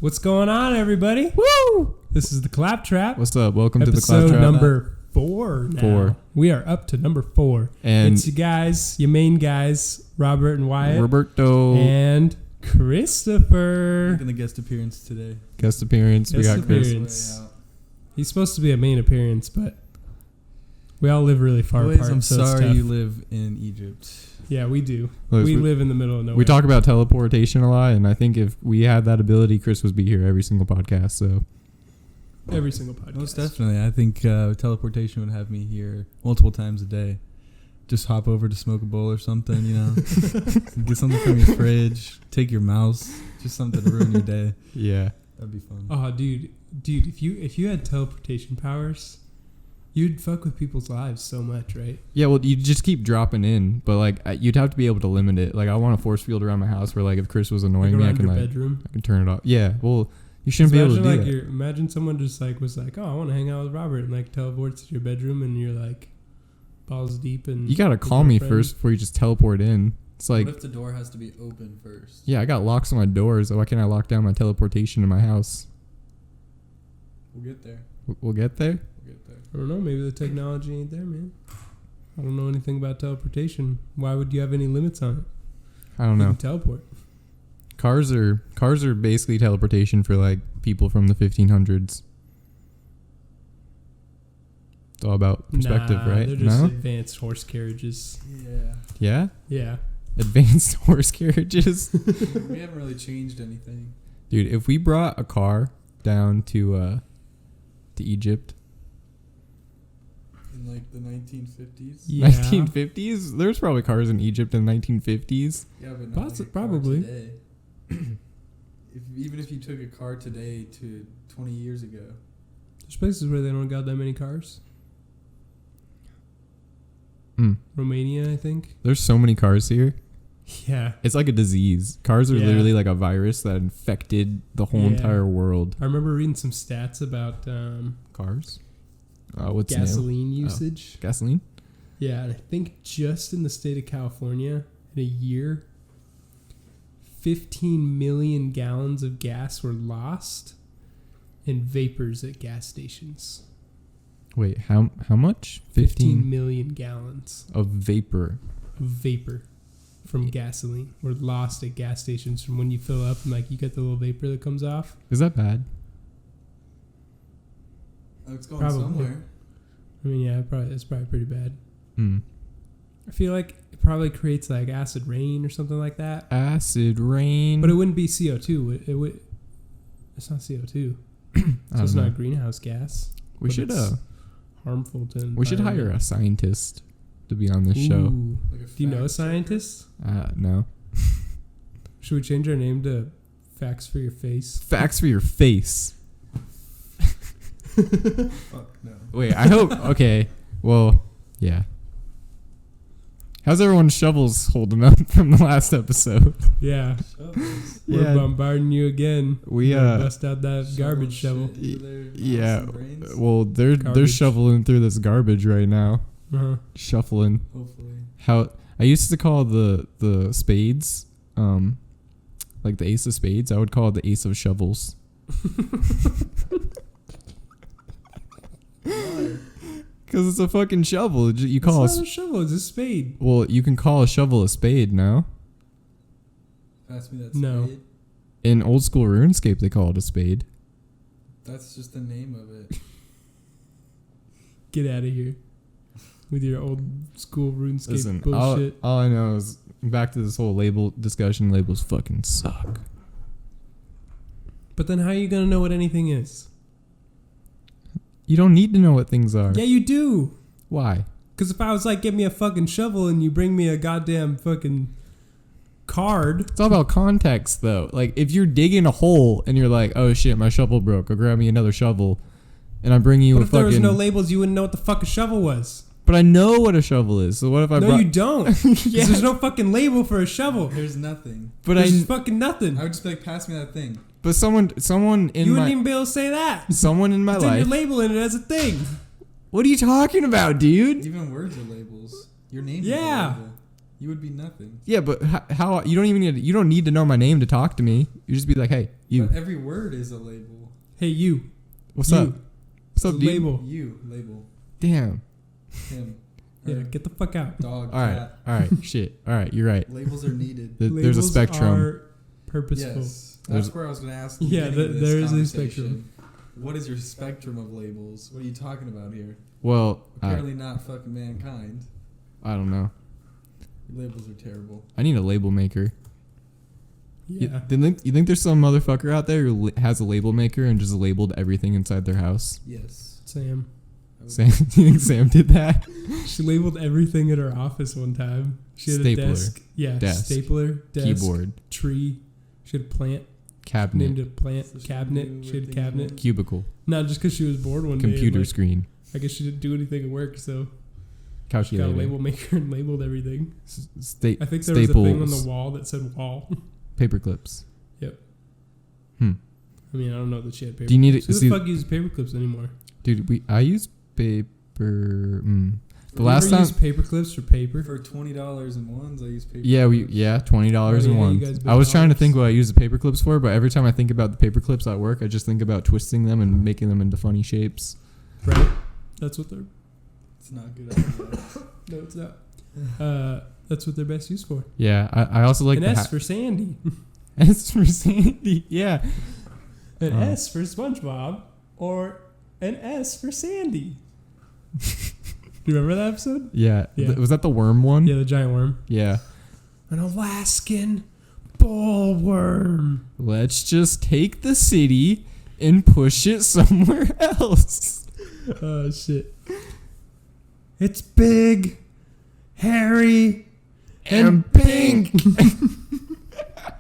What's going on, everybody? Woo! This is the Claptrap. What's up? Welcome to the Episode Claptrap. number 4 now. 4. We are up to number 4. And it's you guys, your main guys, Robert and Wyatt. Roberto. And Christopher. Making a guest appearance today. Guest appearance. We got Chris. Appearance. He's supposed to be a main appearance, but we all live really far Boys, apart. I'm so it's sorry tough. you live in Egypt. Yeah, we do. Look, we live in the middle of nowhere. We talk about teleportation a lot, and I think if we had that ability, Chris would be here every single podcast. So every single podcast. Most definitely. I think teleportation would have me here multiple times a day. Just hop over to smoke a bowl or something, you know. Get something from your fridge. Take your mouse. Just something to ruin your day. yeah, That'd be fun. Oh, dude, if you had teleportation powers, you'd fuck with people's lives so much, right? yeah. Well, you just keep dropping in, but like you'd have to be able to limit it. Like I want a force field around my house where like if Chris was annoying me, I can your like bedroom. I can turn it off. Yeah. Well, you shouldn't be able to do that. Imagine someone just like was like, oh, I want to hang out with Robert, and like teleports to your bedroom, and you're like balls deep, and You gotta call me first before you just teleport in. It's like, what if the door has to be open first? yeah, I got locks on my doors. So why can't I lock down my teleportation in my house? We'll get there. We'll get there. We'll get there. I don't know. Maybe the technology ain't there, man. I don't know anything about teleportation. Why would you have any limits on it? I don't You know. can teleport. Cars are basically teleportation for like people from the 1500s. It's all about perspective, right? They're just No? advanced horse carriages. Yeah. Yeah? Yeah. Advanced horse carriages. We haven't really changed anything. Dude, if we brought a car down to Egypt, In like the 1950s? Yeah. 1950s, there's probably cars in Egypt in the 1950s. Yeah, but not like a car Probably. today. Even if you took a car today to 20 years ago. There's places where they don't got that many cars. Romania, I think. There's so many cars here. Yeah. It's like a disease. Cars are Yeah. literally like a virus that infected the whole Yeah. entire world. I remember reading some stats about Cars? What's new? gasoline usage. Gasoline? Yeah, and I think just in the state of California, in a year, 15 million gallons of gas were lost in vapors at gas stations. Wait, how much? 15 million gallons of vapor. of vapor from gasoline were lost at gas stations from when you fill up and like you get the little vapor that comes off. Is that bad? Oh, it's going Probably. somewhere. I mean, yeah, it's probably pretty bad. Mm. I feel like it probably creates like acid rain or something like that. Acid rain. But it wouldn't be CO2. It would. It's not CO2. So it's not a greenhouse gas. We should it's harmful to. we should hire a scientist to be on this show. Ooh. Like a Do you know a fact scientist? No. Should we change our name to Facts for Your Face? Facts for your face. checker? Fuck no. Wait, I hope. Okay. Well, yeah. How's everyone's shovels holding up from the last episode? Yeah, Shovels. we're Yeah. bombarding you again. We bust out that garbage shovel. shit into their mouths yeah. and brains. Well, they're Garbage. shoveling through this garbage right now. Uh-huh. Shuffling. Hopefully. How I used to call the spades, like the ace of spades. I would call it the ace of shovels. Why? Because it's a fucking shovel. You call It's not a shovel. It's a spade. well, you can call a shovel a spade. No, Pass me that No. spade. in old school RuneScape they call it a spade. That's just the name of it. Get out of here with your old school RuneScape Listen, bullshit. all I know is back to this whole label discussion. Labels fucking suck. But then how are you gonna know what anything is? You don't need to know what things are. Yeah, you do. Why? Because if I was like, get me a fucking shovel and you bring me a goddamn fucking card. It's all about context, though. Like, if you're digging a hole and you're like, oh shit, my shovel broke, go grab me another shovel, and I'm bringing you But a if there was fucking... no labels, you wouldn't know what the fuck a shovel was. But I know what a shovel is, so what if I No, brought... you don't. 'Cause Yeah. there's no fucking label for a shovel. There's nothing. But There's fucking nothing. I would just be like, pass me that thing. But someone in You my... wouldn't even be able to say that. Someone in my Then you're life... labeling it as a thing. What are you talking about, dude? Even words are labels. Your name Yeah. is a label. You would be nothing. Yeah, but how you don't need to know my name to talk to me. You just be like, hey, you. But every word is a label. Hey, you. What's you. up? What's up, It's a dude? label. You label Damn. him. Yeah, Her, get the fuck out. dog. All right. Cat. All right. Shit. All right. You're right. Labels are needed. There's a Labels spectrum. are purposeful. Yes, There's- that's where I was going to ask. Yeah, there is a a spectrum. What is your spectrum of labels? What are you talking about here? Well, Apparently not fucking mankind. I don't know. Labels are terrible. I need a label maker. Yeah. You think there's some motherfucker out there who has a label maker and just labeled everything inside their house? Yes. Sam. Sam, you think Sam did that? She labeled everything at her office one time. She had Stapler. a desk. Yeah. Desk. Stapler. Desk. Keyboard, Tree. She had a plant. cabinet, Named it a plant. So she Cabinet. knew She had a everything cabinet. was- cubicle, Not just because she was bored one day. computer like, screen, I guess she didn't do anything at work, so she got a calculator, label maker and labeled everything. sta- I think there was a staples, thing on the wall that said wall. paper clips. Yep. Hmm. I mean, I don't know that she had paper. Do you need clips. it? Who See, the fuck uses paper clips anymore? dude, I use paper. The You last ever time, use paper clips for paper? For $20 in ones, I use paper. yeah, clips. $20 Oh, in yeah, one. you guys I was trying to $1. think what I use the paper clips for, but every time I think about the paper clips at work, I just think about twisting them and making them into funny shapes. Right. That's what they're. It's not a good idea. No, it's not. That's what they're best used for. Yeah, I also like An the S for Sandy. S for Sandy. Yeah. An Oh. S for SpongeBob, or an S for Sandy. Do you remember that episode? Yeah. Yeah. Was that the worm one? Yeah, the giant worm. Yeah. An Alaskan bullworm. Let's just take the city and push it somewhere else. Oh shit! It's big, hairy, And pink.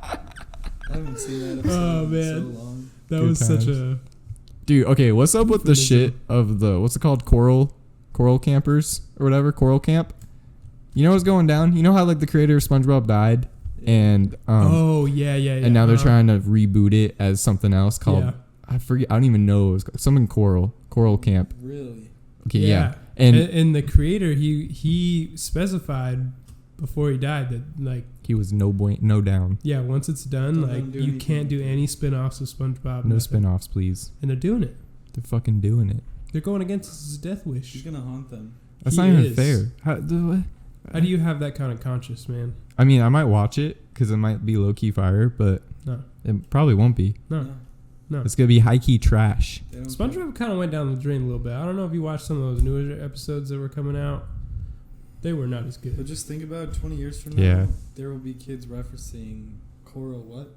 I haven't seen that episode Oh, in man. so long. That Good was such times. a. Dude, okay, what's up with the shit of the what's it called? Coral campers or whatever? Coral camp? You know what's going down? You know how like the creator of SpongeBob died and Oh yeah. and now they're trying to reboot it as something else called Yeah. I forget, I don't even know, it was something coral camp. Really? Okay, yeah. And the creator, he specified before he died that like He was no down. yeah, once it's done, Don't let him like do you anything. can't do any spin-offs of SpongeBob. No nothing. spin-offs, please. And they're doing it. They're fucking doing it. They're going against his death wish. She's gonna haunt them. That's He not even is. fair. How do you have that kind of conscience, man? I mean, I might watch it because it might be low-key fire, but No, it probably won't be. no, no. It's gonna be high-key trash. They don't SpongeBob kind of went down the drain a little bit. I don't know if you watched some of those newer episodes that were coming out. They were not as But good. just think about 20 years from now. Yeah. There will be kids referencing Coral what?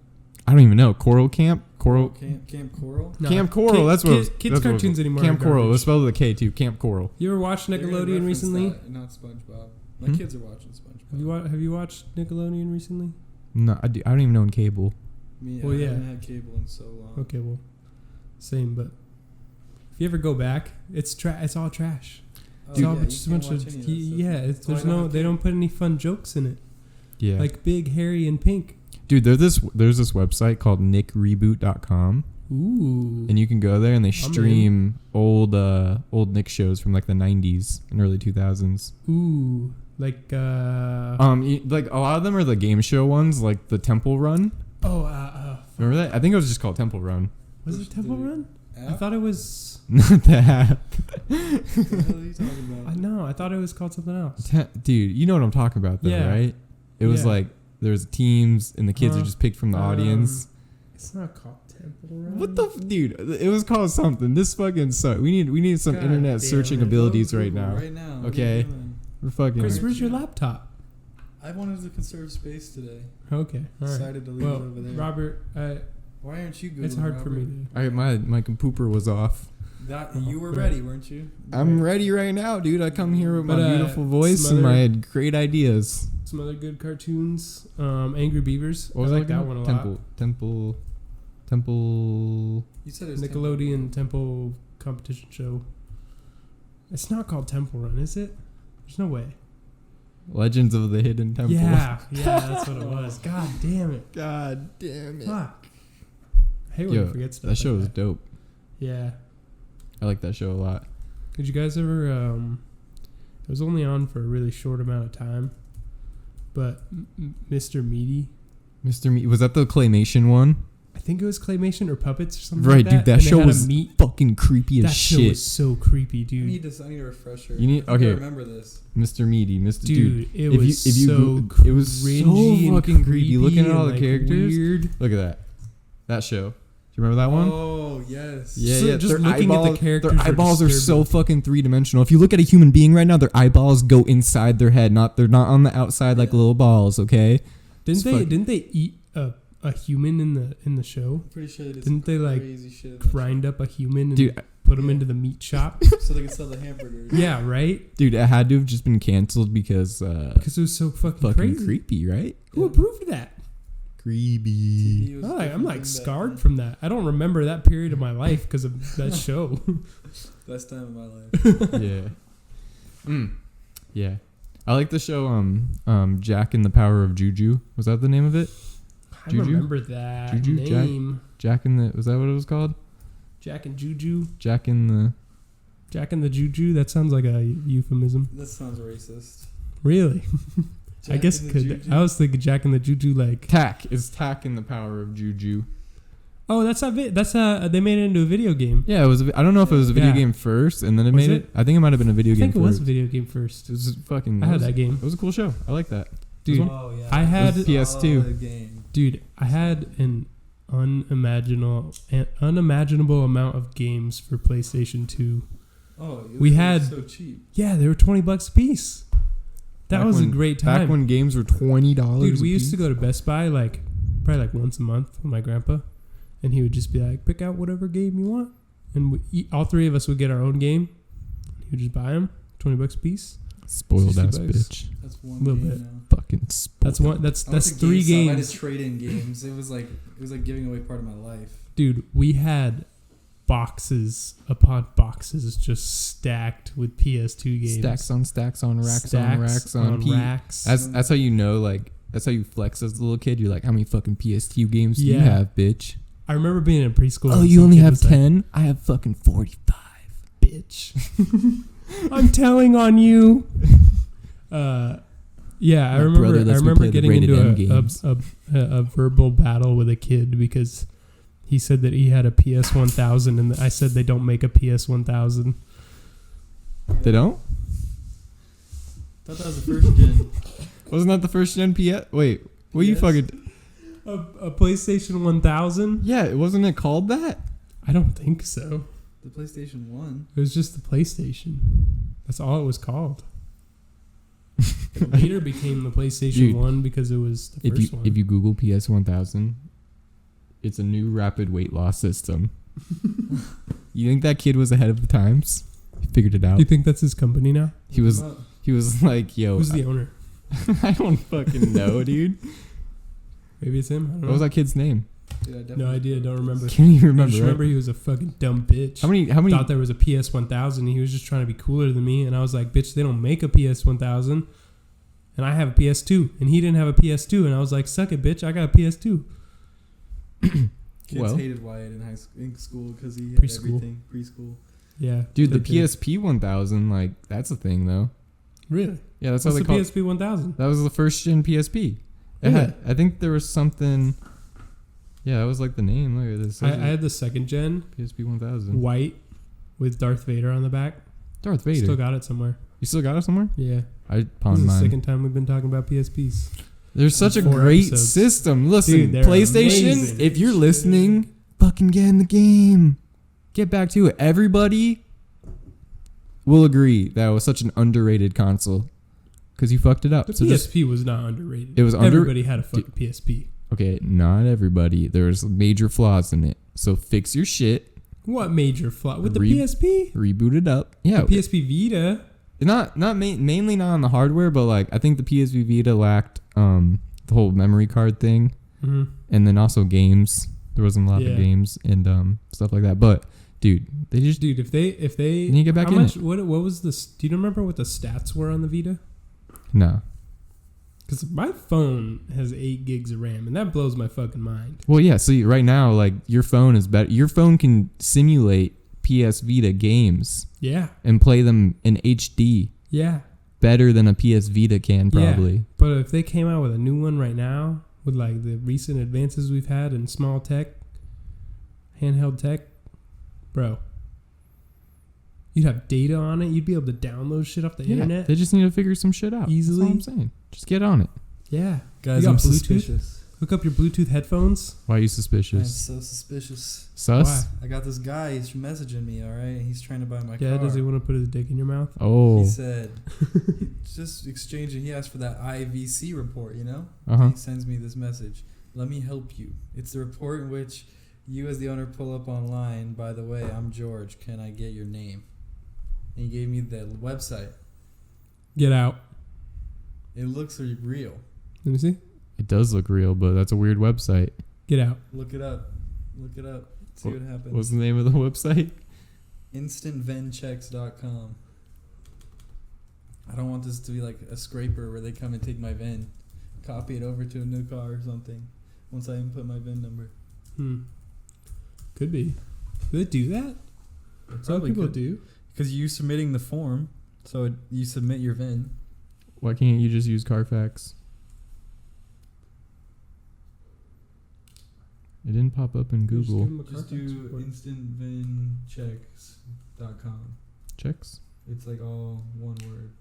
I don't even know. Coral camp? Coral Camp Coral? No, Camp Coral. That's what kids that's what- cartoons anymore. Camp are Coral. garbage. Let's spell with a K too. Camp Coral. You ever watched They're gonna Nickelodeon reference recently? that, not SpongeBob. My Hmm? kids are watching SpongeBob. Have you watched Nickelodeon recently? No, I don't even know in cable. Me, Well, I yeah. haven't had cable in so long. Okay, well, same. But if you ever go back, it's all trash. It's Oh, all yeah, you just a can't bunch watch of any of that stuff. yeah. That's why There's I don't no have they cable. don't put any fun jokes in it. Yeah. Like big, hairy, and pink. Dude, there's this website called nickreboot.com, Ooh. and you can go there and they in. stream old Nick shows from like the 90s and early 2000s. Ooh. Like Like a lot of them are the game show ones, like the Temple Run. Remember that? I think it was just called Temple Run. was it Temple Run? I thought it was. Not that. What the hell are you talking about? No, I thought it was called something else. Dude, you know what I'm talking about, though, Yeah. right? It was Yeah. like there's teams and the kids are just picked from the audience. It's not called Temple Run. What the dude? It was called something. This fucking sucks. We need some God internet damn searching it. abilities Go right Google now. Right now. What are Okay. you doing? We're fucking. Chris, where's your laptop? I wanted to conserve space today. Okay, all right. Decided to leave Well, it over there. Robert, Why aren't you Googling, it's hard for Robert? me my pooper was off. You were Right. ready, weren't you? I'm ready right now, dude. I come here with my But, beautiful voice some and other- my great ideas. Some other good cartoons. Angry Beavers. What was I like that again? one a lot. Temple. You said it was Nickelodeon Temple competition show. It's not called Temple Run, is it? There's no way. Legends of the Hidden Temple. Yeah, that's what it was. God damn it. God damn it. Fuck. I hate when Yo, I forget stuff. that show like was that. dope. Yeah. I like that show a lot. Did you guys ever? It was only on for a really short amount of time. but Mr. Meaty. Mr. Meat. Was that the claymation one? I think it was claymation or puppets or something Right, like dude. that. That And they show had a was meat. fucking creepy That as show shit. was so creepy, I dude. need a refresher. You need- I think I okay. remember this. Mr. Meaty, Mr. Dude, it if was you so go- it was so cringy and fucking creepy. Looking at and, all the like, characters. Weird. Look at that show. Do you remember that one? Oh yes. Yeah, So yeah. just Their looking at the eyeballs, characters their were eyeballs are so disturbing. fucking 3-dimensional. If you look at a human being right now, their eyeballs go inside their head. They're not on the outside like little balls. Okay. Didn't they eat a human in the show? I'm pretty sure they did Didn't they like crazy shit in that grind up a human and Dude, put him into the meat shop? show. So they can sell the hamburgers. Yeah, right. dude, it had to have just been canceled because Because it was so fucking crazy. creepy, right? Who approved that? Creepy. TV was I'm different like back scarred then. from that. I don't remember that period of my life because of that show. Best time of my life. Yeah. Yeah. I like the show Jack and the Power of Juju. Was that the name of it? I Juju? remember that Juju? name. Jack and the was that what it was called? Jack and Juju. Jack and the Jack and the Juju. That sounds like a euphemism. That sounds racist. Really? I Jack guess and the could. Juju. I was thinking Jack and the Juju like. Tack. It's Tack and the Power of Juju. Oh, that's not it. That's they made it into a video game. Yeah, it was. I don't know if it was a video Yeah. game first and then it Was made it? it. I think it might have been a video I game think it was first. a video game first. It was fucking. I had was- that game. It was a cool show. I like that. Dude, Oh yeah. I had- It was PS2. a solid game. Dude, I had an unimaginable amount of games for PlayStation 2. Oh, it We was had- so cheap. Yeah, they were $20 a piece. That Back was when- a great time. Back when games were $20. Dude, we used to go to Best Buy probably once a month with my grandpa, and he would just be like, pick out whatever game you want, and all three of us would get our own game. He would just buy them, $20 a piece. Spoiled ass $60. bitch. That's one Little game bit. now. Fucking spoiled. That's one. That's I went to three GameStop. I games, did trade in games. It was like giving away part of my life. dude. We had boxes upon boxes just stacked with PS2 games. Stacks on stacks on racks on Stacks racks on P. racks. That's how you know, like, that's how you flex as a little kid. You're like, how many fucking PS2 games do you Yeah. have, bitch? I rember being in preschool. Oh, and you some only kid have was like, 10? I have fucking 45, bitch. I'm telling on you. Yeah, I My remember. brother I lets me remember play the getting rated M into games. a verbal battle with a kid because he said that he had a PS1000, and I said they don't make a PS1000. They don't? Thought that was the first gen. Wasn't that the first gen PS? Wait, what you PS? fucking... A PlayStation 1000? Yeah, wasn't it called that? I don't think so. The PlayStation 1. It was just the PlayStation. That's all it was called. It later became the PlayStation Dude, 1 because it was the first one. If you Google PS1000, it's a new rapid weight loss system. You think that kid was ahead of the times? He figured it Do out. you think that's his company now? He was like, yo, Who's the owner? I don't fucking know, dude. Maybe it's him. I don't know. What was that kid's name? No idea. Don't remember. Can't even I remember. just Right? remember he was a fucking dumb bitch. How many? Thought there was a PS1000 and he was just trying to be cooler than me, and I was like, bitch, they don't make a PS1000 and I have a PS2 and he didn't have a PS2, and I was like, suck it, bitch, I got a PS2. Kids Well. hated Wyatt in school because he had Preschool. everything. Preschool. Yeah. Dude, the they did. PSP 1000, like, that's a thing though. Really? Yeah, that's What's how the they call PSP 1000? That was the first gen PSP. It Really? had, I think there was something. Yeah, that was like the name. Look at this. I had the second gen, PSP 1000. white, with Darth Vader on the back. Darth Vader. Still got it somewhere. You still got it somewhere? Yeah. I This pawned is the mine. second time we've been talking about PSPs. There's such a 4 great episodes. system. Listen, Dude, they're PlayStation, amazing. if you're listening, fucking get in the game. Get back to it. Everybody will agree that it was such an underrated console because you fucked it up. The So just PSP was not underrated. It was Everybody had a fucking PSP. okay, not everybody. There's major flaws in it. So fix your shit. What major flaw with the Re- PSP? Reboot it up. Yeah, The PSP Vita. mainly not on the hardware, but like I think the PSP Vita lacked the whole memory card thing, Mm-hmm. and then also games. There wasn't a lot Yeah. of games and stuff like that. But dude, they just Dude, if they You need to get back how in much, what was the? Do you remember what the stats were on the Vita? no. Because my phone has 8 gigs of RAM, and that blows my fucking mind. Well, yeah. So right now, like your phone is better. Your phone can simulate PS Vita games Yeah, and play them in HD yeah. better than a PS Vita can probably. Yeah, but if they came out with a new one right now, with like the recent advances we've had in small tech, handheld tech, bro, you'd have data on it. You'd be able to download shit off the internet. They just need to figure some shit out. Easily. That's all I'm saying. Just get on it. Yeah. Guys, You got I'm Bluetooth? suspicious. Hook up your Bluetooth headphones. Why are you I'm suspicious? so suspicious. Sus? Why? I got this guy. He's messaging me. All right, he's trying to buy my Yeah, car. does he want to put his dick in your mouth? Oh. He said, he's just exchanging. He asked for that IVC report. You know. Uh-huh. He sends me this message. Let me help you. It's the report in which you, as the owner, pull up online. By the way, I'm George. Can I get your name? And he gave me the website. Get out. It looks real. Let me see. It does look real, but that's a weird website. Get out. Look it up. Look it up. See what happens. What's the name of the website? InstantVenChecks.com. I don't want this to be like a scraper where they come and take my VIN, copy it over to a new car or something once I input my VIN number. Could be. Do they do that? Some people do. Because you submitting the form, so you submit your VIN. Why can't you just use Carfax? It didn't pop up in Google. Just do InstantVinChecks.com. Checks? It's like all one word.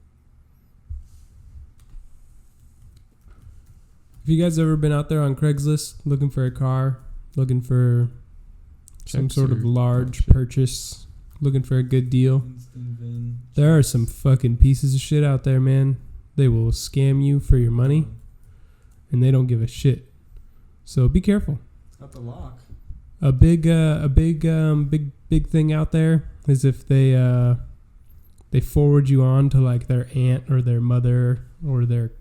Have you guys ever been out there on Craigslist looking for a car, looking for some Checks sort of or- large shit. purchase, looking for a good deal? InstantVin. There are some fucking pieces of shit out there, man. They will scam you for your money, and they don't give a shit. So be careful. It's got the lock. A big thing out there is if they forward you on to like their aunt or their mother or their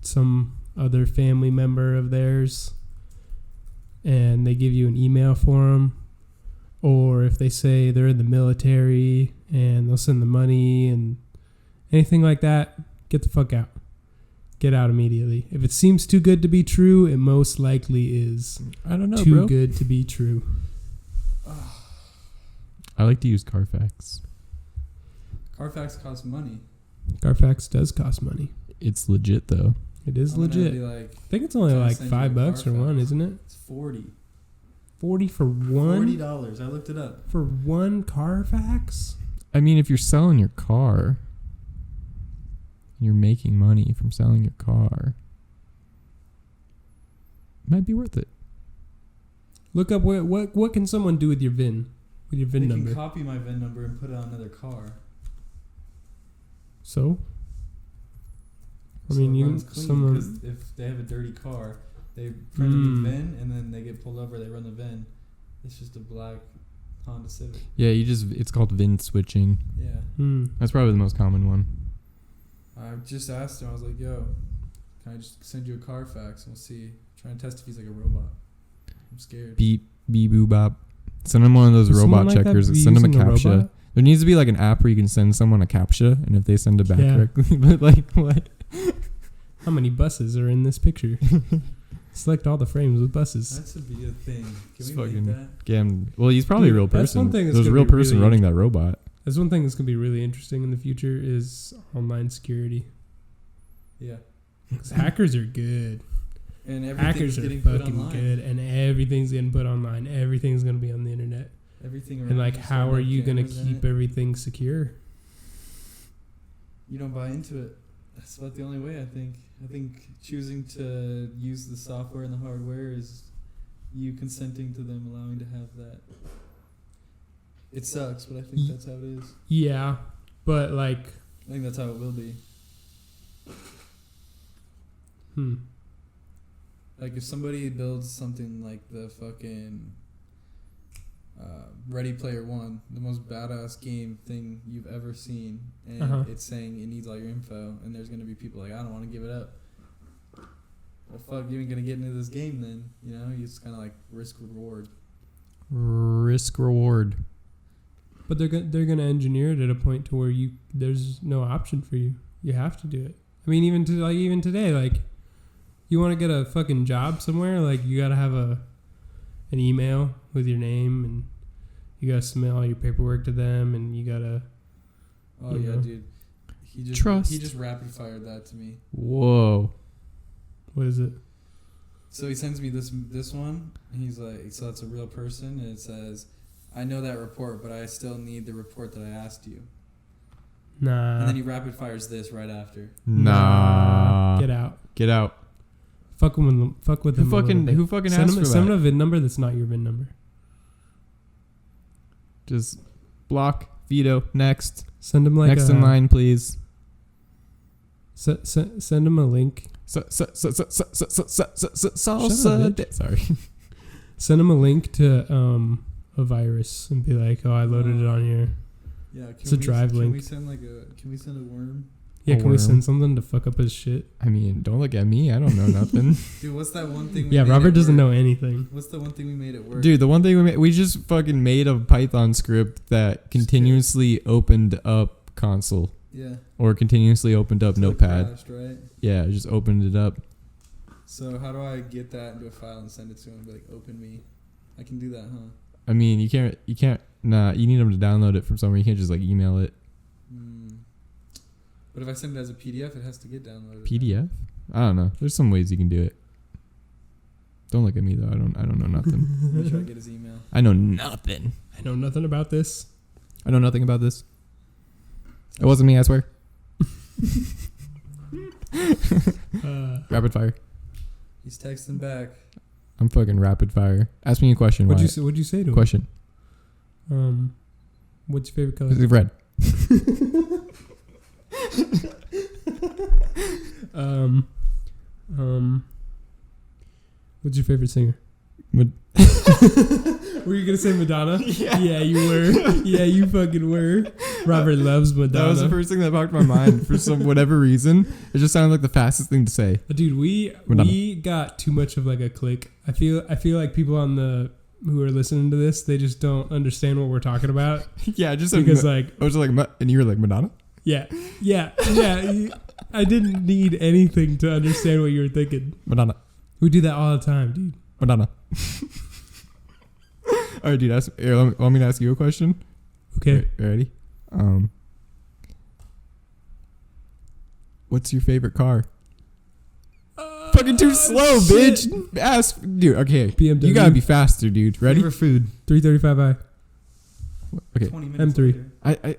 some other family member of theirs, and they give you an email for them, or if they say they're in the military and they'll send the money and anything like that, get the fuck out. Get out immediately. If it seems too good to be true, it most likely is I don't know, too bro. good to be true. I like to use Carfax. Carfax costs money. Carfax does cost money. It's legit though. It is I'm gonna legit. be like, I think it's only Can I like send you a $5 for one, Carfax? isn't it? it's 40. 40 for one? $40. I looked it up. For one Carfax? I mean, if you're selling your car, you're making money from selling your car. Might be worth it. Look up what can someone do with your VIN? With your VIN They number. can copy my VIN number and put it on another car. So? I So mean, it you runs clean, someone 'cause if they have a dirty car, they print a new VIN and then they get pulled over. They run the VIN. It's just a black Honda Civic. Yeah, it's called VIN switching. Yeah. That's probably the most common one. I just asked him. I was like, "Yo, can I just send you a Carfax and we'll see?" Trying to test if he's like a robot. I'm scared. Beep, beep, boop, bop. Send them one of those Does someone robot like that checkers. be Send them a using CAPTCHA. robot? There needs to be like an app where you can send someone a CAPTCHA, and if they send it back Yeah. correctly, but like what? How many buses are in this picture? Select all the frames with buses. That should be a thing. It's Can we fucking- make that? Yeah, well, he's probably a real That's person. one thing that's There's a gonna real be person really running that robot. That's one thing that's going to be really interesting in the future is online security. Yeah. 'Cause hackers are good. And everything's Hackers are getting put fucking online. good, and everything's getting put online. Everything's going to be on the internet. Everything around And like, you how still are have you going to cameras in keep it. everything secure? You don't buy into it. That's about the only way, I think. I think choosing to use the software and the hardware is you consenting to them allowing to have that. It sucks, but I think that's how it is. Yeah, but like, I think that's how it will be. Like if somebody builds something like the fucking Ready Player One, the most badass game thing you've ever seen, and it's saying it needs all your info, and there's gonna be people like, I don't want to give it up. Well, fuck, you ain't gonna get into this game then. You know, it's kind of like risk reward. Risk reward. but they're gonna engineer it at a point to where there's no option for you. You have to do it. I mean, even today, like, you want to get a fucking job somewhere, like you gotta have an email with your name, and you gotta submit all your paperwork to them, and you gotta. Oh You yeah, know. dude. Trust. He just rapid fired that to me. Whoa. What is it? So he sends me this one. And he's like, so it's a real person, and it says, "I know that report, but I still need the report that I asked you." Nah. And then he rapid fires this right after. Nah. Get out. Get out. Fuck with him. Fuck with him. Who fucking asked for that? Send him a VIN number that's not your VIN number. Just block, veto, next. Send him like next in line, please. Send him a link. Salsa. Sorry. Send him a link to a virus and be like, "Oh, I loaded it on here." Yeah, it's a drive link. Can we send a worm? Yeah, A can we worm. send something to fuck up his shit? I mean, don't look at me. I don't know nothing. Dude, what's that one thing? Yeah, Robert doesn't know anything. What's the one thing we made at work? Dude, the one thing we just fucking made a Python script that continuously opened up console. Yeah. Or continuously opened up Notepad. Crashed, right? Yeah, it just opened it up. So how do I get that into a file and send it to him? Be like, open me. I can do that, huh? I mean, you can't. Nah, you need them to download it from somewhere. You can't just like email it. But if I send it as a PDF, it has to get downloaded. PDF? I don't know. There's some ways you can do it. Don't look at me though. I don't know nothing. I'm gonna try to get his email. I know nothing. I know nothing about this. I know nothing about this. It wasn't me, I swear. Rapid fire. He's texting back. I'm fucking rapid fire. Ask me a question. What'd you say to him? Question. What's your favorite color? Red. What's your favorite singer? Were you gonna say Madonna? Yeah, you were. Yeah, you fucking were. Robert loves Madonna. That was the first thing that popped in my mind for some whatever reason. It just sounded like the fastest thing to say. Dude, we got too much of like a clique. I feel like people who are listening to this, they just don't understand what we're talking about. Yeah, just because like I was just like, and you were like Madonna. Yeah. I didn't need anything to understand what you were thinking. Madonna. We do that all the time, dude. Madonna. All right, dude. Want me to ask you a question? Okay. Ready? What's your favorite car? Fucking too slow, shit. bitch. Ask, dude. Okay, BMW. You gotta be faster, dude. Ready? Favorite food. 335i. Okay. 20 minutes M3. later.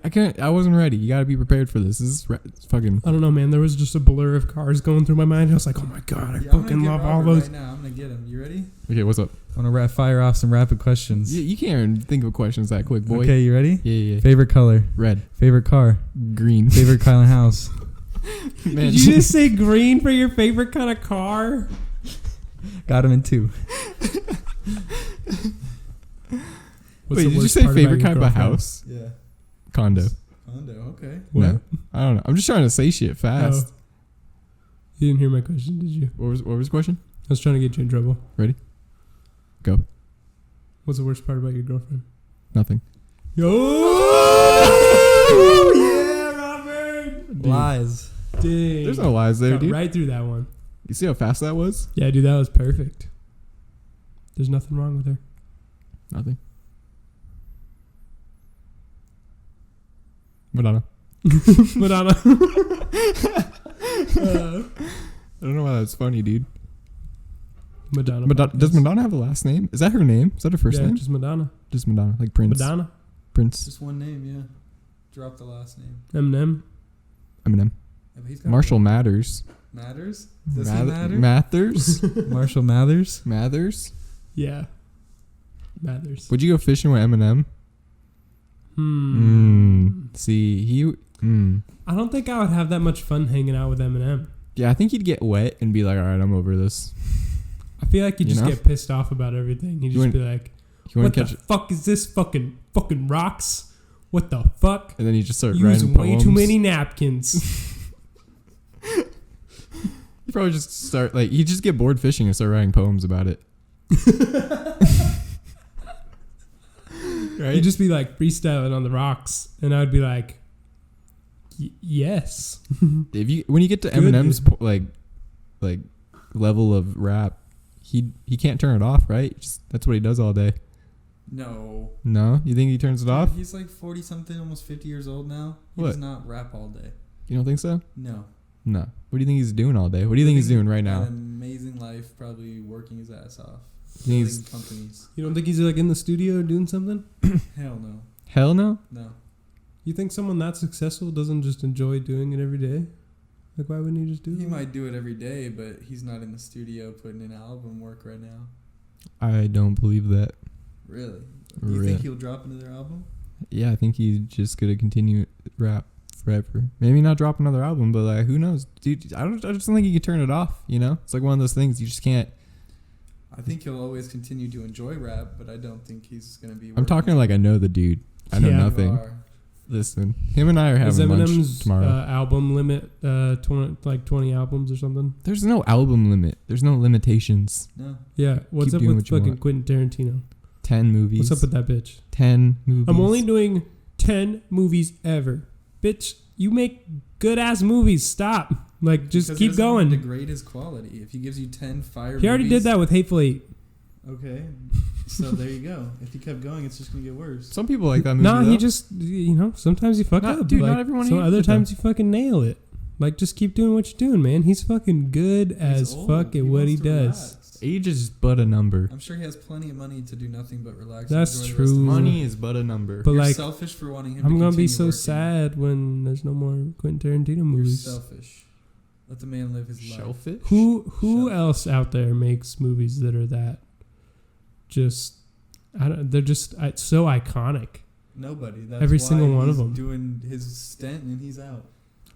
I can't. I wasn't ready. You gotta be prepared for this. This is it's fucking. I don't know, man. There was just a blur of cars going through my mind. I was like, oh my god, I fucking love all those. Right now. I'm gonna get him. You ready? Okay, what's up? I want to fire off some rapid questions. You can't even think of questions that quick, boy. Okay, you ready? Yeah. Favorite color. Red. Favorite car. Green. Favorite kind of house. Man. Did you just say green for your favorite kind of car? Got him in 2. Wait, did you say favorite kind of a house? Yeah. Condo. Condo. Okay. What? No, I don't know. I'm just trying to say shit fast. Oh. You didn't hear my question, did you? What was the question? I was trying to get you in trouble. Ready? Go. What's the worst part about your girlfriend? Nothing. Yo! Yeah, Robert! Dude. Lies. Dang. There's no lies there, Got dude. right through that one. You see how fast that was? Yeah, dude, that was perfect. There's nothing wrong with her. Nothing. Madonna. Madonna. I don't know why that's funny, dude. Madonna. Does Madonna have a last name? Is that her name? Is that her first yeah, name? just Madonna. Just Madonna, like Prince. Madonna. Prince. Just one name, yeah. Drop the last name. Eminem. Eminem. Yeah, but he's got Marshall Mathers. Matters? Does he matter? Mathers. Marshall Mathers? Mathers. Yeah. Mathers. Would you go fishing with Eminem? See, he. I don't think I would have that much fun hanging out with Eminem. Yeah, I think he'd get wet and be like, "All right, I'm over this." I feel like you just know? get pissed off about everything. You just be like, You "What want the to catch? fuck is this fucking rocks? What the fuck? And then you just start Use writing way poems. too many napkins." You probably just start like you just get bored fishing and start writing poems about it. Right? You'd just be like freestyling on the rocks, and I'd be like, "Yes." When you get to Good, Eminem's like level of rap, he can't turn it off, right? That's what he does all day. No. No, you think he turns it off? He's like 40 something, almost 50 years old now. He What? does not rap all day. You don't think so? No. No. What do you think he's doing all day? What do you think he's doing right now? An amazing life, probably working his ass off. He's- Building companies. You don't think he's like in the studio doing something? Hell no. Hell no. No. You think someone that successful doesn't just enjoy doing it every day? Like, why wouldn't he just do it? He might do it every day, but he's not in the studio putting in album work right now. I don't believe that. Really? Do you Really? think he'll drop another album? Yeah, I think he's just gonna continue rap forever. Maybe not drop another album, but like, who knows, dude? I just don't think you can turn it off. You know, it's like one of those things you just can't. I think he'll always continue to enjoy rap, but I don't think he's gonna be. I'm talking like I know the dude. I know Yeah. nothing. Listen, him and I are Is having lunch Eminem's tomorrow. album limit 20 albums or something? There's no album limit. There's no limitations. No. Yeah. What's Keep up doing with what you fucking want. Quentin Tarantino? 10 movies. What's up with that bitch? 10 movies. I'm only doing 10 movies ever. Bitch, you make good ass movies. Stop. Like, just Because keep he doesn't wanna going. degrade his quality. If he gives you 10 fire He already movies, did that with Hateful Eight. Okay. So there you go. If he kept going, it's just gonna get worse. Some people like that movie. Nah, though. he just, sometimes you fuck Not- up. dude, like, not everyone so hates other it, though. times you fucking nail it. Like, just keep doing what you're doing, man. He's fucking good as He's old. fuck at what wants he to does. relax. Age is but a number. I'm sure he has plenty of money to do nothing but relax. That's and enjoy the rest of true. his life. Money is but a number. But You're like, selfish for wanting him. I'm to gonna be continue so working. sad when there's no more Quentin Tarantino You're movies. selfish. Let the man live his life. Shellfish? Who Shut up. else out there makes movies that are that just they're just so iconic. Nobody. That's Every why single one of he's them. doing his stint and he's out.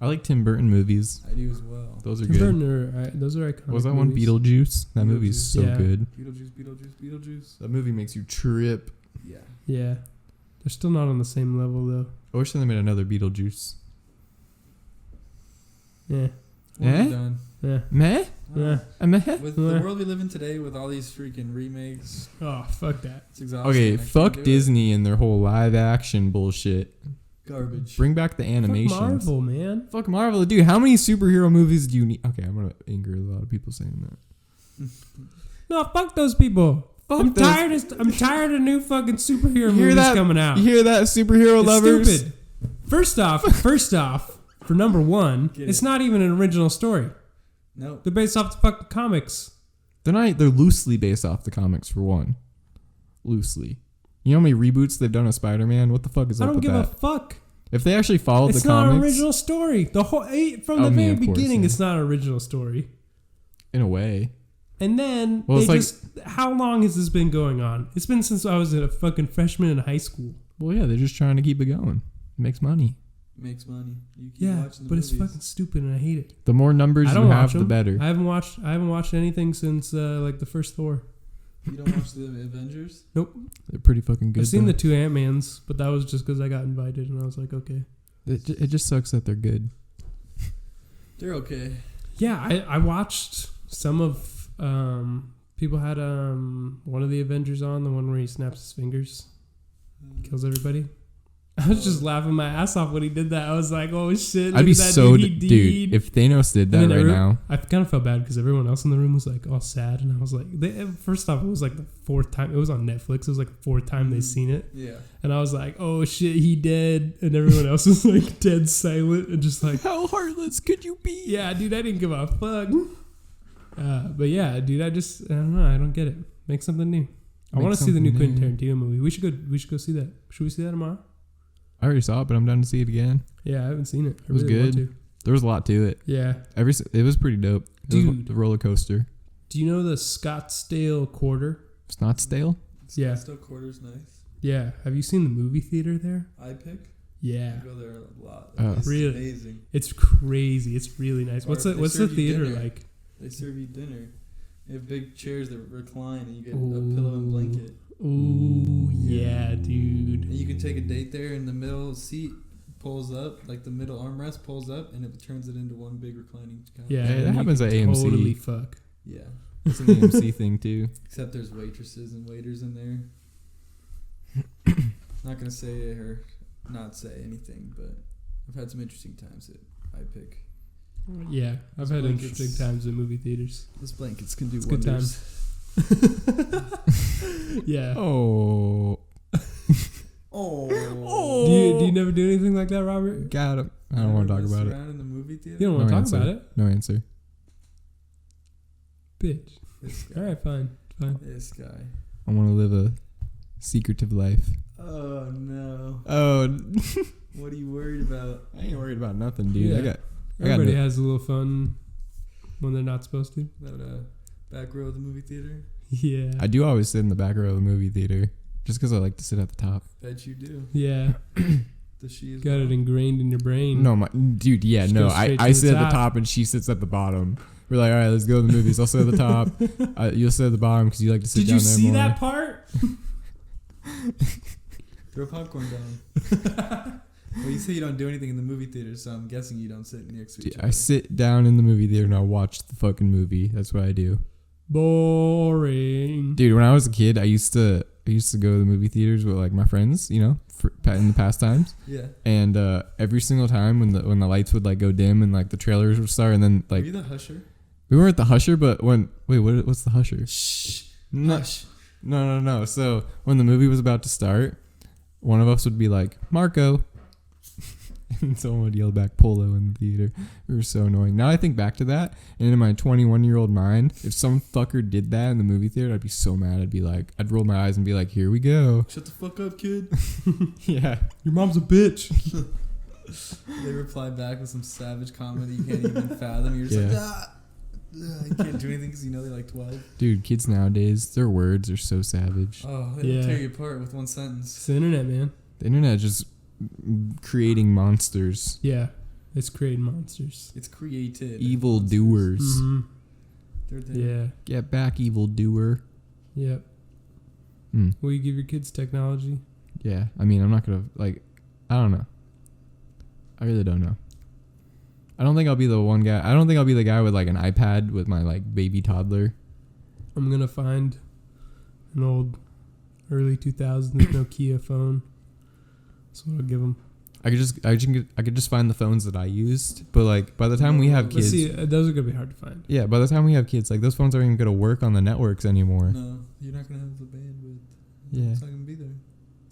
I like Tim Burton movies. I do as well. Those are Tim good. Burton those are iconic. What was that one? movies. Beetlejuice? That movie's Beetlejuice. so Yeah. good. Beetlejuice. That movie makes you trip. Yeah. Yeah, they're still not on the same level though. I wish they made another Beetlejuice. Yeah, We're Eh? done. yeah, Meh? yeah. Meh? With the world we live in today, with all these freaking remakes, Oh, fuck that. it's exhausting. Okay, I can't fuck do it. Disney and their whole live action bullshit. Garbage. Bring back the Fuck animations. Marvel, man. Fuck Marvel. Dude, how many superhero movies do you need? Okay, I'm going to anger a lot of people saying that. No, fuck those people. Fuck I'm those- tired of new fucking superhero You hear movies that? coming out. You hear that, superhero It's lovers? stupid. First off, for number one, Get it's it. not even an original story. No. They're based off the fucking comics. They're not. They're loosely based off the comics for one. Loosely. You know how many reboots they've done of Spider-Man? What the fuck is I up don't with give that? a fuck. If they actually followed It's the not comics, an original story. The whole from Oh, the man, very of course, beginning, yeah. it's not an original story. in a way, And then Well, they it's just how long has this been going on? It's been since I was a fucking freshman in high school. well, yeah, they're just trying to keep it going. It makes money. Makes money. You keep Yeah, watching the but it's movies. fucking stupid and I hate it. The more numbers I you don't watch have, the them. better. I haven't watched anything since like the first Thor. You don't watch the Avengers? They're pretty fucking good. I've seen though. the two Ant-Mans, but that was just because I got invited and I was like, okay. It just sucks that they're good. They're okay. Yeah, I watched some of people had one of the Avengers on, the one where he snaps his fingers, kills everybody. I was just laughing my ass off when he did that. I was like, oh shit. I'd be look at that so DVD. dude. If Thanos did that And then right now, I kind of felt bad because everyone else in the room was like all sad, and I was like, first off, it was like the fourth time. It was on Netflix. It was like the fourth time they'd seen it, Yeah. and I was like, oh shit, he dead, and everyone else was like dead silent and just like, how heartless could you be? yeah, dude, I didn't give a fuck. But yeah, dude, I don't know. I don't get it. Make something new. I Make want to see the new something Quentin new. Tarantino movie. We should go see that. Should we see that tomorrow? I already saw it, but I'm down to see it again. Yeah, I haven't seen it. I was really want good. to. There was a lot to it. Yeah. It was pretty dope. It was Dude. the roller coaster. Do you know the Scottsdale Quarter? It's not stale. Yeah. Still quarters nice. Yeah. Have you seen the movie theater there? I pick. Yeah. I go there a lot. Oh. It's Really? amazing. It's crazy. It's really nice. Or What's they the serve you theater dinner. like? They serve you dinner. They have big chairs that recline, and you get Ooh. a pillow and blanket. Ooh, yeah, dude. And you can take a date there, and the middle seat pulls up, like the middle armrest pulls up, and it turns it into one big reclining couch. Yeah, Hey, that and you happens can at AMC. Totally fuck. Yeah. It's an AMC thing too. Except there's waitresses and waiters in there. Not gonna say or not say anything, but I've had some interesting times at iPick. Yeah, I've It's had like interesting it's- times in movie theaters. Those blankets can do It's good wonders. Yeah. Oh, Oh. Do you never do anything like that, Robert? got him. I don't want to talk about it. Around in the movie theater? You don't want to talk answer. about it, No answer. bitch. This guy. All right, fine. This guy. I want to live a secretive life. Oh no. Oh, What are you worried about? I ain't worried about nothing, dude. Yeah. I got Everybody no- has a little fun when they're not supposed to. That back row of the movie theater? Yeah. I do always sit in the back row of the movie theater just because I like to sit at the top. Bet you do. Yeah. Does she as Got well? it ingrained in your brain. No, my dude. Yeah, Just no. go I straight to sit the at the top. top and she sits at the bottom. We're like, all right, let's go to the movies. I'll sit at the top. You'll sit at the bottom because you like to sit Did down you there see more. that part? Throw popcorn down. Well, you say you don't do anything in the movie theater, so I'm guessing you don't sit next to each other. I sit down in the movie theater and I watch the fucking movie. That's what I do. Boring. Dude, when I was a kid, I used to go to the movie theaters with like my friends, you know, in the past times. Yeah. And every single time when the lights would like go dim and like the trailers would start, and then like Are you the husher? we weren't the husher, but what's the husher? Shh. No, Hush. no. So when the movie was about to start, one of us would be like, Marco. And someone would yell back Polo in the theater. We were so annoying. Now I think back to that, and in my 21-year-old mind, if some fucker did that in the movie theater, I'd be so mad. I'd roll my eyes and be like, here we go. Shut the fuck up, kid. Yeah. Your mom's a bitch. They reply back with some savage comedy you can't even fathom. You're just like, you can't do anything because you know they're like 12. Dude, kids nowadays, their words are so savage. Oh, they'll Yeah. tear you apart with one sentence. It's the internet, man. The internet is just creating monsters. Yeah. It's creating monsters. It's created. Evil doers. Mm-hmm. They're there. Yeah. Get back, evil doer. Yep. Hmm. Will you give your kids technology? Yeah. I mean, I'm not going to, I don't know. I really don't know. I don't think I'll be the one guy. I don't think I'll be the guy with like an iPad with my like baby toddler. I'm going to find an old early 2000s Nokia phone. That's what I'll give them. I could just find the phones that I used, but like by the time we have Let's kids, see, those are going to be hard to find. yeah, by the time we have kids, like those phones aren't even gonna work on the networks anymore. No, you're not going to have the bandwidth. Yeah. It's not going to be there.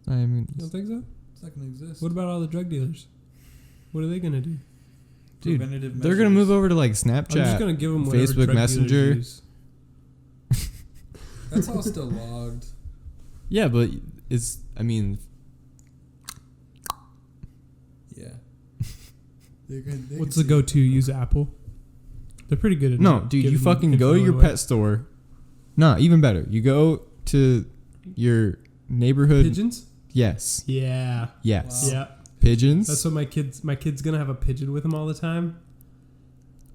I mean, You don't think so? It's not going to exist. What about all the drug dealers? What are they going to do? dude, Preventative they're gonna measures. move over to like I'm just Snapchat. going to give them whatever Facebook drug Messenger. dealers use. That's all still logged. Yeah, but it's. I mean, Yeah. They're gonna, they What's can the see- go-to? Use Apple? They're pretty good at no, not dude, you giving fucking go to info your away. pet store. No, even better. You go to your neighborhood. Pigeons? Yes. Yeah. Yes. Wow. Yeah. Pigeons. That's what my kid's gonna have a pigeon with him all the time.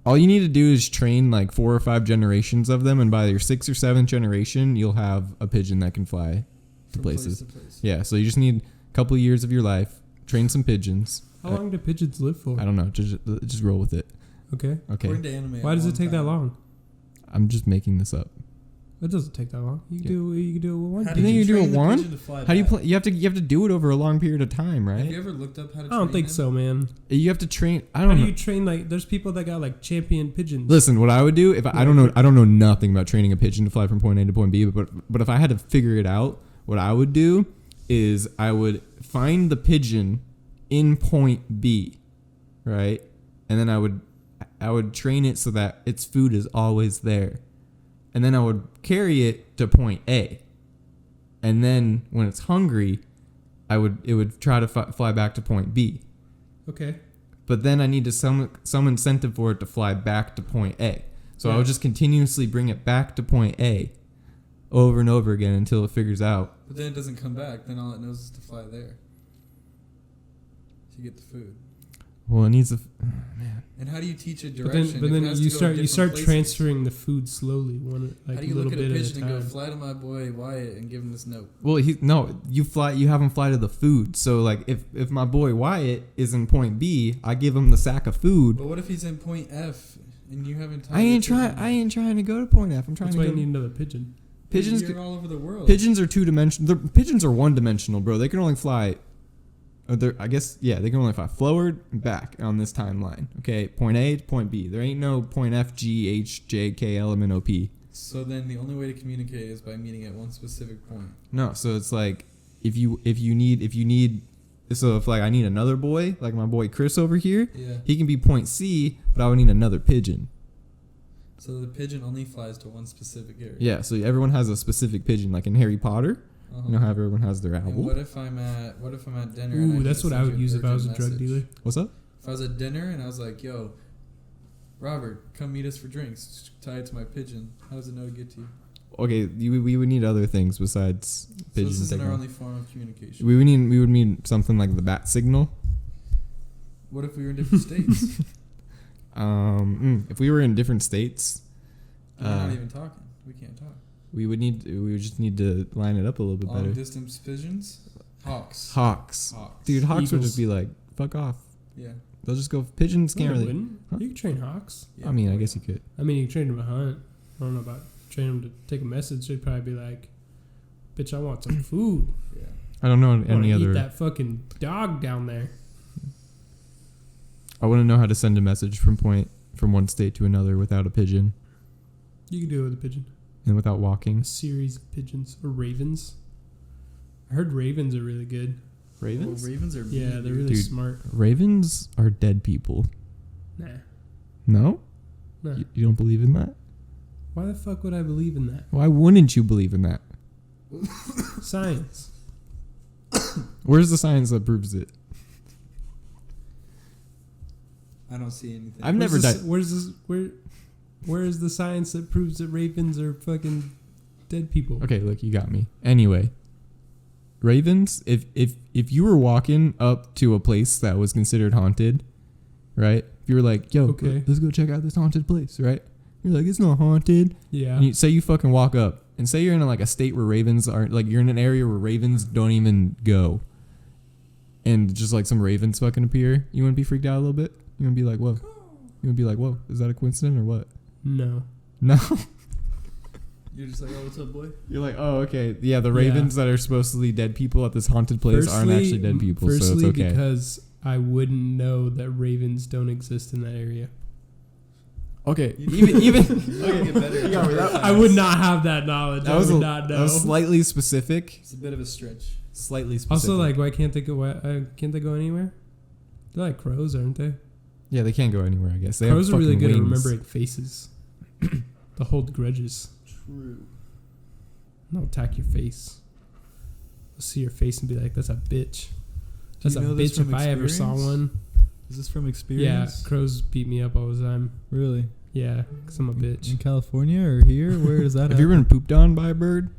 All you need to do is train like 4 or 5 generations of them, and by your 6th or 7th generation, you'll have a pigeon that can fly to From places. place to place. Yeah, so you just need a couple of years of your life, train some pigeons. How long do pigeons live for? I don't know, just roll with it. Okay. Okay, According to anime, Why does it take that long? I'm just making this up. It doesn't take that long. You can Yeah. do it with one. How Do you did think you do train it the one? pigeon to fly How do you back? play? You have to do it over a long period of time, Have you right? ever looked up how to I train don't think them? so, man. You have to train. I How don't do know. you train like? There's people that got like champion pigeons. Listen, what I would do if I don't know nothing about training a pigeon to fly from point A to point B, but if I had to figure it out, what I would do is I would find the pigeon in point B, right? And then I would train it so that its food is always there. And then I would carry it to point A. And then when it's hungry, it would try to fly back to point B. Okay. But then I need some incentive for it to fly back to point A. So I would just continuously bring it back to point A over and over again until it figures out. But then it doesn't come back. Then all it knows is to fly there. To get the food. Well, it needs a And how do you teach it But direction? then If it has you to go to start different places? transferring the food slowly, one like How a do you little look at a bit at a pigeon and go, time. fly to my boy Wyatt and give him this note? well. You have him fly to the food. So like if my boy Wyatt is in point B, I give him the sack of food. But what if he's in point F and you haven't? I ain't trying to go to point F. I'm trying That's to why go. you need another pigeon. Pigeons. You're all over the world. Pigeons are 2-dimensional. Pigeons are 1-dimensional, bro. They can only fly. I guess they can only fly forward and back on this timeline. Okay, point A to point B. There ain't no point F, G, H, J, K, L, M, N, O, P. So then the only way to communicate is by meeting at one specific point. No, so it's like if you need So if like I need another boy, like my boy Chris over here, Yeah. he can be point C, but I would need another pigeon. So the pigeon only flies to one specific area. Yeah, so everyone has a specific pigeon, like in Harry Potter. Uh-huh. You know how everyone has their owl. And what if I'm at dinner? and I Ooh, just that's what I send would you use if I was a urgent drug message? dealer. What's up? If I was at dinner and I was like, "Yo, Robert, come meet us for drinks," just tie it to my pigeon. How does it know to get to you? Okay, we would need other things besides pigeon So this isn't our signal. only form of communication. We would need something like the bat signal. What if we were in different states? If we were in different states, We're not even talking. We can't talk. we would just need to line it up a little bit Long better. distance pigeons, hawks. Hawks, Hawks. dude, hawks would Eagles. just be like, fuck off. Yeah. They'll just go. Pigeons No, can't they really. wouldn't. Huh? You could train hawks. Yeah, I mean, I guess you could. I mean, you can train them to hunt. I don't know about train them to take a message. They'd probably be like, "Bitch, I want some food. Yeah. I don't know I want any to other. eat that fucking dog down there." I want to know how to send a message from one state to another without a pigeon You can do it with a pigeon. and without walking. A series of pigeons or ravens. I heard ravens are really good. Ravens? Well, ravens are Yeah, mean, they're dude. really Dude. smart. Ravens are dead people. Nah, No? nah. You don't believe in that? Why the fuck would I believe in that? Why wouldn't you believe in that? Science. Where's the science that proves it? I don't see anything. I've never died. Where is the science that proves that ravens are fucking dead people? Okay, look, you got me. Anyway, ravens, if you were walking up to a place that was considered haunted, right? If you were like, yo, Okay. let's go check out this haunted place, right? You're like, it's not haunted. Yeah. And say you fucking walk up and say you're in like a state where ravens aren't, like you're in an area where ravens don't even go. And just like some ravens fucking appear. You wouldn't be freaked out a little bit? You wouldn't be like, whoa. You would be like, whoa, is that a coincidence or what? No. No. You're just like, "Oh, what's up, boy?" You're like, oh, okay. Yeah, the ravens that are supposedly dead people at this haunted place aren't actually dead people, so it's Firstly, okay. because I wouldn't know that ravens don't exist in that area. Okay, You even gotta get better. You got me. I would not have that knowledge. I would not know. that was slightly specific. It's a bit of a stretch. Slightly specific. Also, like, why can't they go? Can't they go anywhere? They're like crows, aren't they? yeah, they can't go anywhere. I guess they Crows have are really fucking good at wings. remembering faces. They'll hold grudges. True. And they'll attack your face. They'll see your face and be like, "That's a bitch. That's a you know this bitch from if I ever saw experience? one." Is this from Yeah, experience? crows beat me up all the time. Really? Yeah, because I'm a bitch. In California or here? Where does that Have you ever been pooped on by a bird?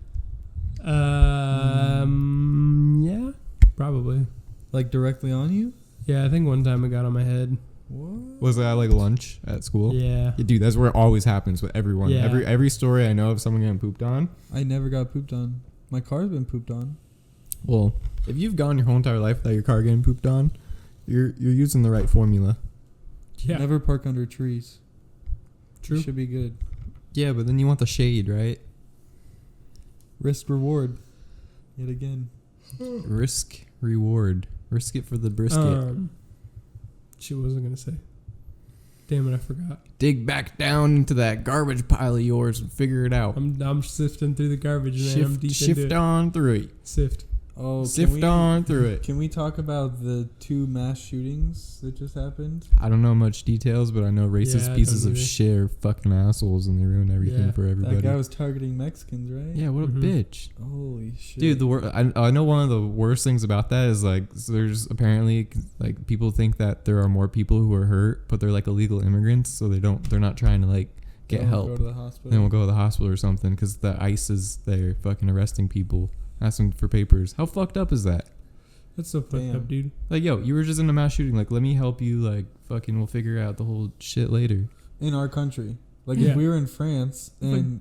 Yeah, probably. like directly on you? Yeah, I think one time it got on my head. What? Was that like lunch at school? Yeah. Yeah, dude, that's where it always happens with everyone. Yeah. Every story I know of someone getting pooped on. I never got pooped on. My car's been pooped on. Well, if you've gone your whole entire life without your car getting pooped on, you're using the right formula. Yeah. Never park under trees. True. You should be good. Yeah, but then you want the shade, right? Risk reward. Yet again. Risk reward. Risk it for the brisket. Shit, what was I gonna say? Damn it, I forgot. Dig back down into that garbage pile of yours and figure it out. I'm sifting through the garbage, man. I'm deep Shift into it. on through it. Sift. Oh, Sift on through it. Can we talk about the 2 mass shootings that just happened? I don't know much details, but I know racist Yeah, I pieces don't of either. shit are fucking assholes and they ruin everything Yeah. for everybody. That guy was targeting Mexicans, right? Yeah, what a Mhm. bitch. Holy shit. Dude, I know one of the worst things about that is like there's apparently like people think that there are more people who are hurt, but they're like illegal immigrants, so they're not trying to like get Don't help. Go to the hospital. Then we'll go to the hospital or something because the ICE is there fucking arresting people, asking for papers. How fucked up is that? That's so fucked Damn. up, dude. Like, yo, you were just in a mass shooting. Like, let me help you. Like, fucking, we'll figure out the whole shit later. In our country. Like, Yeah. if we were in France and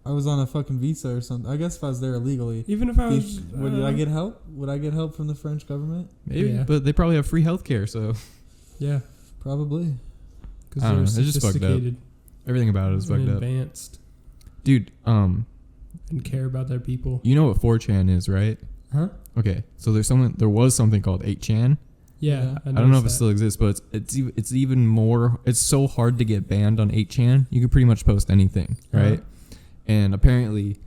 I was on a fucking visa or something, I guess if I was there illegally, Even if I was, would I get help? Would I get help from the French government? Maybe, Yeah. but they probably have free healthcare, so yeah, Probably. because I don't they're know, it's just fucked up. sophisticated everything about it is and fucked up. advanced Dude, and care about their people. you know what 4chan is, right? Huh? Okay, so there was something called 8chan. Yeah, I don't know if it noticed still exists, but it's even more. It's so hard to get banned on 8chan. You can pretty much post anything, right? Uh-huh. And apparently,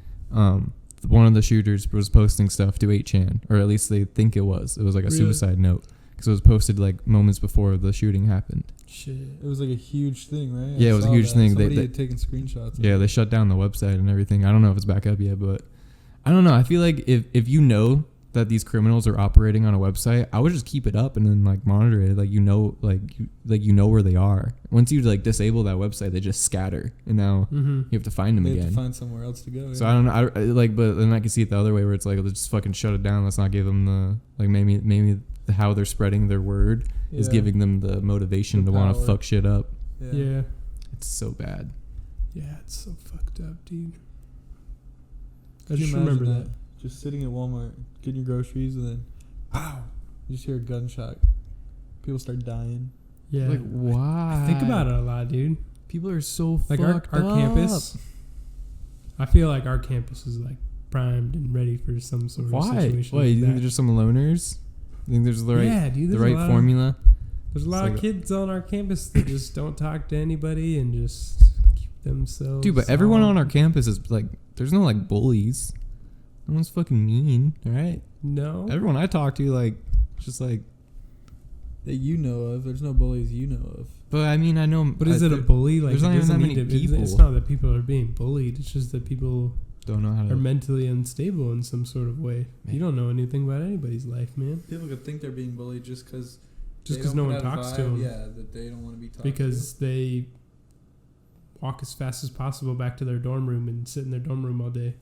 one of the shooters was posting stuff to 8chan, or at least they think it was. It was like a Really? suicide note because it was posted like moments before the shooting happened. Shit. It was like a huge thing, right? Yeah, it was a huge thing. Somebody They- had taken screenshots. of Yeah, it. they shut down the website and everything. I don't know if it's back up yet, but I don't know. I feel like if you know that these criminals are operating on a website, I would just keep it up and then like monitor it. Like you know where they are. Once you like disable that website, they just scatter, and now Mm-hmm. you have to find them They have again. to find somewhere else to go. So yeah. I don't know. But then I can see it the other way where it's like, let's just fucking shut it down. Let's not give them the like maybe how they're spreading their word is Yeah. giving them the motivation The to want to power. fuck shit up. Yeah. It's so bad. Yeah, it's so fucked up, dude. I Could you just imagine remember that. Just sitting at Walmart, getting your groceries, and then, pow! You just hear a gunshot. People start dying. Yeah. Like why? I think about it a lot, dude. People are so Like our fucked up. campus. I feel like our campus is like primed and ready for some sort of Why? situation. Why? like You think that. there's some loners? You think there's the right Yeah, dude. the There's a right lot formula? There's a It's lot like of a- kids on our campus that just don't talk to anybody and just keep themselves. Dude, but everyone on our solid. campus is like, there's no like bullies. No one's fucking mean, right? No. Everyone I talk to, like, just like, That you know of. There's no bullies you know of. but I mean, I know. But is it a bully? Like, there's not it even that doesn't many need to- people. It's not that people are being bullied. It's just that people Don't know how are to. mentally unstable in some sort of way. You don't know anything about anybody's life, man. People could think they're being bullied just because. Just because no one talks to them. Yeah, that they don't want to be talked Because they walk as fast as possible back to their dorm room and sit in their dorm room all day.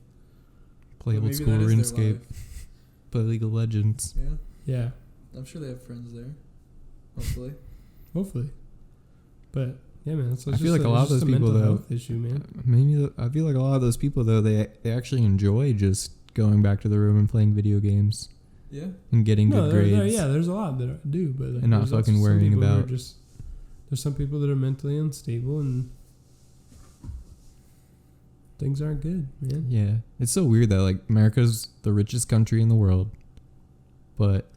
Play But old maybe school that is their RuneScape. life. Play League of Legends. Yeah, Yeah, I'm sure they have friends there. Hopefully. hopefully. But yeah, man, so I it's feel just like a lot it's of just those people, mental though, health issue, man. Maybe I feel like a lot of those people though they actually enjoy just going back to the room and playing video games Yeah. and getting No, good there, grades. yeah, there's a lot that do, but like, And not there's also fucking some worrying people who are about- Just there's some people that are mentally unstable and things aren't good, man. Yeah, it's so weird that like America's the richest country in the world, but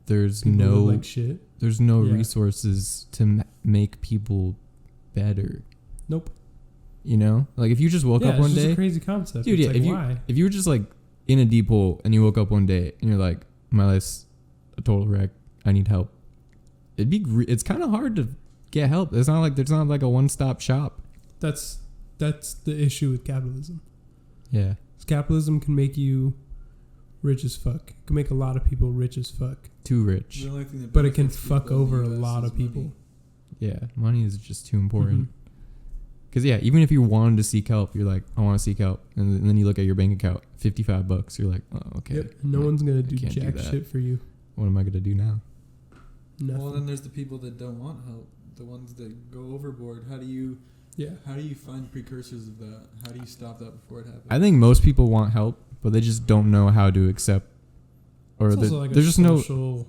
there's People no live like shit. there's no Yeah. resources to make people better. Nope. You know, like if you just woke Yeah, up it's one just day, a crazy concept. dude. It's Yeah, like, why? if you were just like in a deep hole and you woke up one day and you're like, my life's a total wreck, I need help. It's kind of hard to get help. It's not like there's not like a one-stop shop. That's the issue with capitalism. Yeah, Capitalism can make you rich as fuck. It can make a lot of people rich as fuck. too rich. The only thing that But it can benefits fuck people in the over a US lot is of people. money. Yeah, money is just too important. Mhm. Because yeah, even if you wanted to seek help, you're like, I want to seek help, and then you look at your bank account, $55. You're like, oh, okay. Yep. No one's gonna do can't do jack that. shit for you. What am I gonna do now? Nothing. Well, then there's the people that don't want help. The ones that go overboard. How do you find precursors of that? How do you stop that before it happens? I think most people want help, but they just don't know how to accept, or It's there's also like there's a just no. social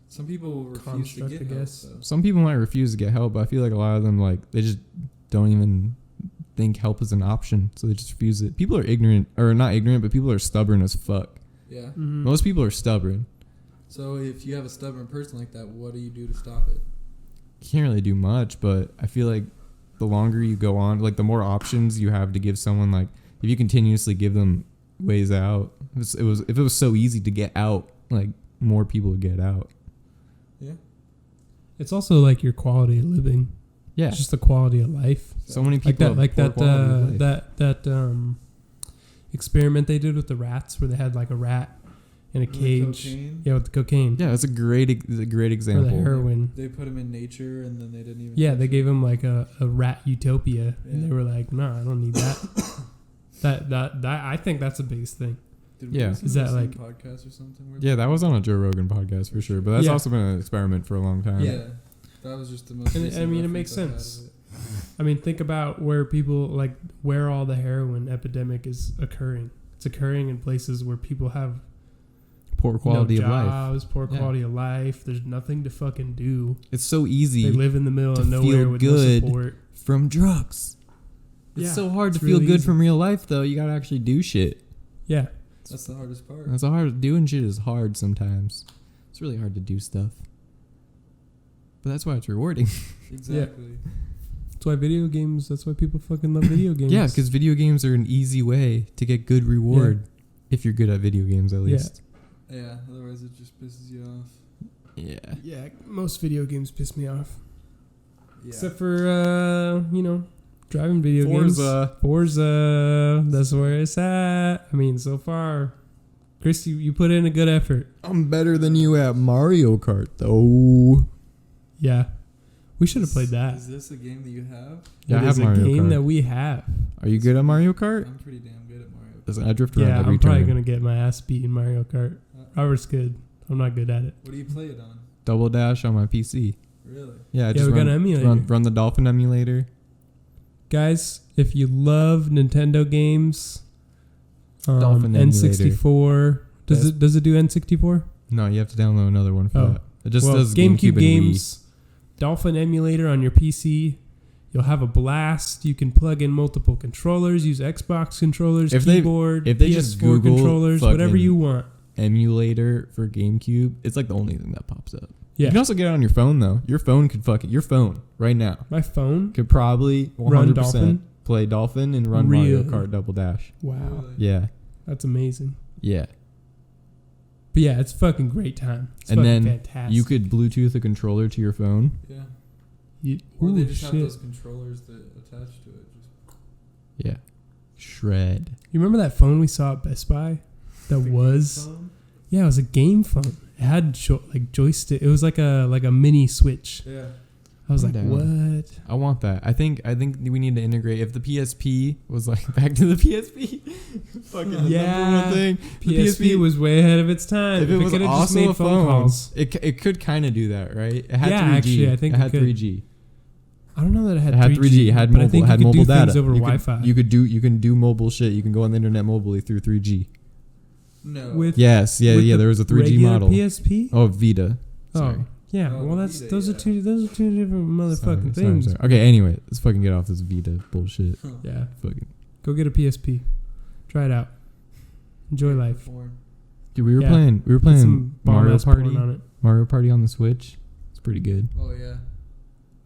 Some people will refuse to construct, get I help, guess. though. Some people might refuse to get help, but I feel like a lot of them like they just don't even think help is an option, so they just refuse it. People are ignorant, or not ignorant, but people are stubborn as fuck. Yeah. Mhm. Most people are stubborn. So if you have a stubborn person like that, what do you do to stop it? You can't really do much, but I feel like the longer you go on, like the more options you have to give someone, like if you continuously give them ways out, if it was so easy to get out, like more people would get out. Yeah. It's also like your quality of living. Yeah, It's just the quality of life. so many Like people that, like have poor quality of life. that experiment they did with the rats, where they had like a rat in a With cage. cocaine, Yeah, with the cocaine. Yeah, that's a great Or the example. heroin. they put him in nature and then they didn't even. Yeah, touch they him. gave him like a rat utopia, and Yeah. they were like, "No, I don't need that." that I think that's the biggest thing. Did we Yeah. listen Is to that the same like- podcast or something? Where Yeah, that was on a Joe Rogan podcast for sure, but that's Yeah. also been an experiment for a long time. Yeah, that was just the most. And recent I mean, it reference makes I've had sense. of it. I mean, think about where people like where all the heroin epidemic is occurring. It's occurring in places where people have Poor quality no of life. jobs, poor Yeah. quality of life. There's nothing to fucking do. It's so easy They live in the middle to of nowhere feel with good. no support. from drugs. It's Yeah, so hard to it's feel really good easy. from real life, though. You gotta actually do shit. Yeah, That's the hardest part. That's hard. Doing shit is hard sometimes. It's really hard to do stuff, but that's why it's rewarding. Exactly. that's why video games. That's why people fucking love video games. Yeah, because video games are an easy way to get good reward. If you're good at video games, at least. Yeah, otherwise it just pisses you off. Yeah. Yeah, most video games piss me off. Yeah. Except for, driving video Forza. games. Forza. That's where it's at. I mean, so far, Chris, you put in a good effort. I'm better than you at Mario Kart, though. Yeah. We should have played that. Is this a game that you have? Yeah, I It have is a Mario game Kart. that we have. Are you good at Mario Kart? I'm pretty damn good at Mario Kart. Listen, I drift around Yeah, every I'm probably turn. going to get my ass beat in Mario Kart. Robert's good. I'm not good at it. What do you play it on? Double Dash on my PC. Really? Yeah, I Yeah, just we got run, an emulator. run the Dolphin emulator. Guys, if you love Nintendo games, Dolphin N64. Does it do N64? No, you have to download another one for Oh. that. It just Well, does GameCube and games, Dolphin emulator on your PC. You'll have a blast. You can plug in multiple controllers, use Xbox controllers, If they- keyboard, if they just PS4 Google controllers, whatever fucking- you want. Wii emulator for GameCube. It's like the only thing that pops up. Yeah, You can also get it on your phone though. Your phone right now my phone. could probably Run 100% Dolphin? play Dolphin and run Mario Really? Kart Double Dash. Wow, Really? Yeah, that's amazing. yeah. But yeah, it's fucking great time. It's And fucking then fantastic. You could Bluetooth a controller to your phone. Yeah. Or they Ooh, just have shit. those controllers that attach to it. Just Yeah, shred. You remember that phone we saw at Best Buy? That the was phone? yeah, it was a game phone. It had joystick. It was like a mini Switch. Yeah. I was I'm like, down. what? I want that. I think we need to integrate. If the PSP was like back to the PSP, fucking the Yeah. number one thing. The PSP was way ahead of its time. If it was could've also a phone, calls. it could kind of do that, right? It had Yeah, 3G. actually, I think it it had could. 3G. I don't know that it had It had 3G. It had but I mobile. think It had you could mobile do data. things over you Wi-Fi. You can do mobile shit. You can go on the internet mobily through 3G. No. With Yes, yeah. with the There was a 3G regular model. PSP. Oh, Vita. Sorry. Oh, yeah. Oh, Well, Vita, those are yeah. two different motherfucking Sorry, things. sorry. Okay. Anyway, let's fucking get off this Vita bullshit. Huh. Yeah. Fucking. Go get a PSP. Try it out. Enjoy life. Porn. Dude, we were Yeah. playing Put Mario some bomb-ass porn Party. on it. Mario Party on the Switch. It's pretty good. Oh yeah.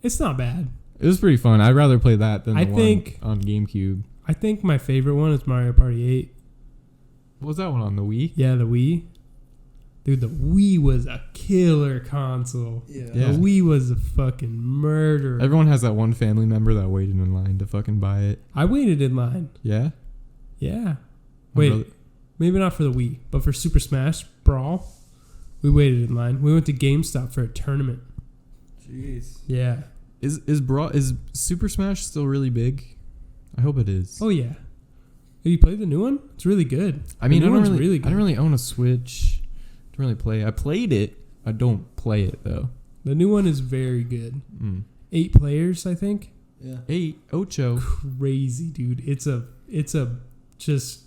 It's not bad. It was pretty fun. I'd rather play that than I the think- one on GameCube. I think my favorite one is Mario Party 8. What was that one on the Wii? Yeah, the Wii. Dude, the Wii was a killer console. Yeah. Yeah. The Wii was a fucking murder. Everyone has that one family member that waited in line to fucking buy it. I waited in line. Yeah? Yeah. My Wait, brother- maybe not for the Wii, but for Super Smash Brawl, we waited in line. We went to GameStop for a tournament. Jeez. Yeah. Is Super Smash still really big? I hope it is. Oh yeah. Have you played the new one? It's really good. I mean, the I new don't one's really, good. I don't really own a Switch. Don't really play. I played it. I don't play it though. The new one is very good. Mm. 8 players, I think. Yeah. 8 Ocho. Crazy, dude. It's a just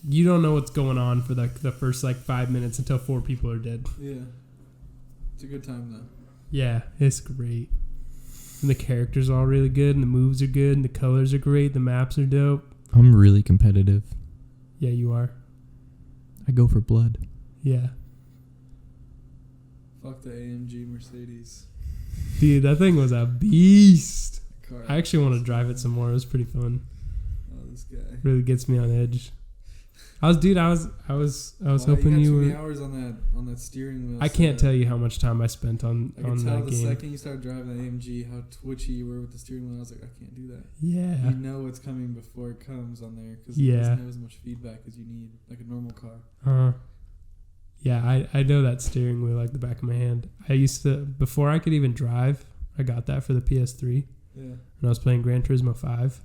you don't know what's going on for the first 5 minutes until 4 people are dead. Yeah. It's a good time though. Yeah, it's great. And the characters are all really good, and the moves are good, and the colors are great, the maps are dope. I'm really competitive. Yeah, you are. I go for blood. Yeah. Fuck the AMG Mercedes Dude, that thing was a beast. car. I actually want to drive it some more. It was pretty fun. Oh, this guy. Really gets me on edge. I was Wow, hoping you you got too were. many hours on that steering wheel. I can't tell you how much time I spent on I could tell that the game. second you started driving that AMG how twitchy you were with the steering wheel. I was like, I can't do that. Yeah. You know what's coming before it comes on there because Yeah. it doesn't have as much feedback as you need, like a normal car. Yeah, I know that steering wheel like the back of my hand. I used to, before I could even drive, I got that for the PS3. Yeah. And I was playing Gran Turismo 5.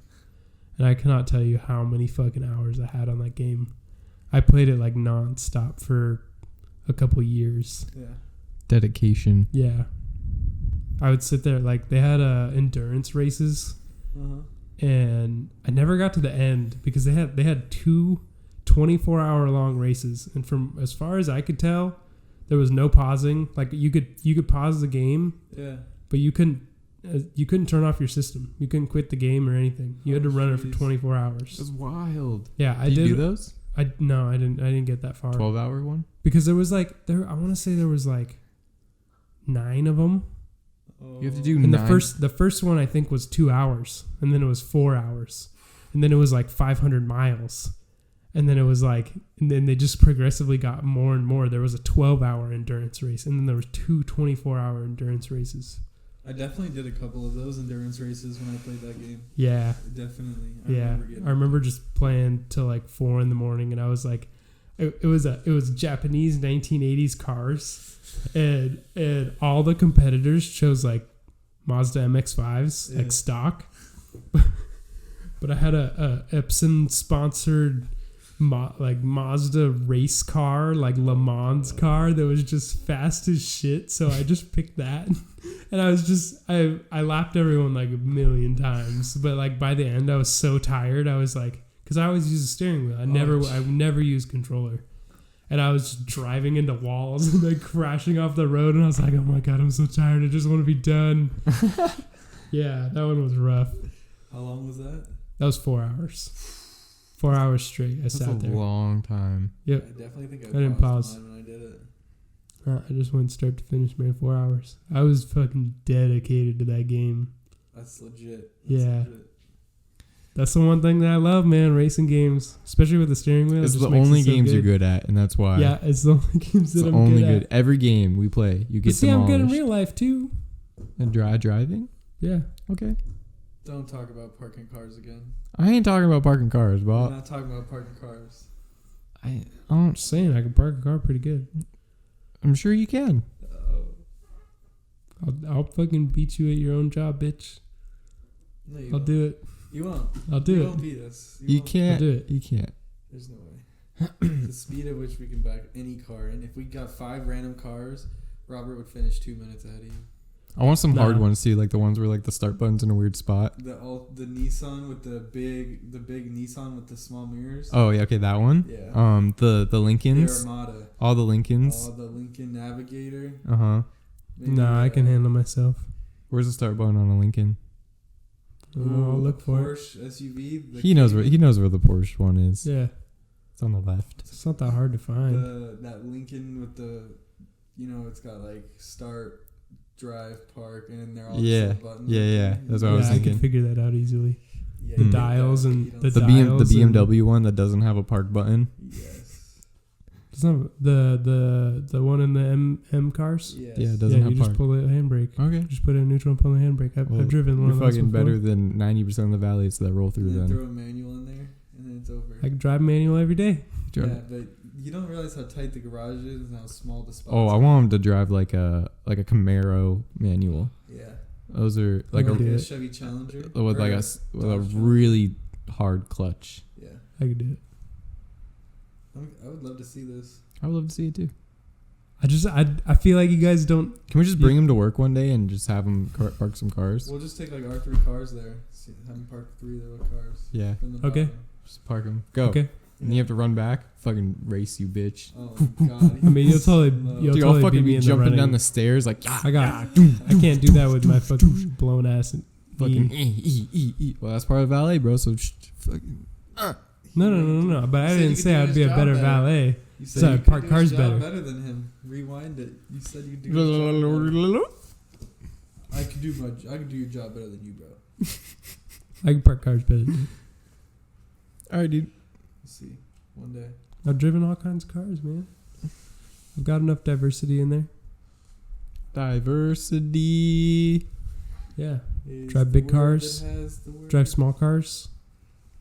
And I cannot tell you how many fucking hours I had on that game. I played it like non-stop for a couple years. Yeah. Dedication. Yeah. I would sit there, they had endurance races. Uh-huh. And I never got to the end because they had 2 24-hour long races, and from as far as I could tell, there was no pausing. Like you could pause the game, Yeah. but you couldn't turn off your system. You couldn't quit the game or anything. You had to run it for jeez. 24 hours. That's wild. Yeah, I Did did. you do those? I didn't get that far 12-hour one? because there was I want to say there was 9 of them. Oh. You have to do And 9. the first one I think was 2 hours, and then it was 4 hours, and then it was 500 miles. And then it was like, and then they just progressively got more and more. There was a 12-hour endurance race, and then there was 2 24-hour endurance races. I definitely did a couple of those endurance races when I played that game. Yeah. Definitely. I remember just playing till like 4 a.m, and I was like, it was Japanese 1980s cars, and all the competitors chose like Mazda MX-5s, like stock. But I had a Epson sponsored Mazda race car, like Le Mans car that was just fast as shit. So I just picked that, and I lapped everyone like a million times. But like by the end, I was so tired. I was like, because I always use a steering wheel. I never use controller, and I was just driving into walls and like crashing off the road. And I was like, oh my god, I'm so tired. I just want to be done. Yeah, that one was rough. How long was that? That was 4 hours. 4 hours straight. I sat there. That's a long time. Yep. I definitely think I didn't pause mine when I did it. I just went start to finish, man. 4 hours. I was fucking dedicated to that game. That's legit. Legit. That's the one thing that I love, man. Racing games, especially with the steering wheel. It's the only games you're good at, and that's why. Yeah, it's the only games that I'm good at. Every game we play, you get but see, I'm good in real life too. And driving? Yeah. Okay. Don't talk about parking cars again. I ain't talking about parking cars, We're Bob. not talking about parking cars. I'm just saying I can park a car pretty good. I'm sure you can. I'll fucking beat you at your own job, bitch. No, I'll do it. You won't. I'll do it. You won't beat us. You can't. I'll do it. You can't. There's no way. The speed at which we can back any car, and if we got 5 random cars, Robert would finish 2 minutes ahead of you. I want some hard ones too, like the ones where like the start button's in a weird spot. The Nissan with the big Nissan with the small mirrors. Oh yeah, okay, that one. Yeah. The Lincolns. The Armada. All the Lincolns. Oh, the Lincoln Navigator. Nah, I can handle myself. Where's the start button on a Lincoln? I'll look for it. Porsche SUV. He knows where the Porsche one is. Yeah. It's on the left. It's not that hard to find. That Lincoln with the, it's got like start, drive, park, and then they're all just buttons. Yeah. That's what I was thinking. I can figure that out easily. Yeah, the dials and the BMW one that doesn't have a park button. Yes. It's not the one in the M cars. Yes. Yeah, it doesn't have you park. just pull the handbrake. Okay. Just put it in neutral and pull the handbrake. I've driven one of those fucking before. better than 90% of the valleys that roll through. And then Then throw a manual in there, and then it's over. I can drive manual every day. Yeah, but you don't realize how tight the garage is and how small the spots I are. want him to drive like a Camaro manual. Yeah. Those are Like like a Chevy Challenger with like with a really hard clutch. Yeah. I could do it. I would love to see this. I would love to see it too. I feel like you guys don't. Can we just bring him to work one day and just have him park some cars? We'll just take like our 3 cars there. Have him park 3 little cars. Yeah. Okay. Just park him. Go. Okay. And you have to run back. Fucking race you, bitch. Oh my god. I mean, you'll totally Dude, I'll totally fucking beat me be in the jumping running. down the stairs like. I can't do that with my fucking blown ass. And fucking. Well, that's part of valet, bro. So just fucking. No. But I didn't say I'd be a better valet. You So I park cars better. Better than him. Rewind it. You said you could do his job better. I could do your job better than you, bro. I can park cars better. All right, dude. Let's see. One day. I've driven all kinds of cars, man. I've got enough diversity in there. Diversity. Yeah. Drive big cars. Drive small cars.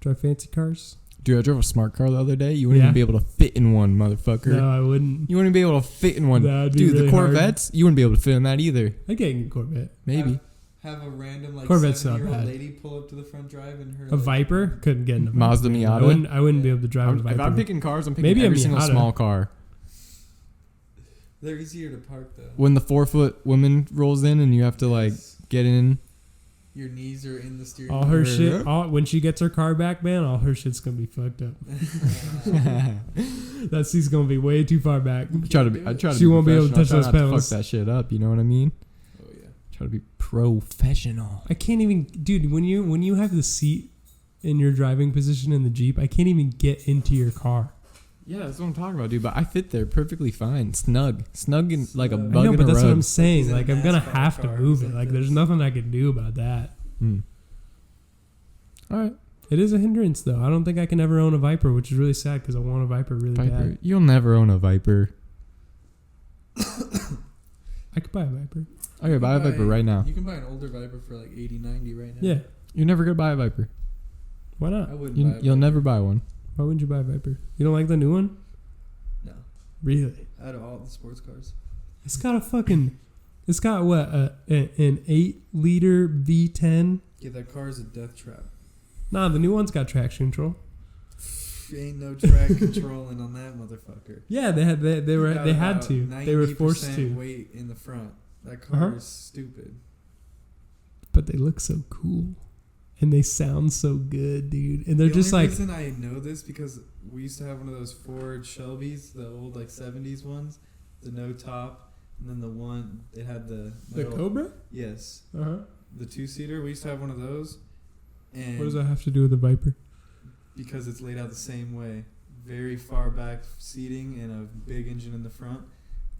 Drive fancy cars. Dude, I drove a smart car the other day. You wouldn't even be able to fit in one, motherfucker. No, I wouldn't. You wouldn't be able to fit in one. That'd be Dude, really the Corvettes, you wouldn't be able to fit in that either. I'd get a Corvette. Maybe. Have a random like Corvette's not 7-year-old bad. lady pull up to the front drive and her A Viper? Couldn't get in a Viper. Mazda Miata. I wouldn't be able to drive a Viper. If I'm picking cars, I'm picking Maybe every a single Miata. small car. They're easier to park though. When the 4-foot woman rolls in and you have to like get in. Your knees are in the steering All her shit, when she gets her car back, man, all her shit's gonna be fucked up. That seat's gonna be way too far back. She won't be able to touch those pedals. Fuck that shit up. You know what I mean? Oh yeah. Try to be professional. I can't even, dude. When you have the seat in your driving position in the Jeep, I can't even get into your car. Yeah, that's what I'm talking about, dude. But I fit there perfectly fine, snug and like a bug I know, in but a that's rug. what I'm saying. He's in Like a I'm gonna NASCAR have to car. move He's it. like Like there's this. nothing I can do about that. All right, It is a hindrance, though. I don't think I can ever own a Viper, which is really sad because I want a Viper really bad. You'll never own a Viper. I could buy a Viper. Okay, buy a Viper right now. You can buy an older Viper for like 80, 90 right now. Yeah. You're never gonna buy a Viper. Why not? I wouldn't buy a Viper. You'll never buy one. Why wouldn't you buy a Viper? You don't like the new one? No. Really? Out of all the sports cars. It's got a fucking... It's got what? An 8-liter V10? Yeah, that car is a death trap. Nah, the new one's got traction control. Ain't no track controlling on that motherfucker. Yeah, they had to. They were forced to. Weight in the front. That car is stupid. But they look so cool, and they sound so good, dude. And they're just like. The only reason I know this because we used to have one of those Ford Shelbys, the old like 70s ones, the no top, and then the one it had the Cobra. Yes. The 2-seater. We used to have one of those. And what does that have to do with the Viper? Because it's laid out the same way. Very far back seating and a big engine in the front.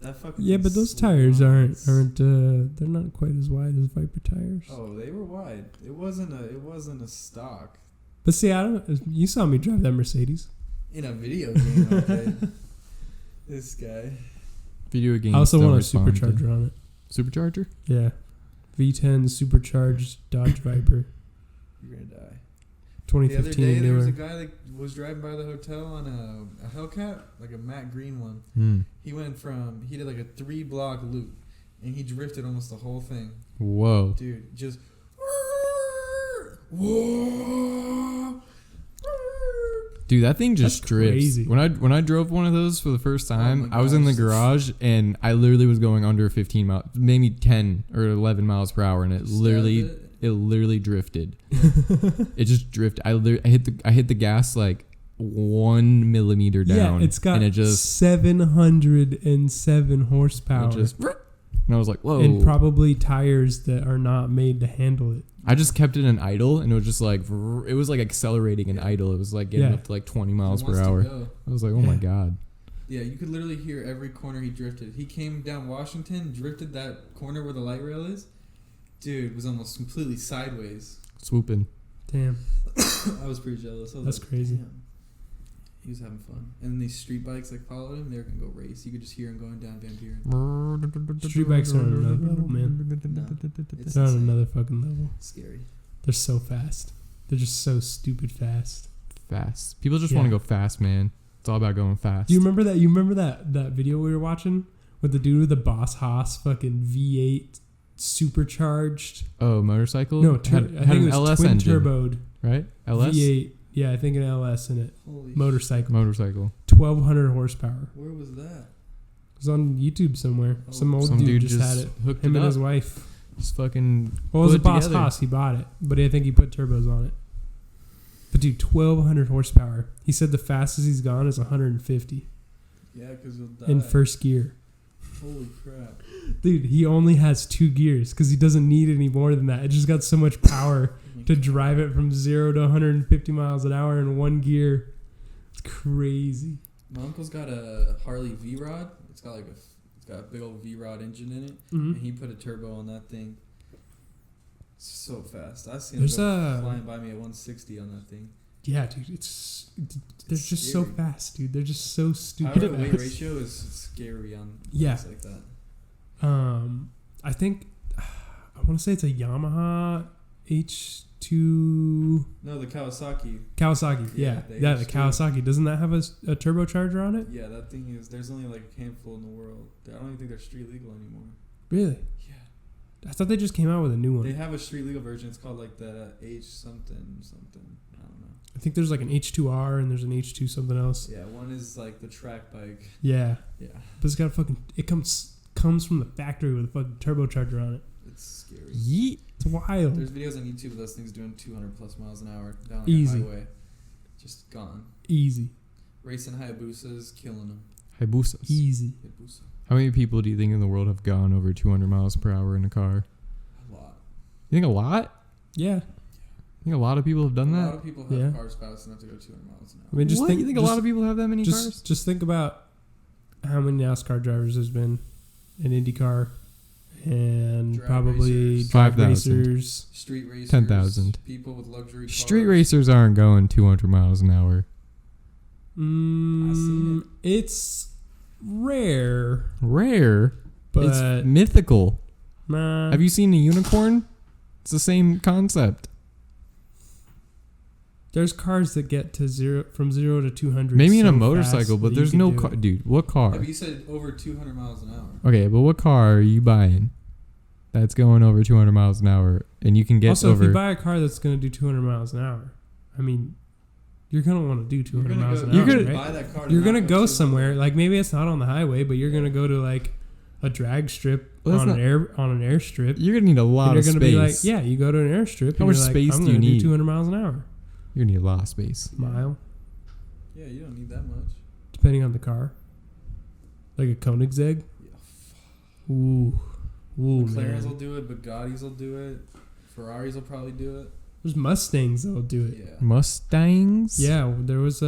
That fucking but those tires aren't they're not quite as wide as Viper tires. Oh, they were wide. It wasn't a stock. But see, you saw me drive that Mercedes. In a video game, okay. This guy. Video game. I also want a supercharger on it. Supercharger? Yeah. V10 supercharged Dodge Viper. You're gonna die. 2015 the other day, there was newer. a guy that was driving by the hotel on a Hellcat, like a matte green one. He did like a 3-block loop, and he drifted almost the whole thing. Whoa. Dude, just... Dude, that thing just That's drifts. crazy. When I drove one of those for the first time, I was in the garage and I literally was going under 15 miles, maybe 10 or 11 miles per hour, and it literally drifted. It just drifted. I hit the gas like 1 millimeter down. Yeah, it's got and it just 707 horsepower. And I was like, whoa. And probably tires that are not made to handle it. I just kept it in idle, and it was just like, it was like accelerating in idle. It was like getting up to like 20 miles per hour. I was like, oh my God. Yeah, you could literally hear every corner he drifted. He came down Washington, drifted that corner where the light rail is. Dude, was almost completely sideways. Swooping. Damn. I was pretty jealous. That's crazy. Damn. He was having fun. And then these street bikes like followed him. They were going to go race. You could just hear him going down Van Buren. Street bikes are on another level, man. No, They're on another fucking level. Scary. They're so fast. They're just so stupid fast. Fast. People just want to go fast, man. It's all about going fast. Do you remember that? You remember that video we were watching with the dude with the Boss Haas fucking V8 supercharged? Oh, motorcycle? No, I think it was LS twin engine, turboed. right? LS? V8. Yeah, I think an LS in it. Holy Motorcycle. 1200 horsepower. Where was that? It was on YouTube somewhere. Oh. Some old dude just had it. Hooked Him it and up. his wife. Just fucking. Well, it was a put it Boss together. Haas. He bought it, but I think he put turbos on it. But dude, 1200 horsepower. He said the fastest he's gone is 150 Yeah, because he'll die. in first gear. Holy crap. Dude, he only has 2 gears because he doesn't need any more than that. It just got so much power to drive it from 0 to 150 miles an hour in 1 gear. It's crazy. My uncle's got a Harley V-Rod. It's got a big old V-Rod engine in it, and he put a turbo on that thing. It's so fast. I've seen him flying by me at 160 on that thing. Yeah, dude, they're just so fast, dude. They're just so stupid. Power to weight ratio is scary on things like that. I think I want to say it's a Yamaha H2. No, the Kawasaki. Yeah, the Kawasaki. Doesn't that have a turbocharger on it? Yeah, that thing is. There's only like a handful in the world. I don't even think they're street legal anymore. Really? Yeah. I thought they just came out with a new one. They have a street legal version. It's called like the H something. I don't know. I think there's like an H2R and there's an H2 something else. Yeah, one is like the track bike. Yeah. Yeah. But it's got it comes from the factory with a fucking turbocharger on it. It's scary. Yeet. It's wild. There's videos on YouTube of those things doing 200 plus miles an hour down like Easy. a highway. Just gone. Easy. Racing Hayabusas, killing them. Hayabusas. Easy. Hayabusa. How many people do you think in the world have gone over 200 miles per hour in a car? A lot. You think a lot? Yeah. You think a lot of people have done A that? lot of people have cars fast enough to go 200 miles an hour. I mean, What? You think a lot of people have that many cars? Just think about how many NASCAR drivers there's been in IndyCar and Drag probably racers. drag 5,000. racers. Street racers. 10,000. People with luxury cars. Street racers aren't going 200 miles an hour. seen It's rare, Rare. but It's mythical. nah. Have you seen a unicorn? It's the same concept. There's cars that get to from 0 to 200. Maybe in so a motorcycle, fast but that there's you no can do car. it. Dude, what car? Have you said over 200 miles an hour? Okay, but what car are you buying that's going over 200 miles an hour and you can get Also, over... if you buy a car that's going to do 200 miles an hour, I mean, you're going to want to do 200 miles an hour, right? Buy that car You're not going to go 200. somewhere. Like, maybe it's not on the highway, but you're going to go to, like, a drag strip Well, on that's an airstrip. You're going to need a lot And of you're going to be like, space. yeah, you go to an airstrip. How and much you're like, space I'm do you gonna need? 200 miles an hour. You're going to need a lot of space. Mile, Yeah, you don't need that much. depending on the car. Like a Koenigsegg. Yeah. Ooh, McLarens man. will do it. Bugattis will do it. Ferraris will probably do it. There's Mustangs that'll do it. Yeah. Mustangs? Yeah, there was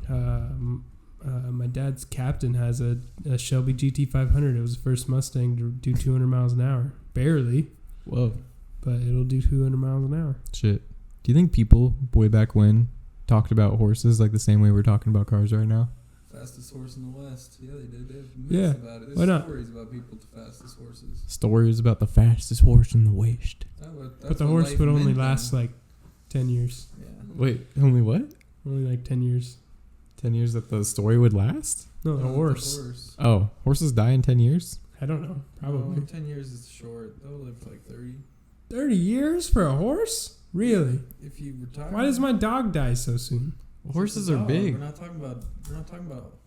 my dad's captain has a Shelby GT500. It was the first Mustang to do 200 miles an hour. Barely, Whoa. but it'll do 200 miles an hour. Shit. Do you think people way back when talked about horses like the same way we're talking about cars right now? Fastest horse in the West. Yeah, they did. They have myths Yeah, about it. There's why not? stories about people with the fastest horses. Stories about the fastest horse in the West. But the horse would only last like 10 years. Yeah. Wait, only what? Only like 10 years. 10 years that the story would last? No, the Not horse. Oh, horses die in 10 years? I don't know. Probably. No, 10 years is short. They'll live like 30. 30 years for a horse? Really? If you retire. Why does my dog die so soon? Horses are Dog. big. We're not talking about.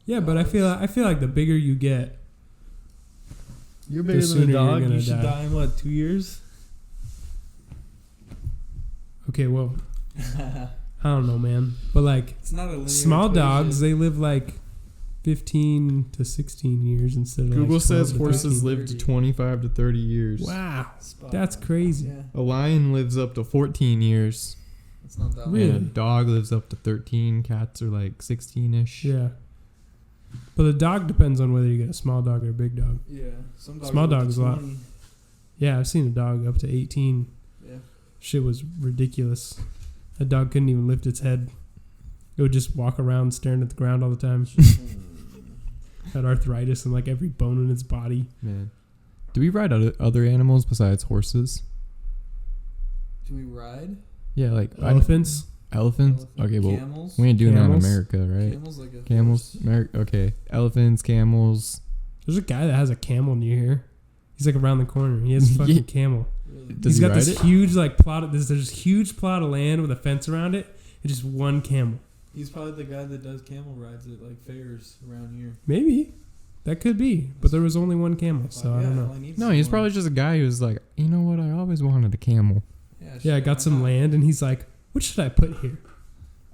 Yeah, but I feel like the bigger you get, You're bigger than a dog, you should die in what, 2 years? okay, well, I don't know, man. But like It's not a linear small equation. dogs, they live like 15 to 16 years instead of Google like 12 says to horses 13. live to 25 to 30 years. Wow, Spot that's on. crazy. Yeah, A lion lives up to 14 years. it's not that Really? And a dog lives up to 13. Cats are like 16-ish. Yeah. But the dog depends on whether you get a small dog or a big dog. Yeah, some dogs Small live to dogs a lot. 20. Yeah, I've seen a dog up to 18. Yeah. Shit was ridiculous. A dog couldn't even lift its head. It would just walk around staring at the ground all the time. Had arthritis in like every bone in its body. Man. Do we ride other animals besides horses? Do we ride? Yeah, like Elephants. elephants? Okay, well, Camels. we ain't doing Camels? that in America, right? Camels like a Camels? horse. Okay. Elephants, camels. There's a guy that has a camel near here. He's like around the corner. He has a fucking Yeah. camel. Really? Does He's he got ride this it? huge like plot. There's this huge plot of land with a fence around it, and just one camel. He's probably the guy that does camel rides at like fairs around here. Maybe that could be, but there was only one camel, so I don't know. all he needs No, is he's one. probably just a guy who's like, you know what? I always wanted a camel. Yeah, Yeah, I shit, got why some not? land, and he's like, "What should I put here?"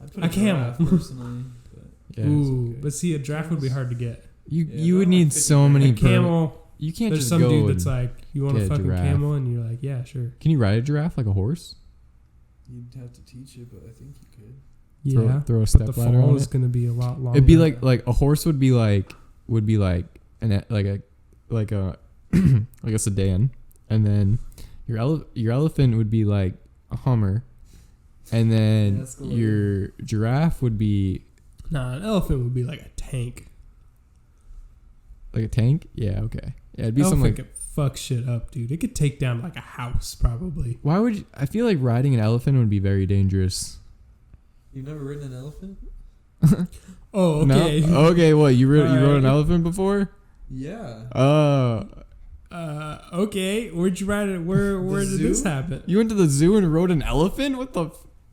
I'd put a camel. giraffe personally. But Yeah. Ooh, okay. but see, a giraffe would be hard to get. You Yeah, you would they're like need 50 so grand. many A camel. You can't There's just some go dude and- that's like, "You want get a a fucking giraffe. camel?" And you're like, "Yeah, sure." Can you ride a giraffe like a horse? you'd have to teach it, but I think you could. Yeah, Throw a but step the ladder fall on is it. going to be a lot longer. It'd be like a horse would be like an like a like a sedan, and then your elephant would be like a Hummer, and then Yeah, Escalade. your giraffe would be Nah, an elephant would be like a tank. like a tank. Yeah, okay. Yeah, it'd be Elephant something like. could fuck shit up, dude. It could take down like a house, probably. Why would you, I feel like riding an elephant would be very dangerous? You've never ridden an elephant? Oh, okay. No? Okay, what you rode an Alright. elephant before? Yeah. Okay. Where'd you ride it? Where did zoo? this happen? You went to the zoo and rode an elephant? What the?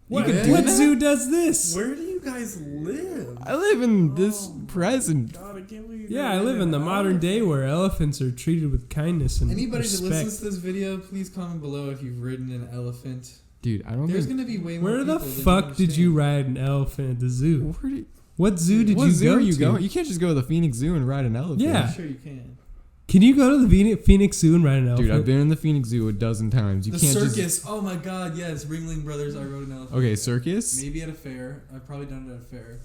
What, could do what that? zoo does this? Where do you guys live? I live in this present. God, I can't believe Yeah, I live in the modern day where elephants are treated with kindness and Anybody that respect. listens to this video, please comment below if you've ridden an elephant. Dude, I don't There's think. gonna be way more Where the people than fuck did you understand. ride an elephant at the zoo? Where do, What zoo did what you zoo go are you to? going? You can't just go to the Phoenix Zoo and ride an elephant. Yeah. I'm sure you can. Can you go to the Phoenix Zoo and ride an elephant? Dude, I've been in the Phoenix Zoo a dozen times. You The can't circus. just. Oh my god, yes. Ringling Brothers, I rode an elephant. Okay, circus. Maybe at a fair. I've probably done it at a fair.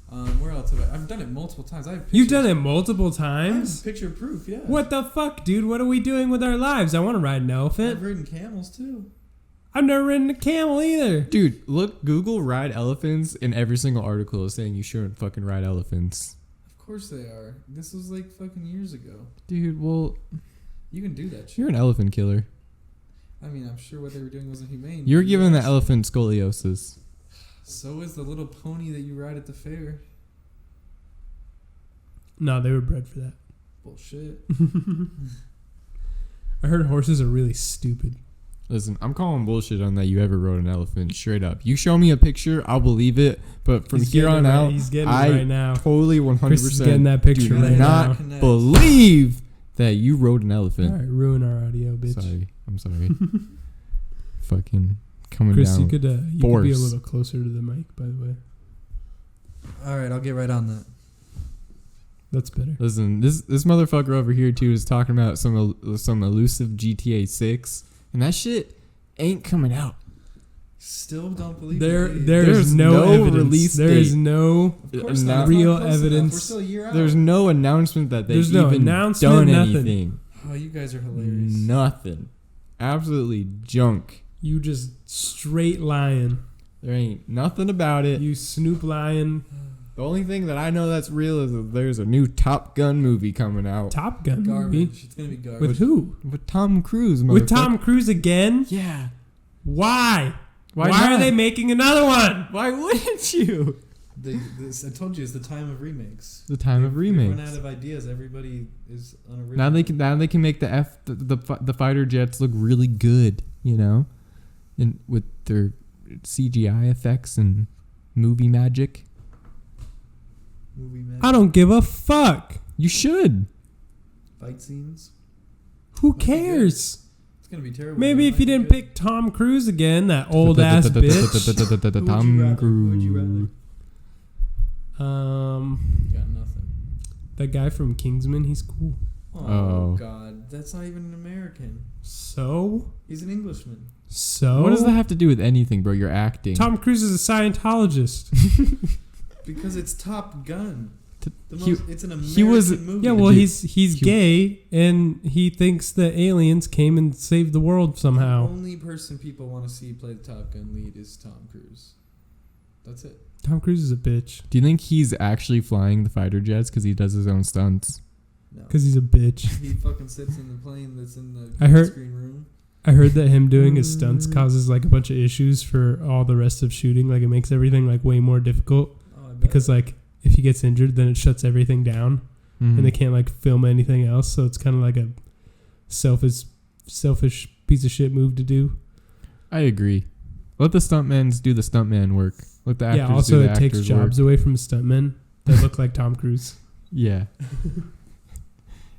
Where else have I've done it multiple times. I have You've pictures. done it multiple I have times? picture proof, yeah. What the fuck, dude? What are we doing with our lives? I want to ride an I've elephant. ridden camels too. I've never ridden a camel either. Dude, look, Google ride elephants, and every single article is saying you shouldn't fucking ride elephants. Of course they are. This was like fucking years ago. Dude, well, You can do that shit. you're an elephant killer. I mean, I'm sure what they were doing wasn't humane. You're but giving the yes. elephant scoliosis. So is the little pony that you ride at the fair. No, they were bred for that. Bullshit. I heard horses are really stupid. Listen, I'm calling bullshit on that you ever rode an elephant, straight up. You show me a picture, I'll believe it, but from He's here getting on it right- out, he's getting I it right now. totally 100% Chris is getting that picture do right not now. believe that you rode an All elephant. right, ruin our audio, bitch. Sorry, I'm sorry. Fucking coming Chris, down. you could be a force. little closer to the mic, by the way. All right, I'll get right on that. That's better. Listen, this motherfucker over here too is talking about some elusive GTA 6, and that shit ain't coming out. Still don't believe There it. is no evidence. release There date. is no Of course not. not. It's real not close enough. evidence. We're still a year out. There's no announcement that they've There's no even announcement, done nothing. anything. Oh, you guys are hilarious. Nothing. Absolutely junk. You just straight lying. There ain't nothing about it. You Snoop lying. The only thing that I know that's real is that there's a new Top Gun movie coming out Top Gun movie. Garbage. It's gonna be garbage. With who? with Tom Cruise. With motherfucker. Tom Cruise again? Yeah. Why? Why Why are not? they making another one? Why wouldn't you? I told you it's the time of remakes. The time of They remakes. run out of ideas. Everybody is unoriginal. Now they can make the fighter jets look really good, you know, and with their CGI effects and movie magic. movie man. I don't give a fuck. You should. Fight scenes. Who Might be good. cares? It's gonna be terrible. Maybe but it if might you be didn't good. pick Tom Cruise again, that old ass bitch. Tom Who would you rather? Cruise. Got nothing. That guy from Kingsman, he's cool. Oh. God, that's not even an American. So? He's an Englishman. So? What does that have to do with anything, bro? You're acting. Tom Cruise is a Scientologist. Because it's Top Gun. The He- most, it's an American he was- movie. Yeah, well, He- he's gay, and he thinks that aliens came and saved the world The somehow. only person people want to see play the Top Gun lead is Tom Cruise. That's it. Tom Cruise is a bitch. Do you think he's actually flying the fighter jets because he does his own stunts? No. Because he's a bitch. He fucking sits in the plane that's in the I heard- screen room. I heard that him doing his stunts causes like a bunch of issues for all the rest of shooting. Like it makes everything like way more difficult Oh, I bet. because like if he gets injured, then it shuts everything down Mhm. and they can't like film anything else. So it's kind of like a selfish piece of shit move to do. I agree. Let the stuntmans do the stuntman work. Let the actors Yeah. Also, do the it takes actors' jobs work. away from stuntmen that look like Tom Cruise. Yeah.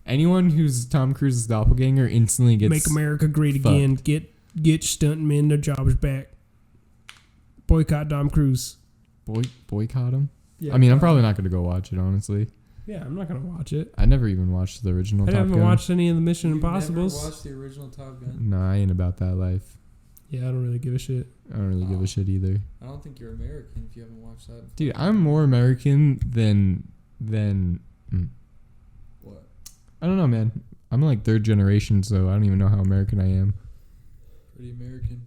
Anyone who's Tom Cruise's doppelganger instantly gets. Make America great fucked. again. Get stuntmen their jobs back. Boycott Tom Cruise. boycott him. Yeah, I mean, I'm probably not going to go watch it, honestly. Yeah, I'm not gonna watch it. I never even watched the original I Top haven't Gun. watched any of the Mission You've never Impossibles. watched the original Top Gun? Nah, I ain't about that life. Yeah, I don't really give a shit. I don't really give a shit either. I don't think you're American if you haven't watched that. Dude, I'm more American than What? I don't know, man. I'm like third generation, so I don't even know how American I am. Pretty American.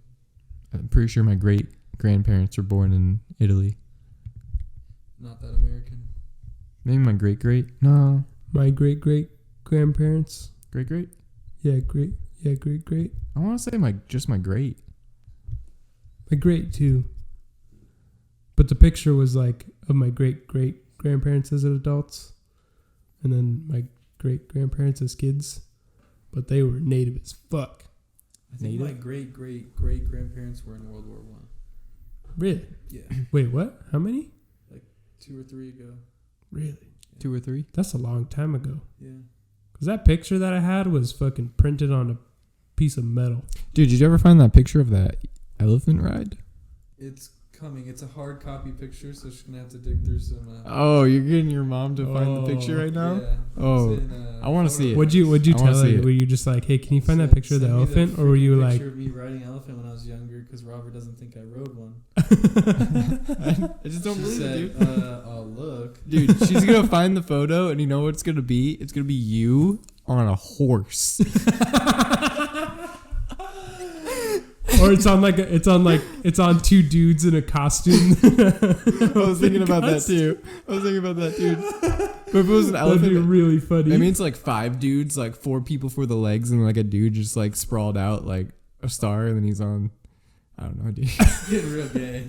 I'm pretty sure my great grandparents were born in Italy. Not that American. Maybe my great. No, My great grandparents. great. Yeah, great. I want to say my great. My great too. But the picture was like of my great grandparents as adults, and then my great grandparents as kids, but they were native as fuck. I think Native? my great grandparents were in World War One. Really? Yeah, Wait, what? How many? 2 or 3 ago. Really? 2 or 3. That's a long time ago. Yeah. Cause that picture that I had was fucking printed on a piece of metal. Dude, did you ever find that picture of that elephant ride? It's coming. It's a hard copy picture, so she's gonna have to dig through some. Oh, you're getting your mom to find the picture right now? Yeah. Oh, It's in, I want to see it. What'd you I tell wanna her? see it. Were you just like, hey, can you find that picture of the Send me elephant, or were you freaking like, picture of me riding elephant when I was younger? Because Robert doesn't think I rode one. I just don't She believe said, it, dude. "Oh look, Dude, she's gonna find the photo, and you know what it's gonna be? It's gonna be you on a horse. or it's on two dudes in a costume. I was thinking about that too. But if it was an That'd be elephant, really funny. I mean, it's like 5 dudes, like 4 people for the legs, and like a dude just like sprawled out like a star, and then he's on. I don't know, dude. it's getting real gay."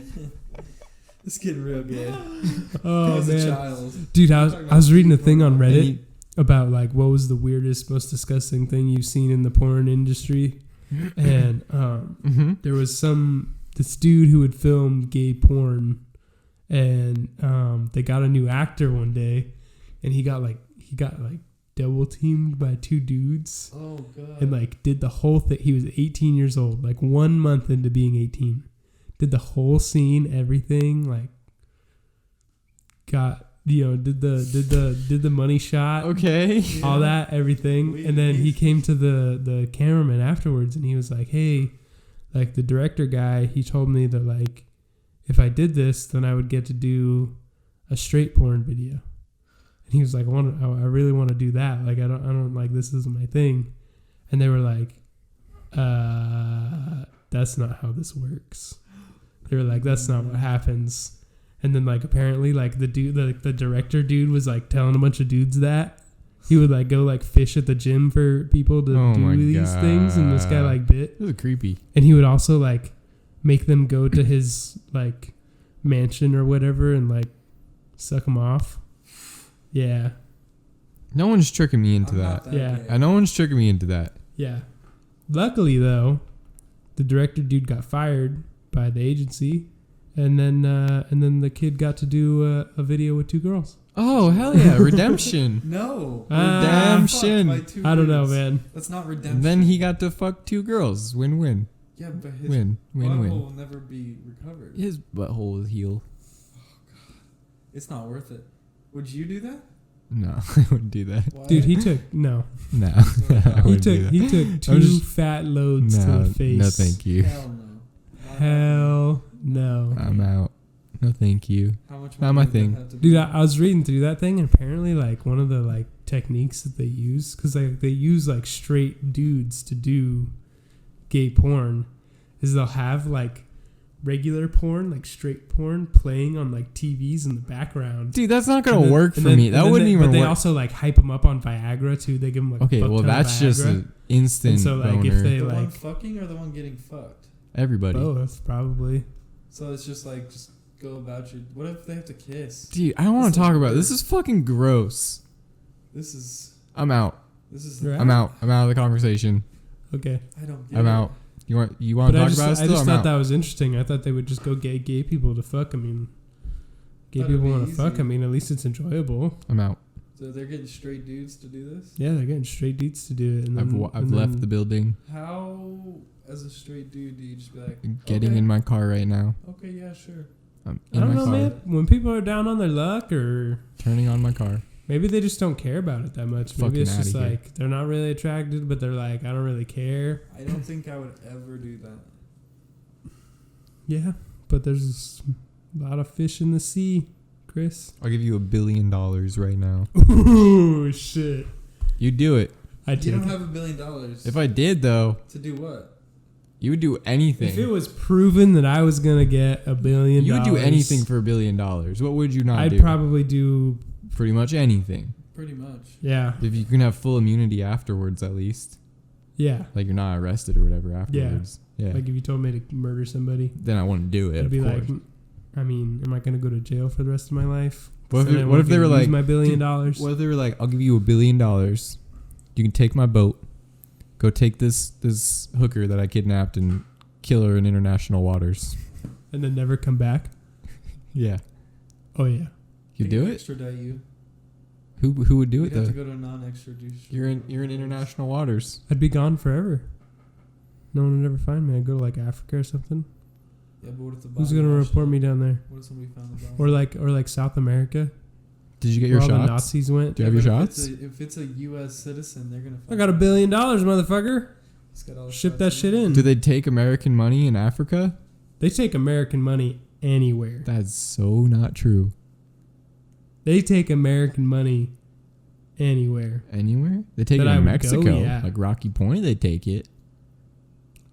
It's getting real gay. Oh As a man, child. dude, I was reading a thing on And Reddit he- about like what was the weirdest, most disgusting thing you've seen in the porn industry, and there was this dude who would film gay porn, and they got a new actor one day, and he got like double teamed by 2 dudes, Oh god. and like did the whole thing. He was 18 years old, like 1 month into being 18, did the whole scene, everything, like got did the money shot, Okay. all that, everything. And then he came to the cameraman afterwards, and he was like, hey, like the director guy, he told me that like if I did this, then I would get to do a straight porn video. And he was like, I really want to do that. Like I don't like, this isn't my thing. And they were like, that's not how this works. They were like, that's not what happens. And then like apparently like the dude, the director dude was like telling a bunch of dudes that he would like go like fish at the gym for people to do these things, and this guy like bit. This is creepy. And he would also like make them go to his like mansion or whatever and like suck them off. Yeah. No one's tricking me into I'm that. not Yeah. gay. And no one's tricking me into that. Yeah. Luckily though, the director dude got fired by the agency, and then the kid got to do a video with 2 girls. Oh, hell yeah. Redemption. No. Redemption. Fucked by 2 I don't know, dudes. man. That's not redemption. And then he got to fuck 2 girls. Win-win. Yeah, but his Win. butthole Win-win. will never be recovered. His butthole will heal. It's not worth it. Would you do that? No, I wouldn't do that. Why? Dude, he took I He wouldn't do that. he took 2 just- fat loads to No, the face. no, thank you. Hell no. Not Hell no. I'm out. No, thank you. How much not money my would that thing. have to be? Dude, I was reading through that thing, and apparently like one of the like techniques that they use, because they use like straight dudes to do gay porn, is they'll have like regular porn, like straight porn, playing on like TVs in the background. Dude, that's not gonna And then- work and for then- me. and That then wouldn't even But they work. also like hype them up on Viagra too. They give them like Okay, a fuck well ton of that's just Viagra. an instant And so, like, if boner. they- The one like- fucking or the one getting fucked? Everybody. Both probably. So it's just like, just go about your... What if they have to kiss? Dude, I don't want This to talk is about it. worse. This is fucking gross. This is... I'm out. This is... Right. I'm out. I'm out of the conversation. Okay, I don't get I'm it. out. You want to but talk I just about it still? I just I'm thought out. that was interesting. I thought they would just go get gay people to fuck. I mean, gay That'd people be want to fuck. easy. I mean, at least it's enjoyable. I'm out. So they're getting straight dudes to do this? Yeah, they're getting straight dudes to do it. And then, I've and left then- the building. How, as a straight dude, do you just be like... Getting okay, in my car right now. Okay, yeah, sure. I'm I in don't my know, car. man. When people are down on their luck, or Turning on my car. maybe they just don't care about it that much. Maybe Fucking it's just outta here. like they're not really attracted, but they're like, I don't really care. I don't think I would ever do that. Yeah, but there's a lot of fish in the sea, Chris. I'll give you $1 billion right now. Ooh, shit. You do it. I You take don't it. have $1 billion. If I did though, To do what? you would do anything. If it was proven that I was gonna get $1 billion, you would do anything for $1 billion. What would you not I'd do? probably do. Pretty much anything. Pretty much. Yeah, If you can have full immunity afterwards, at least. yeah. Like you're not arrested or whatever afterwards. Yeah. Like if you told me to murder somebody, Then I wouldn't do it. I'd Of be course. like, I mean, am I gonna go to jail for the rest of my life? What if And it- I what won't if they get were to use like, my $1 billion? What if they were like, I'll give you $1 billion. You can take my boat. Go take this hooker that I kidnapped and kill her in international waters. And then never come back? Yeah. Oh yeah. You They do can it? Extradite you. Who would do You'd it have to though? go to non-extradition. You're in international waters. I'd be gone forever. No one would ever find me. I'd go to like Africa or something. Yeah, but what if the Who's body gonna washed report up? me down there? What if somebody found the body? Or like South America, Did you get where your all the shots? Nazis went. Do you have your but shots? If it's a U.S. citizen, they're gonna. I got $1 billion, motherfucker. He's got all the Ship shots that he shit wants. in. Do they take American money in Africa? They take American money anywhere. That's so not true. They take American money anywhere. Anywhere? They take That it I in would go, Mexico. yeah. Like Rocky Point, they take it.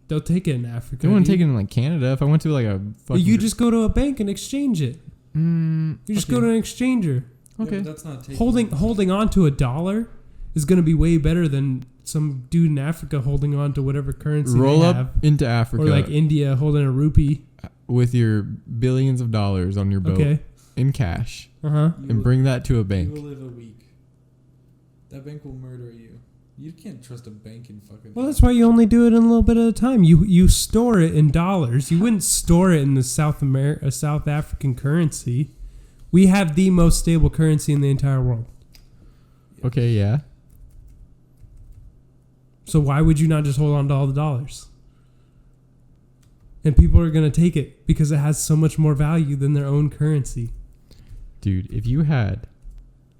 They'll take it in Africa. They wouldn't dude. take it in like Canada. If I went to like a fucking... You just go to a bank and exchange it. You just go to an exchanger. Yeah, Okay. but that's not taking Holding on to $1 is going to be way better than some dude in Africa holding on to whatever currency Roll they up have. into Africa Or like India holding a rupee. with your billions of dollars on your boat Okay. in cash Uh-huh. You and will- bring that to a You bank. will live a week. That bank will murder you. You can't trust a bank in fucking. Well, that's why you only do it in a little bit at a time. You store it in dollars. You wouldn't store it in the South African currency. We have the most stable currency in the entire world. Okay, yeah. So why would you not just hold on to all the dollars? And people are going to take it because it has so much more value than their own currency. Dude, if you had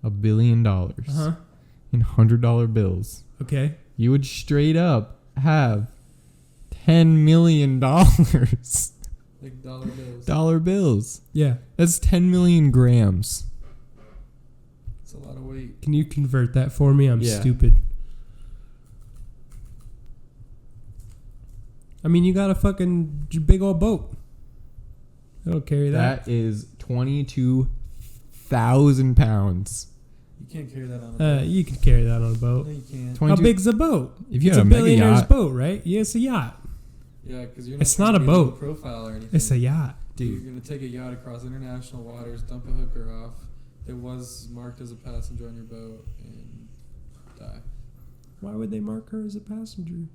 $1 billion Uh-huh. in $100 bills, Okay. you would straight up have $10 million Like dollar bills. dollar bills. Yeah. That's 10 million grams. It's a lot of weight. Can you convert that for me? I'm Yeah. stupid. I mean, you got a fucking big old boat. It'll carry that. That is 22,000 pounds. You can't carry that on a boat. You can carry that on a boat. No, you can't. How big's a boat? If you It's had a a mega billionaire's yacht, boat, right? Yeah, it's a yacht. Yeah, because you're not. It's trying not to a be low boat. profile or anything. It's a yacht. You're dude. gonna take a yacht across international waters, dump a hooker off that was marked as a passenger on your boat, and die. Why would they mark her as a passenger?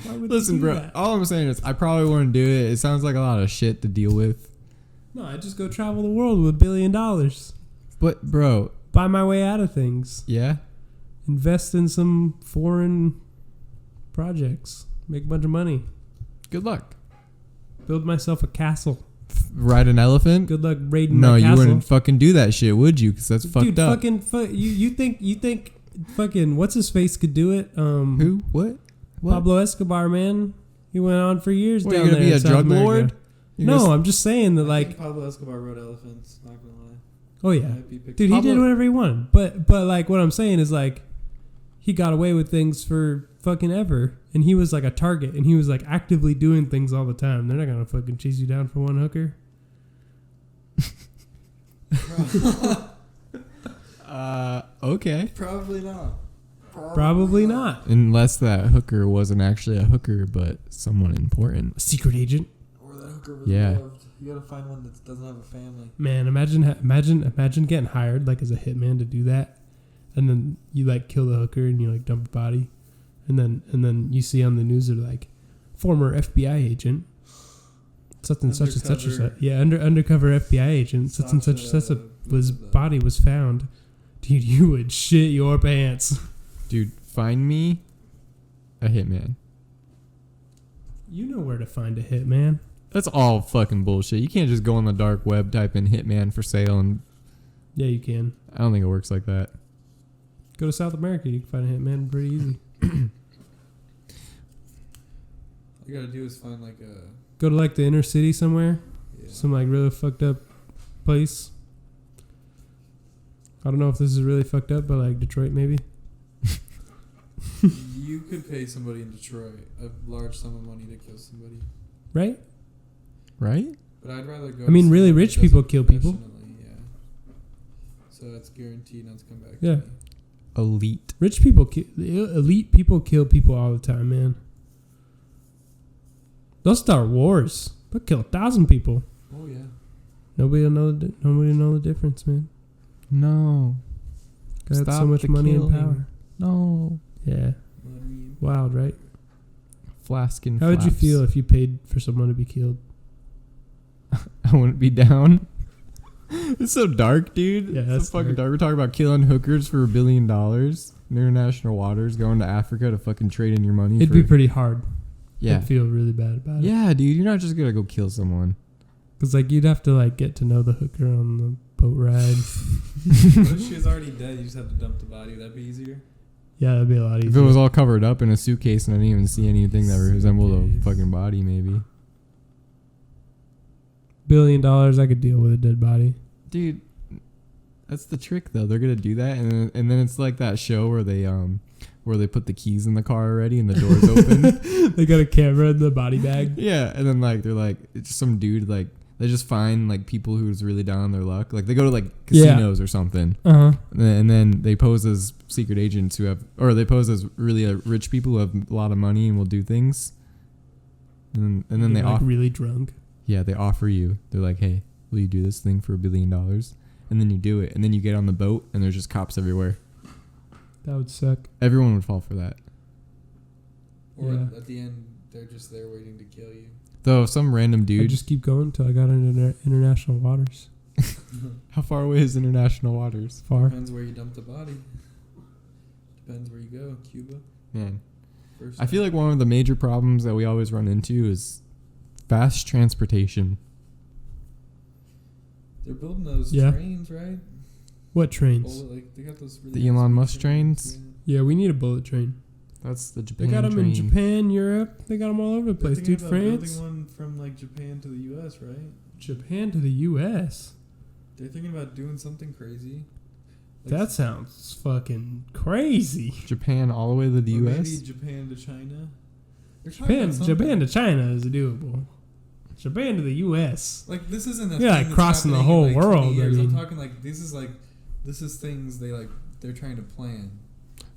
Why would Listen, they do bro. that? All I'm saying is, I probably wouldn't do it. It sounds like a lot of shit to deal with. No, I just go travel the world with $1 billion. But, bro, Buy my way out of things. yeah. Invest in some foreign projects. Make a bunch of money. Good luck. Build myself a castle. Ride an elephant? Good luck raiding No, my you castle. wouldn't fucking do that shit, would you? Because that's fucked Dude, up. you think fucking what's his face could do it? Who? What? Pablo Escobar, man. He went on for years What, down you're gonna there be in a South drug America. lord? You're No, gonna I'm just saying that I like think Pablo Escobar rode elephants. Not gonna lie. oh yeah. Might be picked Dude, he Pablo- did whatever he wanted. But like what I'm saying is like he got away with things for fucking ever. And he was like a target and he was like actively doing things all the time. They're not gonna fucking chase you down for one hooker. Okay. Probably not. Probably not. Unless that hooker wasn't actually a hooker, but someone important. A secret agent. Or that hooker was Yeah. loved. You gotta find one that doesn't have a family. Man, imagine getting hired like as a hitman to do that, and then you like kill the hooker and you like dump a body, and then you see on the news they're like, former FBI agent, such and such and such and such. Undercover. Yeah, undercover FBI agent, such and such and such. Was body was found. Dude, you would shit your pants. Dude, find me a hitman. You know where to find a hitman. That's all fucking bullshit. You can't just go on the dark web, type in hitman for sale, and Yeah, you can. I don't think it works like that. Go to South America. You can find a hitman pretty easy. All you gotta do is find like a. Go to like the inner city somewhere. Yeah. Some like really fucked up place. I don't know if this is really fucked up, but like Detroit maybe. You could pay somebody in Detroit a large sum of money to kill somebody, Right? Right? but I'd rather go. I mean, to really somebody rich who people does it kill people. professionally, Yeah. So that's guaranteed not to come back. Yeah. To me. Elite. Rich people, elite people kill people all the time, man. They'll start wars. They'll kill 1,000 people. Oh yeah. Nobody will know. Nobody will know the difference, man. No. Got so Stop much the money and killing. power. No. Yeah, Money. wild, right? Flask and How would you flaps. feel if you paid for someone to be killed? I wouldn't be down. It's so dark, dude. Yeah, It's that's so fucking dark. dark. We're talking about killing hookers for $1 billion in international waters, going to Africa to fucking trade in your money. It'd for, be pretty hard. Yeah. I'd feel really bad about it. Yeah, dude, you're not just gonna go kill someone. Because, like, you'd have to, like, get to know the hooker on the boat ride. What if she was already dead? You just have to dump the body. Would that be easier? Yeah, that'd be a lot easier. If it was all covered up in a suitcase and I didn't even see anything that resembled a Suitcase. fucking body, maybe. $1 billion, I could deal with a dead body. Dude, that's the trick though. They're gonna do that, and then it's like that show where they put the keys in the car already and the doors open. They got a camera in the body bag. Yeah, and then like they're like it's just some dude like they just find like people who's really down on their luck. Like they go to like casinos or something, Uh-huh. and then they pose as secret agents who have, or they pose as really rich people who have a lot of money and will do things. And then they Get, like, offer. really drunk. Yeah, they offer you. They're like, hey, will you do this thing for $1 billion? And then you do it. And then you get on the boat and there's just cops everywhere. That would suck. Everyone would fall for that. Or Yeah. at the end, they're just there waiting to kill you. Though some random I'd dude. just keep going until I got into international waters. How far away is international waters? Far. Depends where you dump the body. Depends where you go. Cuba. Man. First I feel like one of the major problems that we always run into is fast transportation. they're building those Yeah. trains, right? What trains? Like they got those. Really The Elon high-speed Musk trains? Yeah. Yeah, we need a bullet train. That's the Japan They got them train. in Japan, Europe. They got them all over the They're place, thinking dude. about France. building one from like Japan to the U.S., right? Japan to the U.S. They're thinking about doing something crazy. That sounds fucking crazy. Japan all the way to the or U.S. Maybe Japan to China. They're talking Japan, about something. Japan to China is doable. Japan to the U.S. Like this isn't a Yeah, thing like that's crossing the happening whole in, like, 20 world, I years. I'm mean. talking like this is things they're trying to plan.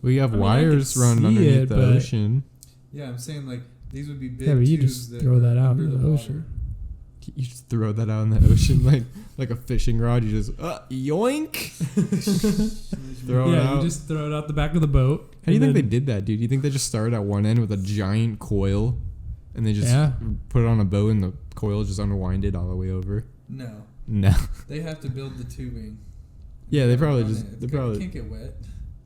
We have I mean, I could wires running see underneath it, the but- ocean. Yeah, I'm saying like these would be big. Yeah, but you tubes just throw that are out under in the water. ocean. You just throw that out in the ocean like a fishing rod. You just yoink. Throw it Yeah, out. you just throw it out the back of the boat. How do you and think they then- did that, dude? You think they just started at one end with a giant coil, and they just Yeah. put it on a boat, and the coil just unwinded all the way over? No, No. they have to build the tubing. Yeah, they You gotta probably run just it. they It probably. can't get wet.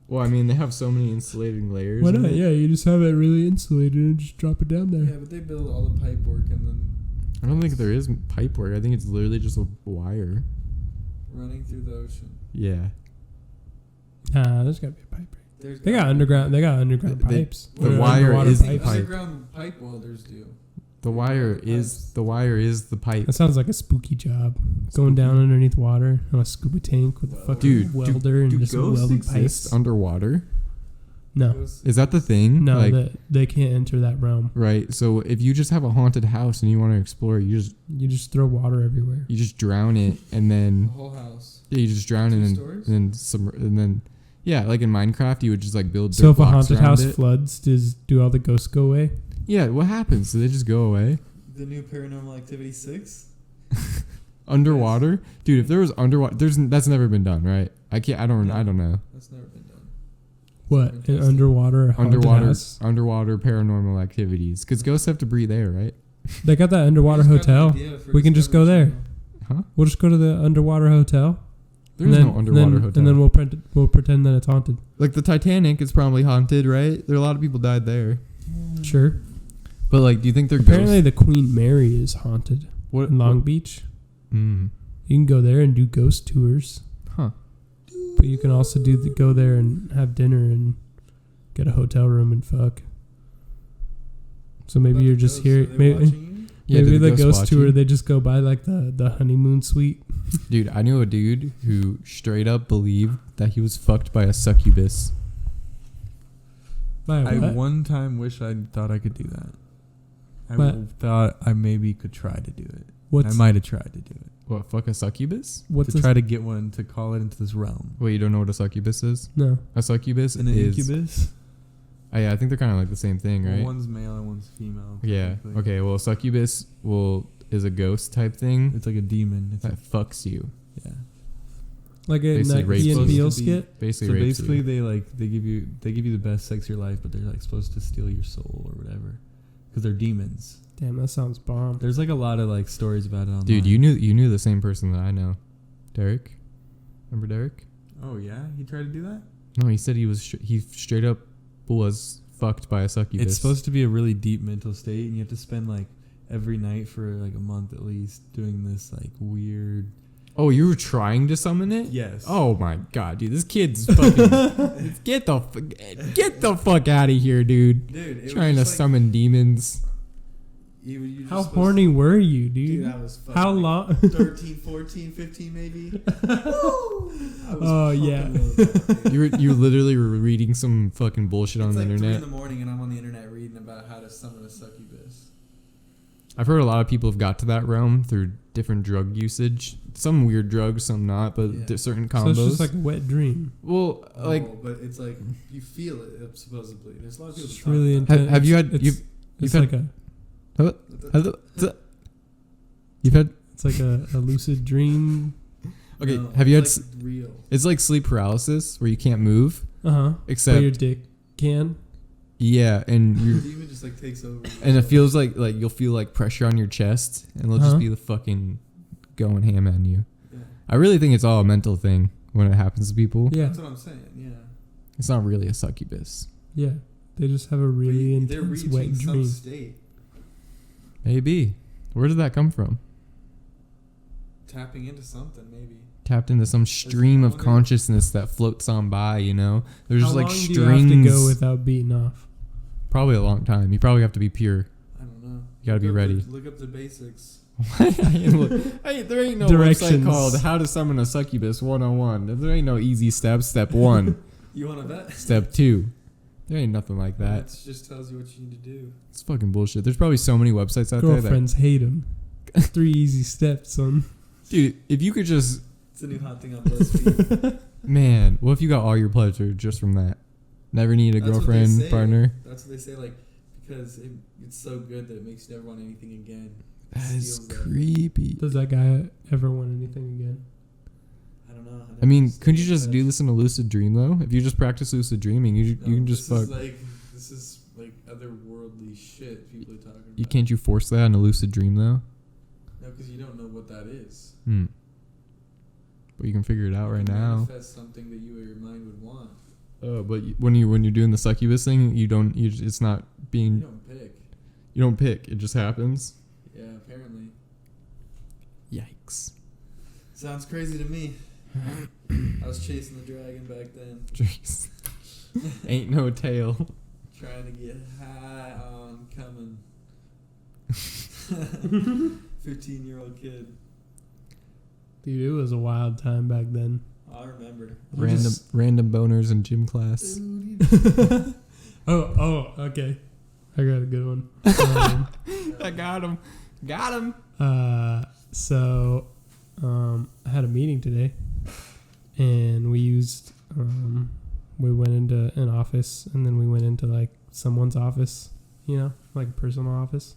Well, I mean, they have so many insulating layers. Why in not? it. Yeah, you just have it really insulated and just drop it down there. Yeah, but they build all the pipe work and then I don't think there is pipe work. I think it's literally just a wire. running through the ocean. Yeah. Nah, there's gotta be a pipe. There's They got underground. They got underground They- pipes. the Or wire underwater is the pipes. pipe. Underground pipe welders do. The wire is the pipe. That sounds like a spooky job. Going down underneath water on a scuba tank with a fucking Dude, welder and Do just ghosts welding exist pipes. Underwater? No, Those- Is that the thing? no, Like, they can't enter that realm. right. So if you just have a haunted house and you want to explore it, You just throw water everywhere. you just drown it, and the then whole house. yeah, you just drown it, Two and stories? then yeah, like in Minecraft, you would just like build. So dirt if a blocks haunted around house it. floods, do all the ghosts go away? Yeah, what happens? Do they just go away? The new Paranormal Activity 6. Underwater, dude. If there was underwater, that's never been done, right? I don't No. know. That's never been done. What Interesting. an underwater haunted house? Underwater paranormal activities, because ghosts have to breathe air, right? They got that underwater We just got an hotel. idea for We can just go Discovery there. Channel. Huh? We'll just go to the underwater hotel. There's no underwater hotel. And then we'll pretend that it's haunted. like the Titanic is probably haunted, right? There are a lot of people died there. Sure. But like, do you think they're Apparently, ghosts? the Queen Mary is haunted What in Long Beach. Mm. You can go there and do ghost tours, Huh. but you can also go there and have dinner and get a hotel room and fuck. So maybe What you're about just the here. ghosts? Are they Maybe watching you? Yeah, maybe did the ghost tour watching? they just go by like the honeymoon suite. Dude, I knew a dude who straight up believed that he was fucked by a succubus. By I what? one time wish I thought I could do that. I What? thought I maybe could try to do it. What's I might have tried to do it. What, fuck a succubus? what's to this? try to get one to call it into this realm. Wait, you don't know what a succubus is? No. A succubus An is... incubus? Yeah, I think they're kind of like the same thing, Well, right? one's male and one's female. Yeah. technically. Okay, well, succubus is a ghost type thing It's like a demon. It's that fucks you. yeah. Like a Basically like rapes Ian you. Beale Supposed to be- skit. Basically So rapes basically, you. they give you the best sex of your life, but they're like supposed to steal your soul or whatever, because they're demons. Damn, that sounds bomb. There's like a lot of like stories about it online. Dude, you knew the same person that I know. Derek? Remember Derek? Oh yeah, he tried to do that. No, he said he was he straight up was fucked by a succubus. It's supposed to be a really deep mental state, and you have to spend like every night for like a month at least doing this like weird. Oh, you were trying to summon it? Yes. Oh my god, dude, this kid's fucking get the fuck out of here, dude. Dude, it Trying to was just, like, summon demons. you just How supposed horny were you, dude? Dude, I was fucking How like long? 13, 14, 15 maybe. Oh, yeah. You literally were reading some fucking bullshit on It's the like 3 internet. in the morning, and I'm on the internet reading about how to summon a succubus. I've heard a lot of people have got to that realm through different drug usage. Some weird drugs, some not, but Yeah. certain So combos. it's just like a wet dream. well, like, Oh, but it's like you feel it supposedly. There's a lot of people. It's that talk really about intense. have you had It's, you've it's had- like a you've had it's like a lucid dream. it. okay? No, Have you had? it's like real? It's like sleep paralysis where you can't move, But except your dick can. yeah, and The you demon just like takes over. and it feels like you'll feel like pressure on your chest, and it'll just be the fucking going ham on you. Yeah. I really think it's all a mental thing when it happens to people. Yeah, That's what I'm saying. Yeah. It's not really a succubus. yeah. They just have a really But they're intense reaching wet some dream. state, Maybe. Where did that come from? tapping into something maybe. Tapped into some stream of wonder- consciousness that floats on by, you know? There's How just like long strings. do you have to go without beating off? Probably a long time. You probably have to be pure. I don't know. You gotta be Look up ready. Look up the basics. There ain't no Directions. website called How to Summon a Succubus 101. There ain't no easy steps. Step 1. You want to bet? Step 2. There ain't nothing like that. It just tells you what you need to do. It's fucking bullshit. There's probably so many websites out there that... Girlfriends hate them. 3 easy steps, son. Dude, if you could just... It's a new hot thing on BuzzFeed. Man, what if you got all your pleasure just from that? Never need a That's what they girlfriend, say. partner? That's what they say, like, because it's so good that it makes you never want anything again. That is Steals that. creepy. Does that guy ever want anything again? I don't know. I mean, couldn't you just do this in a lucid dream, though? If you just practice lucid dreaming, you can just fuck... This is like otherworldly shit people are talking about. You can't you force that in a lucid dream, though? No, because you don't know what that is. But you can figure it out You right can now. manifest something that you or your mind would want. Oh, but when you're doing the succubus thing, it's not You being... don't pick. You don't pick. It just happens. Yeah, apparently. Yikes. Sounds crazy to me. I was chasing the dragon back then, Jeez. Ain't no tail. trying to get high on coming. 15-year-old kid. Dude, it was a wild time back then. I remember. Random boners in gym class. Oh, okay. I got a good one. I got him. Got him. So, I had a meeting today, and we went into an office, and then we went into like someone's office, like a personal office.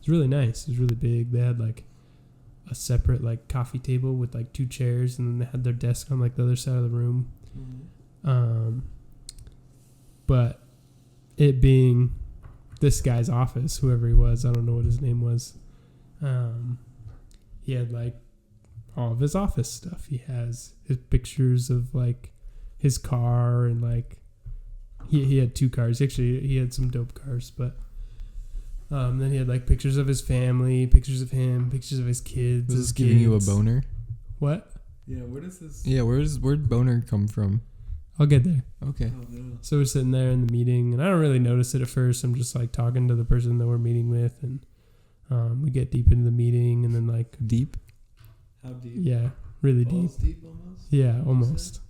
It was really nice. It was really big. They had like a separate like coffee table with like 2 chairs, and then they had their desk on like the other side of the room. Mm-hmm. But it being this guy's office, whoever he was, I don't know what his name was. He had like all of his office stuff. He has his pictures of like his car, and like he had 2 cars. Actually, he had some dope cars, but then he had like pictures of his family, pictures of him, pictures of his kids. Was his this giving you a kids. boner? What? Yeah, where does this... Yeah, where'd boner come from? I'll get there. Okay. Oh, no. So we're sitting there in the meeting, and I don't really notice it at first. I'm just like talking to the person that we're meeting with, and we get deep into the meeting, and then like Deep? How deep? yeah, really deep. Balls deep almost? Yeah, almost.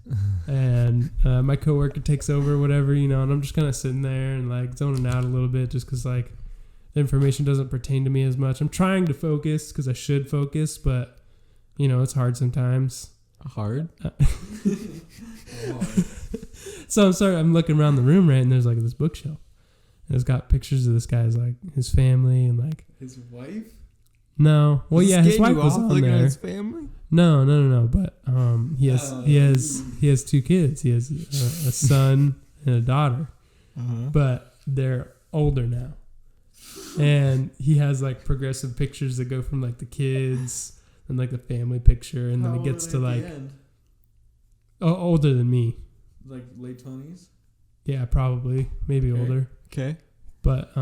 And my coworker takes over, whatever, and I'm just kind of sitting there and like zoning out a little bit, just because like the information doesn't pertain to me as much. I'm trying to focus because I should focus, but it's hard sometimes. Hard? So I'm looking around the room, right, and there's like this bookshelf, and it's got pictures of this guy's like his family and like His wife? no, well yeah, his wife was on there. His family? No, but he has 2 kids. He has a son and a daughter, but they're older now, and he has like progressive pictures that go from like the kids and like the family picture, and then it gets to like older than me. Like late 20s? Yeah, probably maybe Okay. older. Okay. But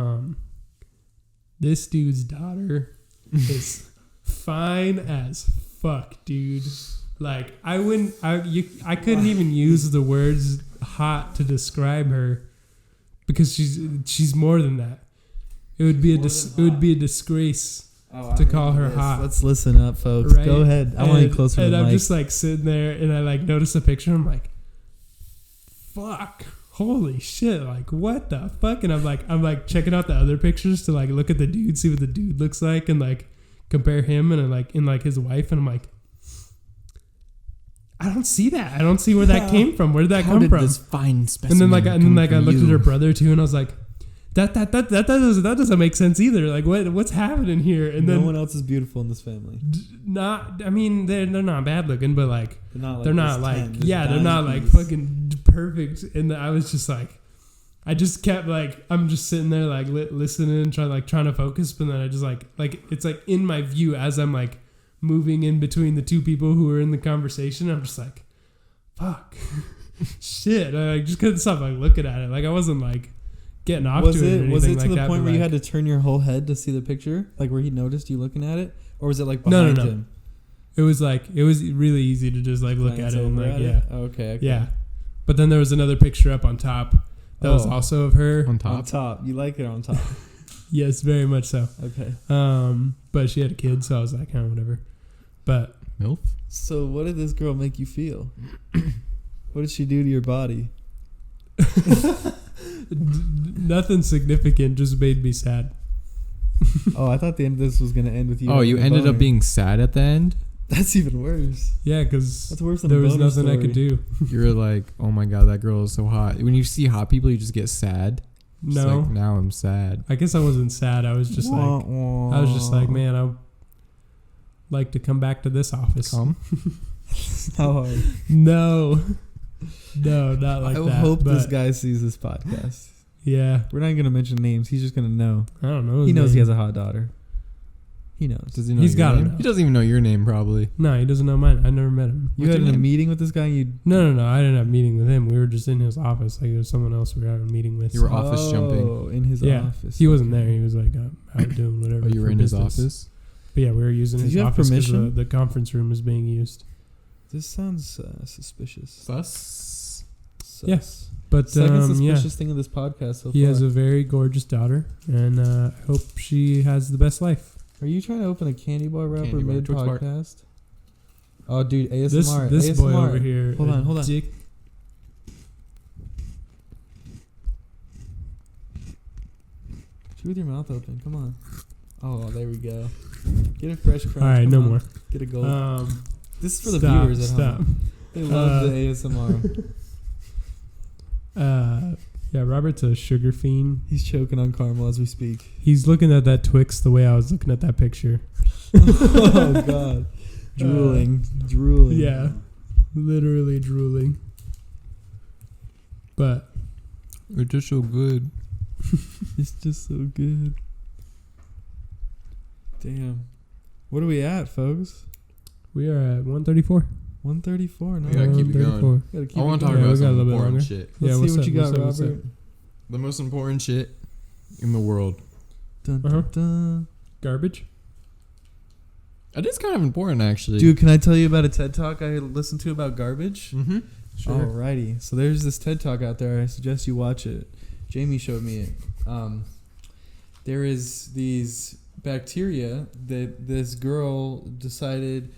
this dude's daughter is fine as fuck, dude. Like I couldn't even use the words hot to describe her because she's more than that. It would be a disgrace to call her hot. Let's listen up, folks. Right? Go ahead. I want to get closer to the mic. And I'm mic. just like sitting there and I like notice a picture and I'm like, fuck. Holy shit, like what the fuck? And I'm like checking out the other pictures to like look at the dude, see what the dude looks like and like compare him and like in like his wife and I'm like, I don't see that. I don't see where that came from. Where did that come from? This fine And specimen then I come looked from at her you? brother too and I was like, that doesn't make sense either. Like what's happening here? And no then one else is beautiful in this family. I mean they're not bad looking, but like They're not like they're not like fucking perfect. And I was just like, I just kept like, I'm just sitting there like listening and trying to focus, but then I just like it's like in my view as I'm like moving in between the two people who were in the conversation. I'm just like, fuck, shit. I just couldn't stop like looking at it. Like I wasn't like getting off to it. Or anything Was it to like the that, point but, where you like, had to turn your whole head to see the picture, like where he noticed you looking at it, or was it like No, behind no. him? it was really easy to just like look Glance at it and over like at yeah. it? Okay. Yeah. But then there was another picture up on top that was Oh. also of her. On On top. top. You like it on top. Yes, very much so. Okay. But she had a kid, so I was like, oh, whatever. But MILF? So what did this girl make you feel? What did she do to your body? nothing significant, just made me sad. Oh, I thought the end of this was gonna end with you. Oh, you having a ended up boner. being sad at the end? That's even worse. Yeah, because That's worse than there a was boner nothing I story. could do. You were like, oh my god, that girl is so hot. When you see hot people, you just get sad. Just No, like, now I'm sad. I guess I wasn't sad. I was just like, man, I'd like to come back to this office. Come. How hard? No, not like I that. hope this but guy sees this podcast. Yeah, We're not gonna mention names. He's just gonna know. I don't know. He his knows he name. has a hot daughter. He knows. Does he know He's your gotta name? know. He doesn't even know your name, probably. No, he doesn't know mine. I never met him. You What's had your a name? meeting with this guy. And you No. I didn't have a meeting with him. We were just in his office. Like, there was someone else we were having a meeting with. You were office jumping. Oh, in his Yeah. office. He wasn't there. He was like out doing whatever. Oh, you were for in his business. office? But yeah, we were using Did his you have office because permission? the conference room was being used. This sounds suspicious. Sus? Sus. But Second yeah, suspicious thing of this podcast so he far. has a very gorgeous daughter, and I hope she has the best life. Are you trying to open a candy bar wrapper Candy bar, mid Twix bar. podcast? Oh, dude, ASMR. This ASMR. boy over here. Hold on. Dick. Chew with your mouth open. Come on. Oh, there we go. Get a fresh crunch. All right, Come no on. more. Get a gold. This is for the Stop, viewers at home. They love the ASMR. Yeah, Robert's a sugar fiend. He's choking on caramel as we speak. He's looking at that Twix the way I was looking at that picture. Oh God, drooling. Yeah, literally drooling. But It's just so good. It's just so good. Damn. What are we at, folks? we are at 134. 134. No, We gotta keep it going. 134. Gotta keep I want it to talk going. Yeah, about we got a some little bit important longer. shit. Let's see what's what up, you got, what's up? Robert. The most important shit in the world. Dun, Uh-huh. dun, dun. Garbage. It is kind of important, actually. Dude, can I tell you about a TED Talk I listened to about garbage? Mm-hmm. Sure. Alrighty. So there's this TED Talk out there. I suggest you watch it. Jamie showed me it. There is these bacteria that this girl decided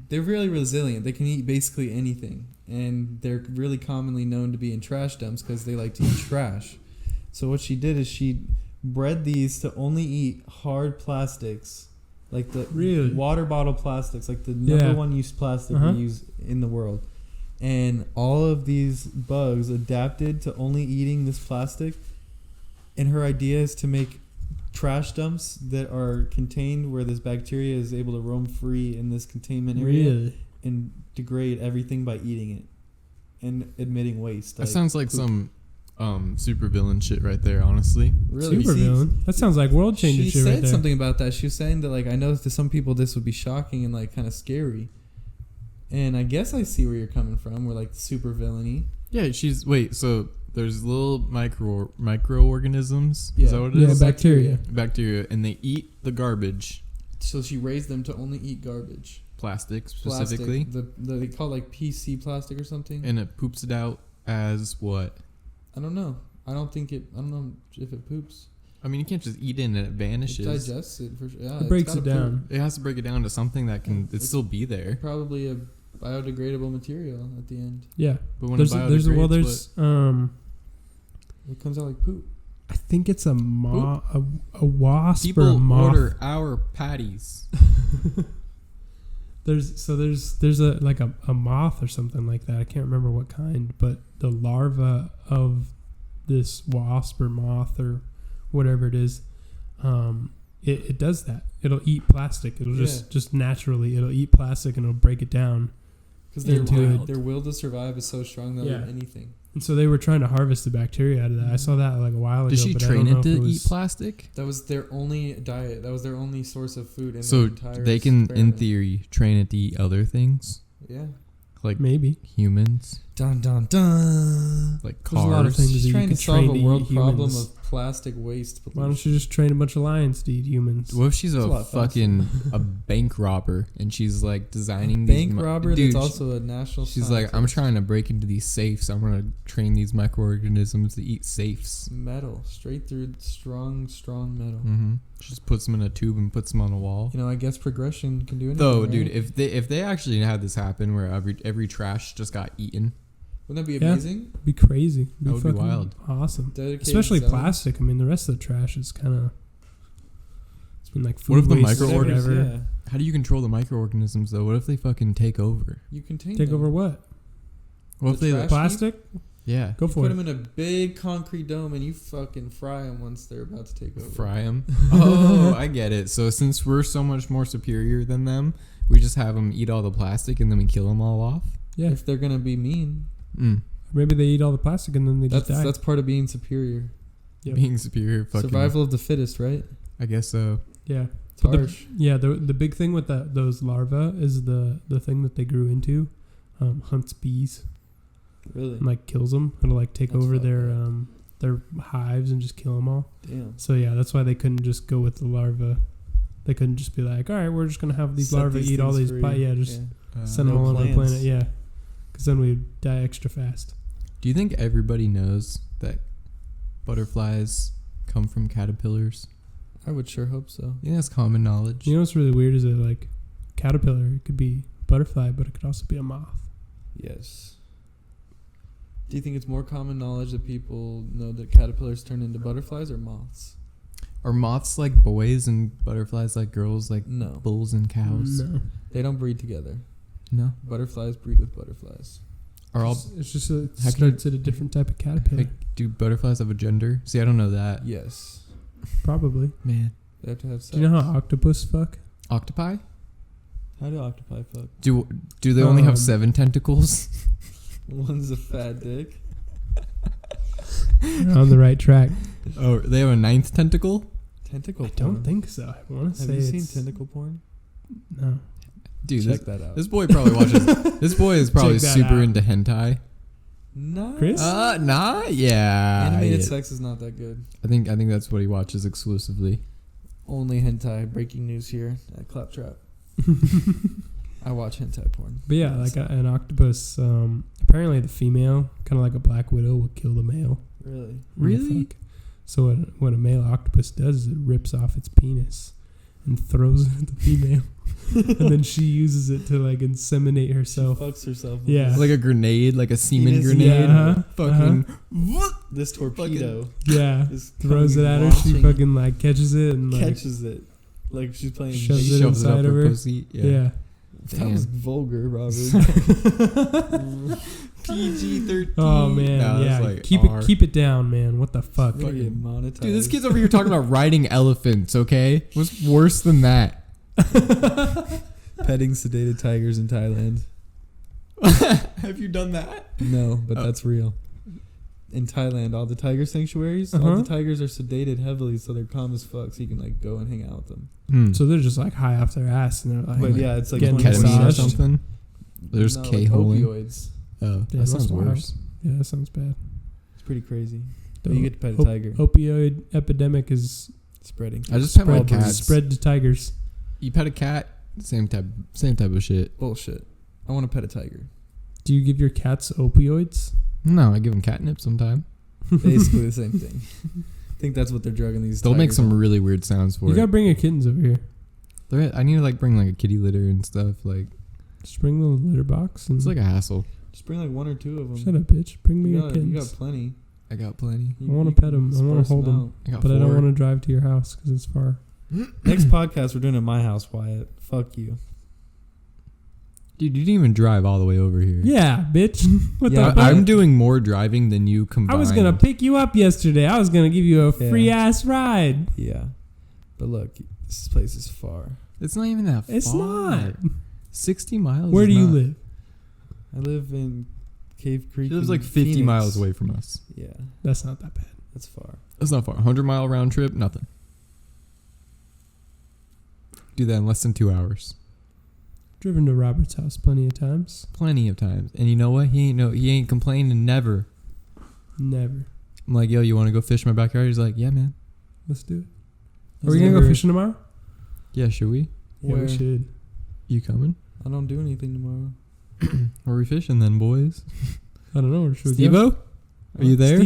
they're really resilient. They can eat basically anything. And they're really commonly known to be in trash dumps because they like to eat trash. So what she did is she bred these to only eat hard plastics. Like the Really? water bottle plastics, like the number Yeah. one use plastic Uh-huh. we use in the world. And all of these bugs adapted to only eating this plastic. And her idea is to make trash dumps that are contained where this bacteria is able to roam free in this containment area Really? and degrade everything by eating it and emitting waste. That sounds like poop. some super villain shit right there, honestly. Really? Super villain. That sounds like world changing She shit said right there. something about that. She was saying that, like, I know to some people this would be shocking and, like, kind of scary. And I guess I see where you're coming from. We're, like, super villainy. Yeah, so there's little microorganisms. Yeah. Is that what it Yeah, is? bacteria. Bacteria, and they eat the garbage, So she raised them to only eat garbage. plastic specifically, Plastic. They call it like PC plastic or something. and it poops it out as what? I don't know. I don't know if it poops. I mean, you can't just eat it and it It vanishes. digests it for sure. Yeah, It breaks gotta it down. It has to break it down to something that can Yeah. still be there. poop. Probably a biodegradable material at the end. Yeah. But when There's it there's biodegrades, there's It comes out like poop. I think it's a wasp or a people moth. order our patties. There's a moth or something like that. I can't remember what kind, but the larva of this wasp or moth or whatever it is, it does that. It'll eat plastic. It'll just naturally it'll eat plastic and it'll break it down. Because Into their will to survive is so strong they'll Yeah. eat anything. And so they were trying to harvest the bacteria out of that. I saw that like a while ago. Did she but I train don't know it if to was, eat plastic? That was their only diet. That was their only source of food. In So their entire they can, in experiment. theory, train it to eat other things, Yeah. like Maybe. humans, Dun dun dun. like There's cars. a lot of things that She's you trying could to solve train a to world eat problem humans. of plastic waste. Why don't you just train a bunch of lions to eat humans? What if she's It's a a lot faster. fucking a bank robber and she's like designing bank these robber? Dude, That's also a national. she's like, I'm trying to break into these safes. I'm gonna train these microorganisms to eat safes. metal straight through strong metal. Mm-hmm. She just puts them in a tube and puts them on a wall. You know, I guess progression can do anything. Though, right? dude, if they actually had this happen where every trash just got eaten, wouldn't that be Yeah. amazing? Be crazy. That would be fucking wild. Awesome. Dedicated Especially zone. plastic. I mean, the rest of the trash is kind of. It's been like food What if the waste or microorganisms- whatever. Yeah. how do you control the microorganisms though? What if they fucking take over? You contain Take them. over what? What if The they trash Plastic? yeah Go You for put it. them in a big concrete dome and you fucking fry them once they're about to take over. fry them? Oh, I get it. So since we're so much more superior than them, we just have them eat all the plastic and then we kill them all off. Yeah. If they're gonna be mean, Maybe they eat all the plastic and then they just die. that's part of being superior. Yep. Being superior, fucking. Survival of the fittest, right? I guess so. Yeah. It's But harsh. the big thing with those larvae is the thing that they grew into hunts bees Really? and like kills them. It'll like take That's over fucked their hives and just kill them all. Damn. So yeah, that's why they couldn't just go with the larvae. They couldn't just be like, all right, we're just gonna have these Set larvae these eat all things these. free. Yeah, just Uh, send them no all over the plants. planet. Yeah, because then we'd die extra fast. Do you think everybody knows that butterflies come from caterpillars? I would sure hope so. I think that's common knowledge. You know what's really weird is that like caterpillar, it could be butterfly, but it could also be a moth. Yes. Do you think it's more common knowledge that people know that caterpillars turn into butterflies or moths? Are moths like boys and butterflies like girls, like No. bulls and cows? No, They don't breed together. No. Butterflies breed with butterflies. Are all it's just it How can starts at a different type of caterpillar. like, do butterflies have a gender? See, I don't know that. Yes. Probably. Man, They have to have sex. Do you know how octopus fuck? octopi? How do octopi fuck? Do they only have Um, 7 tentacles? One's a fat dick. You're on the right track. Oh, they have a 9th tentacle? Tentacle I porn. don't think so. I want to Have say you seen it's tentacle porn? no. Dude, Check that out. this boy probably watches. This boy is probably Check that super out. into hentai. No. Chris? Nah, yeah. Animated yeah. sex is not that good. I think that's what he watches exclusively. Only hentai. Breaking news here at Claptrap. I watch hentai porn. But yeah, like an octopus. Apparently, the female, kind of like a black widow, will kill the male. Really? when they Really? fuck. So what a male octopus does is it rips off its penis and throws it at the female, and then she uses it to like inseminate herself. She fucks herself. with Yeah. this- Like a grenade, like a semen Penis, grenade. yeah, uh-huh, Fucking. This torpedo Yeah, is throws it coming at her. She launching, fucking like catches it and like catches it. Like she's playing. Shoves it shoves it up inside her of her. pussy. yeah. That was vulgar, Robert. PG-13. Oh man, No, it's yeah. like R. keep it down, man. What the fuck? We're gonna get monetized. Dude, this kid's over here talking about riding elephants. Okay, what's worse than that? petting sedated tigers in Thailand. Have you done that? No, but Oh. that's real. In Thailand, all the tiger sanctuaries, all Uh-huh. the tigers are sedated heavily, so they're calm as fuck, so you can like go and hang out with them. So they're just like high off their ass, and they're like, But yeah, it's like getting ketamine or massaged. something. There's no, K like holing. opioids. Oh, Yeah, that sounds that's wild. worse. Yeah, that sounds bad. It's pretty crazy. The But you get to pet a tiger. Opioid epidemic is Spreading. I just pet my cats. spread to tigers. You pet a cat, same type of shit. Bullshit. I want to pet a tiger. Do you give your cats opioids? No, I give them catnip sometime. Basically the same thing. I think that's what they're drugging these. They'll make tigers some on. really weird sounds for You it. gotta bring your kittens over here. I need to like bring like a kitty litter and stuff. Like Just bring the litter box and it's like a hassle. Just bring like 1 or 2 of them. shut up, bitch. Bring me You your got, you kittens. got plenty. I got plenty. I want to pet them. I want to hold them, out. I got but 4. I don't want to drive to your house because it's far. Next podcast we're doing at my house, Wyatt. Fuck you. Dude, you didn't even drive all the way over here. Yeah, bitch. What Yeah, the fuck? I'm doing more driving than you combined. I was gonna pick you up yesterday. I was gonna give you a free ass ride. Yeah. But look, this place is far. It's not even that far. It's not. 60 miles. Where is do you not- live? I live in Cave Creek. She lives in like 50 Phoenix. miles away from us. Yeah, That's not that bad. that's far. That's not far. 100-mile round trip, nothing. Do that in less than 2 hours. Driven to Robert's house plenty of times. Plenty of times. And you know what? He ain't complaining never. Never. I'm like, yo, you want to go fish in my backyard? He's like, yeah, man. Let's do it. Has Are we gonna go never- fishing tomorrow? Yeah, should we? Yeah, Where? we should. You coming? I don't do anything tomorrow. Where are we fishing then, boys? I don't know. Where should we go? Steve-o? Are you there?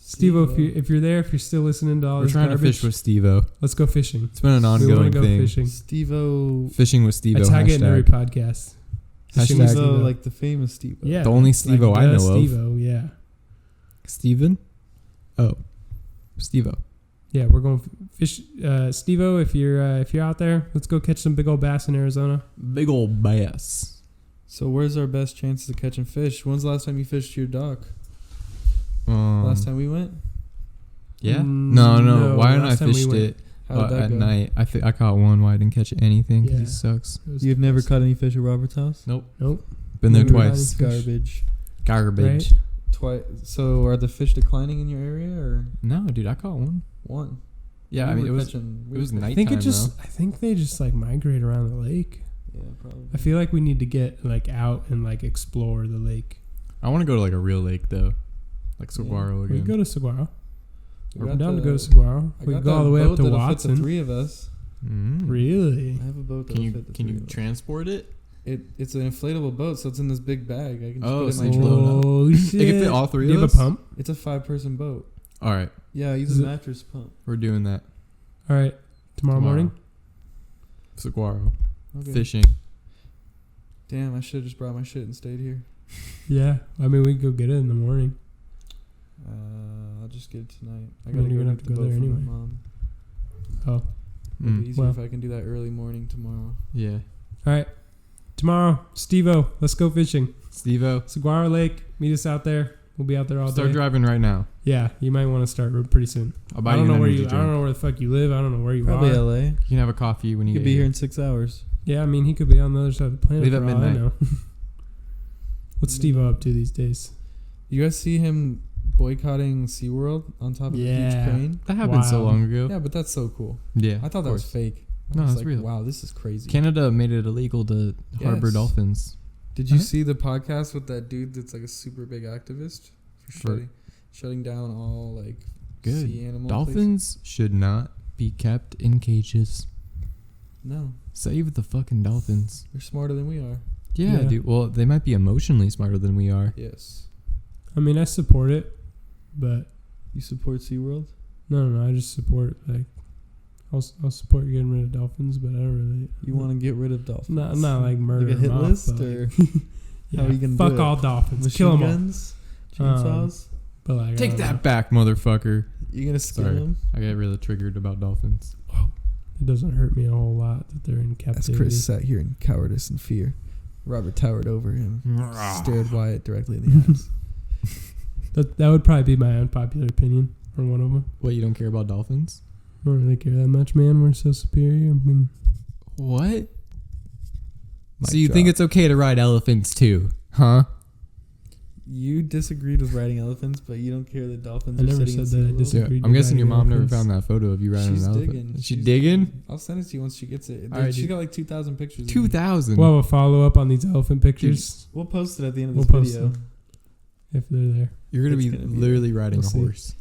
Steve-o, if you're there, if you're still listening to all We're this trying to garbage, fish with Steve-o. let's go fishing. It's been an We want to ongoing go thing. fishing. Steve-o. Fishing with Steve-o. I tag it in every hashtag. podcast. Hashtag Fishing with Steve-o, Steve-o. like the famous Steve-o. Yeah, The only Steve-o I the know Steve-o, yeah. Steven? Oh. Steve-o. Yeah, we're going fish. Steve-o, if you're out there, let's go catch some big old bass in Arizona. Big old bass. So where's our best chances of catching fish? When's the last time you fished your dock? Last time we went? Yeah? Mm, No. no, Why didn't I last time we fished went. it How did that at go? night? I caught one. Why I didn't catch anything? 'Cause Yeah. he sucks. It was You've never close. caught any fish at Robert's house? Nope. Nope. Been there Never caught twice. any fish. Garbage. Garbage. Right? Twice. So are the fish declining in your area or No, dude, I caught one. one? Yeah, We I mean, were it was catching- we it was were catching- I think it nighttime, just. I think they just like migrate around the lake. Yeah, probably. I feel like we need to get like out and like explore the lake. I want to go to like a real lake though, like Yeah. Saguaro We again. could go to Saguaro. We I'm got down to the- go to Saguaro. I We got could go all that the way up boat to that'll fit Watson. the 3 of us. Mm. Really? I have a boat Can that'll you fit the can 3 you of us. transport it? It's an inflatable boat, so it's in this big bag. I can just Oh, put it so in you my blow it trunk. up. Oh shit! It can fit all 3 Do you of have us. a pump? It's a 5-person boat. All right, Yeah, I use Is a it- mattress pump. we're doing that. All right. Tomorrow morning. Saguaro Okay. fishing. Damn, I should have just brought my shit and stayed here. Yeah. I mean, we can go get it in the morning. I'll just get it tonight. I I mean, gotta you're go gonna get have to the go boat there from my anyway. mom. Oh. It'll be Mm. easier Well. if I can do that early morning tomorrow. Yeah, All right. Tomorrow, Steve-o, let's go fishing. Steve-o, Saguaro Lake. Meet us out there. We'll be out there all start day. driving right now. Yeah, you might want to start pretty soon. I'll buy I don't you know an where energy you. I drink. don't know where the fuck you live. I don't know where you Probably are. LA. You can have a coffee when you You get could be here in 6 hours. Yeah, I mean, he could be on the other side of the planet. Leave at for all I midnight. know. What's Steve-o up to these days? You guys see him boycotting SeaWorld on top of a huge Yeah. crane? That happened so Wow. long ago. Yeah, but that's so cool. Yeah, I thought of that was course. fake. I No, was it's like, real. wow, this is crazy. Canada made it illegal to harbor Yes. dolphins. Did you Huh? see the podcast with that dude that's like a super big activist for shutting down all like Good. sea animal Dolphins should not be kept in cages. places? No, Save the fucking dolphins. they're smarter than we are. Yeah, Yeah. dude. Well, they might be emotionally smarter than we are. Yes. I mean, I support it, but You support SeaWorld? no. I just support like I'll support getting rid of dolphins, but I don't really. You want to get rid of dolphins? not like murder like a hit them off, list but, or like, yeah, how are you gonna fuck do it? all dolphins, machine kill them all. guns, chainsaws? But like, I Take don't that know. back, motherfucker. You gonna skin Sorry. them? I get really triggered about dolphins. It doesn't hurt me a whole lot that they're in As captivity. Chris sat here in cowardice and fear, Robert towered over him, stared Wyatt directly in the eyes. That would probably be my unpopular opinion or one of them. What, you don't care about dolphins? I don't really care that much, man. We're so superior. I mean, What? Mic So you think drop. it's okay to ride elephants too, huh? You disagreed with riding elephants, but you don't care that dolphins I are never sitting in said that I SeaWorld? disagreed. I'm guessing your riding mom never elephants. found that photo of you riding She's an elephant. digging. She digging? I'll send it to you once she gets it. All right, She's dude. got like 2,000 pictures. of me. 2,000. We'll have a follow up on these elephant pictures. We'll post it at the end of We'll this post video. them. if they're there. You're gonna It's be gonna be literally riding We'll a see. horse.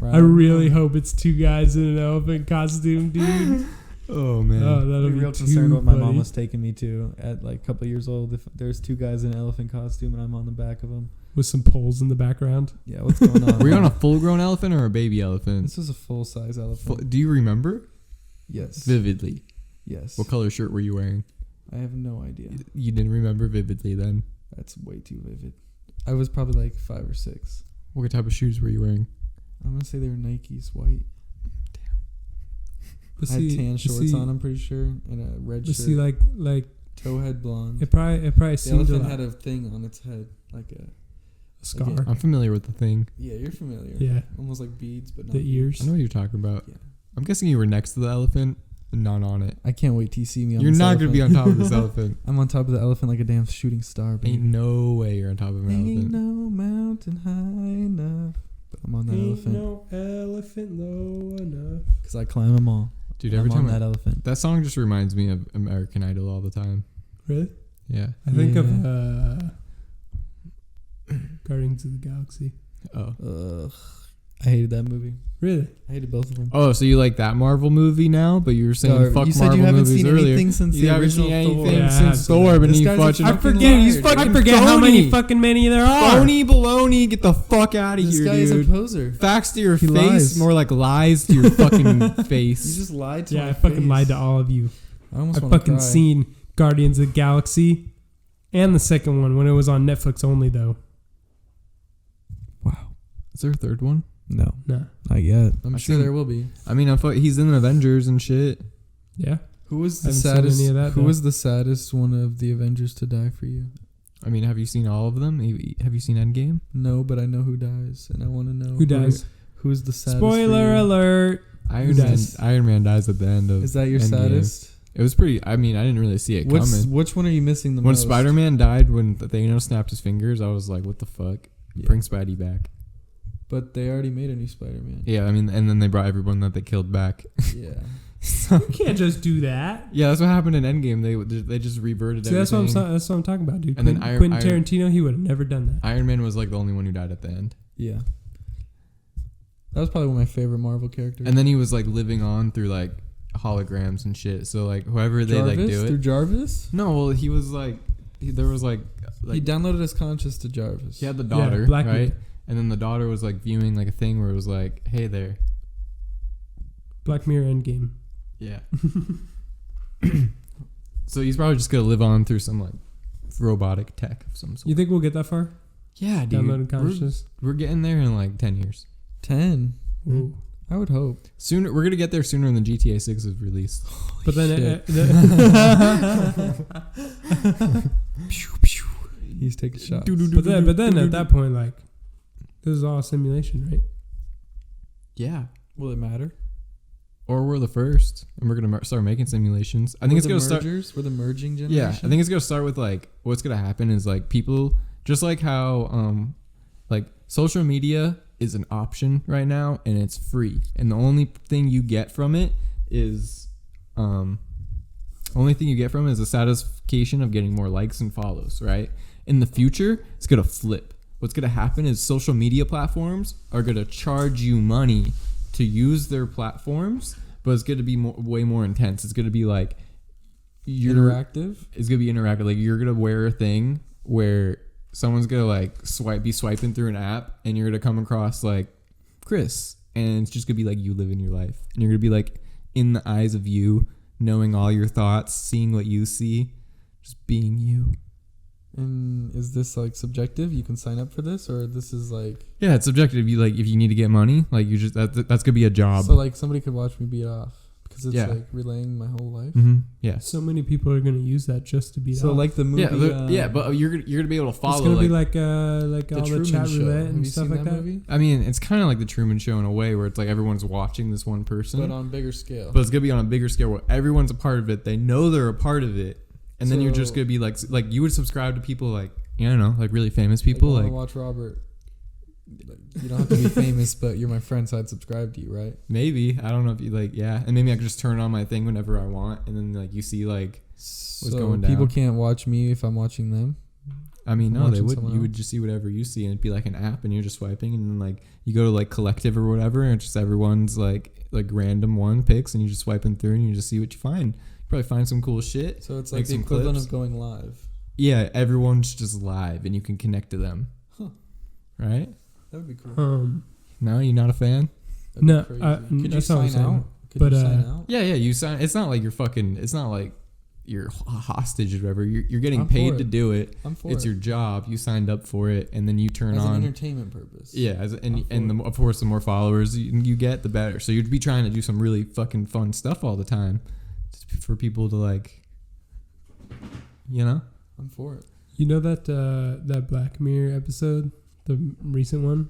I really hope it's 2 guys in an elephant costume, dude. Oh man. Oh, that'll I'd be be real too concerned what my mom funny. was taking me to at like a couple years old. If there's 2 guys in an elephant costume and I'm on the back of them. With some poles in the background. Yeah, what's going on? Were you on a full-grown elephant or a baby elephant? This was a full-size elephant. Do you remember Yes. vividly? Yes. What color shirt were you wearing? I have no idea. You didn't remember vividly then. That's way too vivid. I was probably like 5 or 6. What type of shoes were you wearing? I'm gonna say they were Nikes, white. But I had tan but shorts see- on. I'm pretty sure, and a red But shirt. see, like Towhead blonde. it probably The seemed elephant a had a thing on its head, like a. scar. Again. I'm familiar with the thing. Yeah, you're familiar. Yeah, Almost like beads, but not the I ears. know what you're talking about. Yeah. I'm guessing you were next to the elephant and not on it. I can't wait till you see me on You're this not gonna be on elephant. top of this elephant. I'm on top of the elephant like a damn shooting star, baby. Ain't no way you're on top of an Ain't elephant. no mountain high enough. But I'm on that Ain't elephant no elephant low enough. because I climb them all. Dude, I'm every time on that elephant. that song just reminds me of American Idol all the time. Really? Yeah. I think of Yeah. Guardians of the Galaxy. Oh. Ugh, I hated that movie. Really? I hated both of them. Oh, so you like that Marvel movie now, but you were saying fuck you said Marvel you haven't movies seen earlier. anything since You the haven't original seen anything Thor. Yeah, I since have seen Thor, that. but This you guy's a watching. fucking I forget. liar, He's dude. fucking. I I forget forget how how many many fucking many there are. Phony baloney, get the fuck out of This here, guy is a dude. poser. Facts to your He face, lies. more like lies to your fucking You face. just lied to Yeah, my I fucking face. lied to all of you. I almost I've want to fucking cry. seen Guardians of the Galaxy and the second one when it was on Netflix only, though. Wow. Is there a third one? No, Nah. not yet. I'm I've sure seen- there will be. I mean, he's in Avengers and shit. Yeah. Who was I the haven't seen saddest? any of that, Who though. was the saddest one of the Avengers to die for you? I mean, have you seen all of them? Have you seen Endgame? No, but I know who dies, and I want to know Who dies? Who's the saddest? Spoiler for you? alert. Iron Who Man. dies? Iron Man dies at the end of. Is that your Endgame. saddest? It was pretty. I mean, I didn't really see it coming. Which one are you missing the When most? Spider-Man died, when Thanos snapped his fingers, I was like, "What the fuck? Yeah. Bring Spidey back." But they already made a new Spider-Man. Yeah, I mean, and then they brought everyone that they killed back. Yeah. You can't just do that. Yeah, that's what happened in Endgame. They just reverted See, that's what everything. that's what I'm talking about, dude. And then Quentin Iron- Tarantino, he would have never done that. Iron Man was like the only one who died at the end, Yeah. That was probably one of my favorite Marvel characters. and then he was like living on through like holograms and shit. So like whoever they Jarvis? like do Through it. Jarvis? No, well, he was like there was like He downloaded his conscious to Jarvis. he had the daughter, Black right? Mirror. And then the daughter was like viewing like a thing where it was like, "Hey there." Black Mirror Endgame. Yeah. So he's probably just gonna live on through some like robotic tech of some sort. You think we'll get that far? Yeah, dude. Downloading consciousness. We're getting there in like 10 years. 10. Ooh. I would hope. Sooner, we're gonna get there sooner than GTA 6 is released. But then, He's taking shots. but then at that point, like, this is all a simulation, right? Yeah. Will it matter? Or we're the first, and we're gonna start making simulations. I think it's gonna start. We're the merging generation. Yeah, I think it's gonna start with like what's gonna happen is like people just like how like social media is an option right now and it's free, and the only thing you get from it is the satisfaction of getting more likes and follows, right? In the future, it's gonna flip. What's gonna happen is social media platforms are gonna charge you money to use their platforms, but it's gonna be way more intense. It's gonna be like Interactive. It's gonna be interactive. Like you're gonna wear a thing where someone's gonna like be swiping through an app, and you're gonna come across like Chris, and it's just gonna be like you living your life, and you're gonna be like in the eyes of you, knowing all your thoughts, seeing what you see, just being you. And is this like subjective? You can sign up for this, or this is like Yeah, it's subjective. You like if you need to get money, like you just that's gonna be a job. so like somebody could watch me beat off because it's Yeah. like relaying my whole life. Mm-hmm. Yeah. So many people are going to use that just to be So off. like the movie. But you're gonna be able to follow. it's going to like, be like all the Truman chat Show. roulette Have and you stuff seen like that that. movie? I mean, it's kind of like the Truman Show in a way, where it's like everyone's watching this one person, But on bigger scale. but it's gonna be on a bigger scale where everyone's a part of it. They know they're a part of it, and then you're just So- gonna be like you would subscribe to people like I don't know, like really famous people. Like, I Like wanna watch Robert. Like, you don't have to be famous, but you're my friend, so I'd subscribe to you, right? maybe I don't know if you like and maybe I could just turn on my thing whenever I want, and then like you see like So going people down. can't watch me if I'm watching them. I mean, no, they Watching wouldn't. someone You would else? just see whatever you see, and it'd be like an app, and you're just swiping, and then like you go to like collective or whatever, and it's just everyone's like random one picks, and you just swiping through, and you just see what you find. You probably find some cool shit. So it's Make like the some equivalent clips. of going live. Yeah, everyone's just live, and you can connect to them. Huh. Right? That would be cool. No, you not a fan? That'd No, be crazy. I- Could you that's not what I'm sign saying. out? Could But, you sign out? Yeah, you sign. It's not like you're fucking. It's not like you're hostage or whatever. You're getting I'm for paid it. to do it. I'm for It's it. your job. You signed up for it, and then you turn As an on. entertainment purpose. Yeah, I'm for of course, the more followers you get, the better. So you'd be trying to do some really fucking fun stuff all the time, just for people to like, you know. I'm for it. You know that Black Mirror episode, the recent one?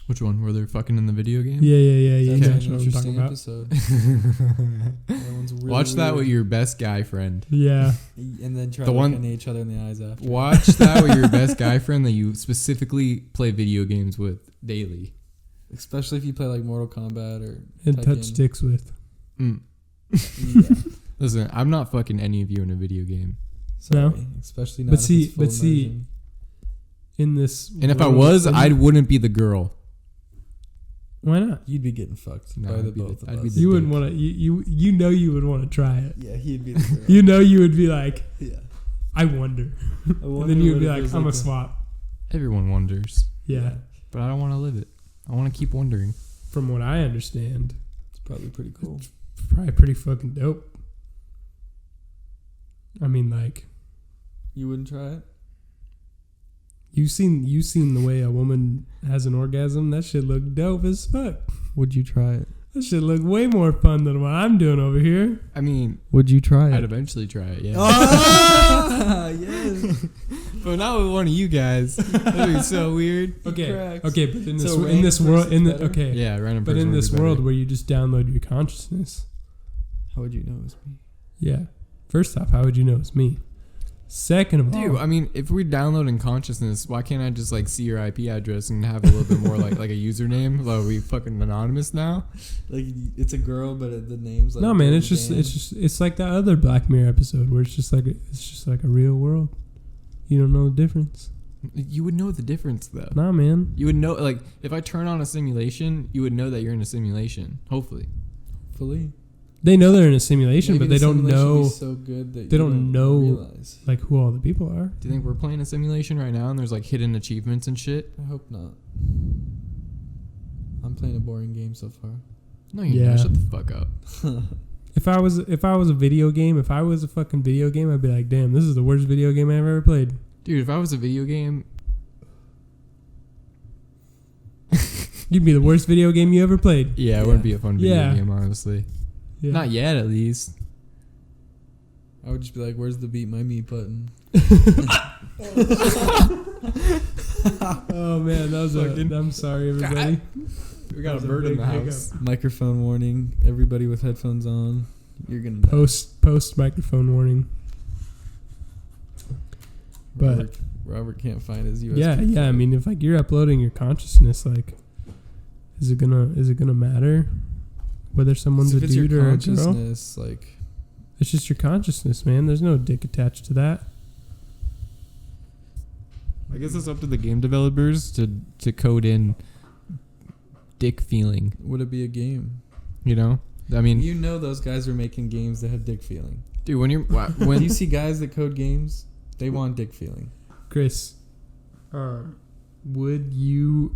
Which one? Where they're fucking in the video game? Yeah. You That's know an what I'm talking interesting about. episode. That one's really Watch that with weird. your best guy friend. Yeah. And then try The to one- look at each other in the eyes after. Watch that with your best guy friend that you specifically play video games with daily. Especially if you play like Mortal Kombat or And Tekken. touch sticks with. Mm. Yeah. Listen, I'm not fucking any of you in a video game. No. Sorry. Especially not But if see- it's full but see, immersion. In this. And if I world- was, I wouldn't be the girl. Why not? You'd be getting fucked No, by I'd the be the- both of I'd be us. the You wouldn't dick. want to. You know you would want to try it. Yeah, he'd be the girl. You know you would be like, Yeah. I wonder. I And wonder then you would what be it like, feels I'm a to- swap. Everyone wonders, Yeah. but I don't want to live it. I want to keep wondering. From what I understand, It's probably pretty cool. probably pretty fucking dope. I mean, like, You wouldn't try it? you seen the way a woman has an orgasm. That shit look dope as fuck. Would you try it? That shit look way more fun than what I'm doing over here. I mean, Would you try I'd it? eventually try it, yeah. Ah, yes. But not with one of you guys. That'd be so weird. Okay, cracks. okay, but in this So in this random world, in the person's better? okay, Yeah, random but person in would this be better. world where you just download your consciousness, How would you know it was me? yeah. First off, how would you know it's me? Second of Dude, all, I mean, if we're downloading consciousness, why can't I just like see your IP address and have a little bit more like a username? Like, are we fucking anonymous now? Like it's a girl, but the name's like no, man, Dirty it's like that other Black Mirror episode where it's just like a real world. You don't know the difference. You would know the difference though. Nah, man. You would know, like, if I turn on a simulation, you would know that you're in a simulation. Hopefully. Fully. They know they're in a simulation, Maybe but they the don't simulation will know be so good that they you don't know- realize. like who all the people are. Do you think we're playing a simulation right now and there's like hidden achievements and shit? I hope not. I'm playing a boring game so far. No, you're Yeah. not. Shut the fuck up. If I was a video game, if I was a fucking video game, I'd be like, damn, this is the worst video game I've ever played. Dude, if I was a video game, You'd be the worst video game you ever played. yeah, it wouldn't be a fun video Yeah. game, honestly. Yeah. Not yet, at least. I would just be like, "Where's the beat my meat button?" Oh man, that was Fucking- I'm sorry, everybody. We got That was a bird in big the house. Microphone warning. Everybody with headphones on, you're gonna die. Post microphone warning. But Robert can't find his USB. yeah. I mean, if like you're uploading your consciousness, like, is it gonna matter whether someone's if a it's your dude or a girl? consciousness, like It's just your consciousness, man. There's no dick attached to that. I guess it's up to the game developers to code in dick feeling, would it be a game? you know? I mean, You know those guys are making games that have dick feeling. dude, when When when you see guys that code games, they want dick feeling. Chris, would you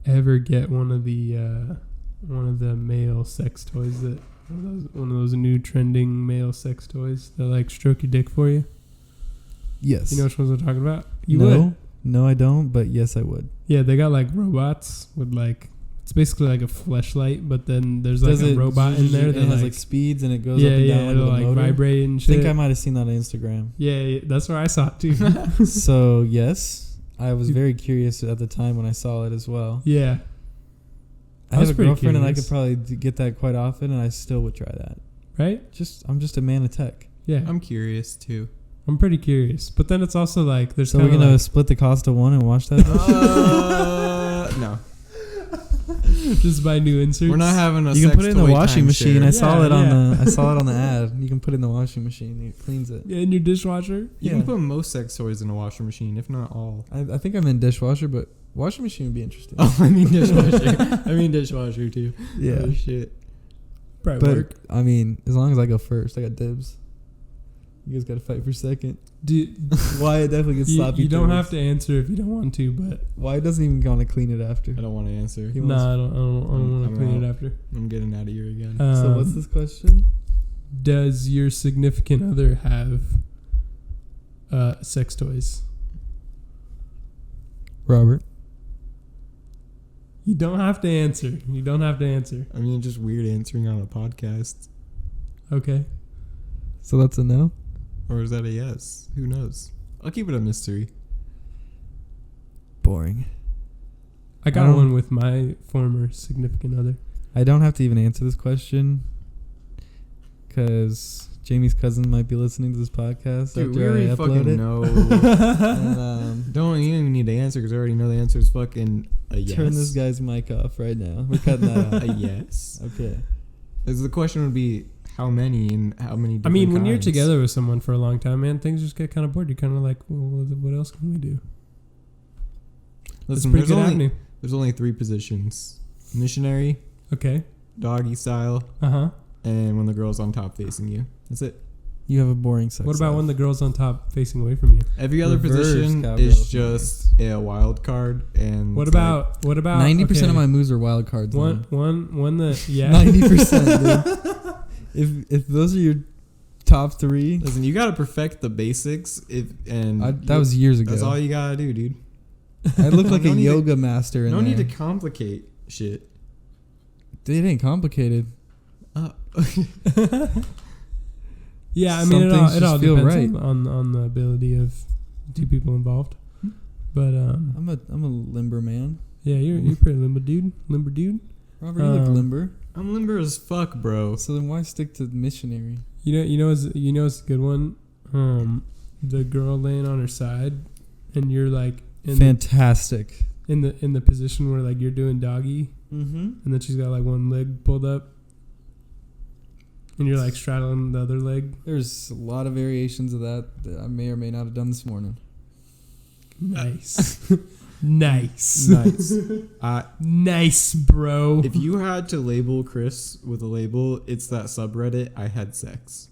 ever get one of the male sex toys that one of those new trending male sex toys that like stroke your dick for you? Yes. You know which ones I'm talking about? You no, would. no, I don't. But yes, I would. Yeah, they got like robots with like it's basically like a fleshlight, but then there's like a robot in there that it has like like speeds and it goes yeah, up and yeah, down it'll like like a motor. vibrate and I shit. think I might have seen that on Instagram. yeah, that's where I saw it too. So yes, I was very curious at the time when I saw it as well. Yeah, I I was have a pretty girlfriend and I curious. could probably get that quite often, and I still would try that. right? I'm just a man of tech. Yeah, I'm curious too. I'm pretty curious. But then it's also like there's So we're kinda gonna like, split the cost of one and watch that. No. Just buy new inserts. We're not having a. You can sex put it in the toy washing machine. I timeshare. saw Yeah, it on yeah. the. I saw it on the ad. You can put it in the washing machine. It cleans it. Yeah, in your dishwasher. You Yeah. can put most sex toys in a washing machine, if not all. I think I'm in dishwasher, but washing machine would be interesting. Oh, I mean dishwasher. I mean dishwasher too. Yeah. Oh shit. Probably But work. I mean, as long as I go first, I got dibs. You guys got to fight for second. Dude, Wyatt definitely gets sloppy. you don't turds. have to answer if you don't want to, but Wyatt doesn't even want to clean it after. I don't want to answer. He no, wants- I don't want I'm to clean out. it after. I'm getting out of here again. So what's this question? Does your significant other have sex toys? Robert. You don't have to answer. You don't have to answer. I mean, just weird answering on a podcast. Okay. So that's a no? Or is that a yes? Who knows? I'll keep it a mystery. Boring. I got I don't- one with my former significant other. I don't have to even answer this question because Jamie's cousin might be listening to this podcast Dude, we after I already upload fucking it. know. And, Don't you even need to answer because I already know the answer is fucking a yes. turn this guy's mic off right now. We're cutting that out. A yes. Okay. As the question would be how many and how many. I mean, different when you're kinds. together with someone for a long time, man, things just get kind of bored. You're kind of like, well, what else can we do? That's Listen, pretty there's good only, avenue. there's only 3 positions: missionary, Okay. doggy style, Uh-huh. and when the girl's on top facing you. That's it. You have a boring sex What about life. when the girl's on top facing away from you? Every other Reverse position cowgirl is is just a wild card. And What it's about 90% okay, of my moves are wild cards? one that yeah 90%, dude. If those are your top 3, like, listen, you gotta perfect the basics. that was years ago. That's all you gotta do, dude. I look like No a need to- yoga master in No there. need to complicate shit. It ain't complicated. yeah. I Some mean, it things all just feel depends right. on the ability of 2 people involved. But I'm a limber man. yeah, you're pretty limber dude. Robert, you look Um, limber. I'm limber as fuck, bro. So then why stick to missionary? You know it's a good one. The girl laying on her side, and you're like Fantastic. in the position where like you're doing doggy, Mm-hmm. and then she's got like one leg pulled up, and you're like straddling the other leg. There's a lot of variations of that I may or may not have done this morning. Nice, nice, Nice. nice, bro. If you had to label Chris with a label, it's that subreddit. I had sex.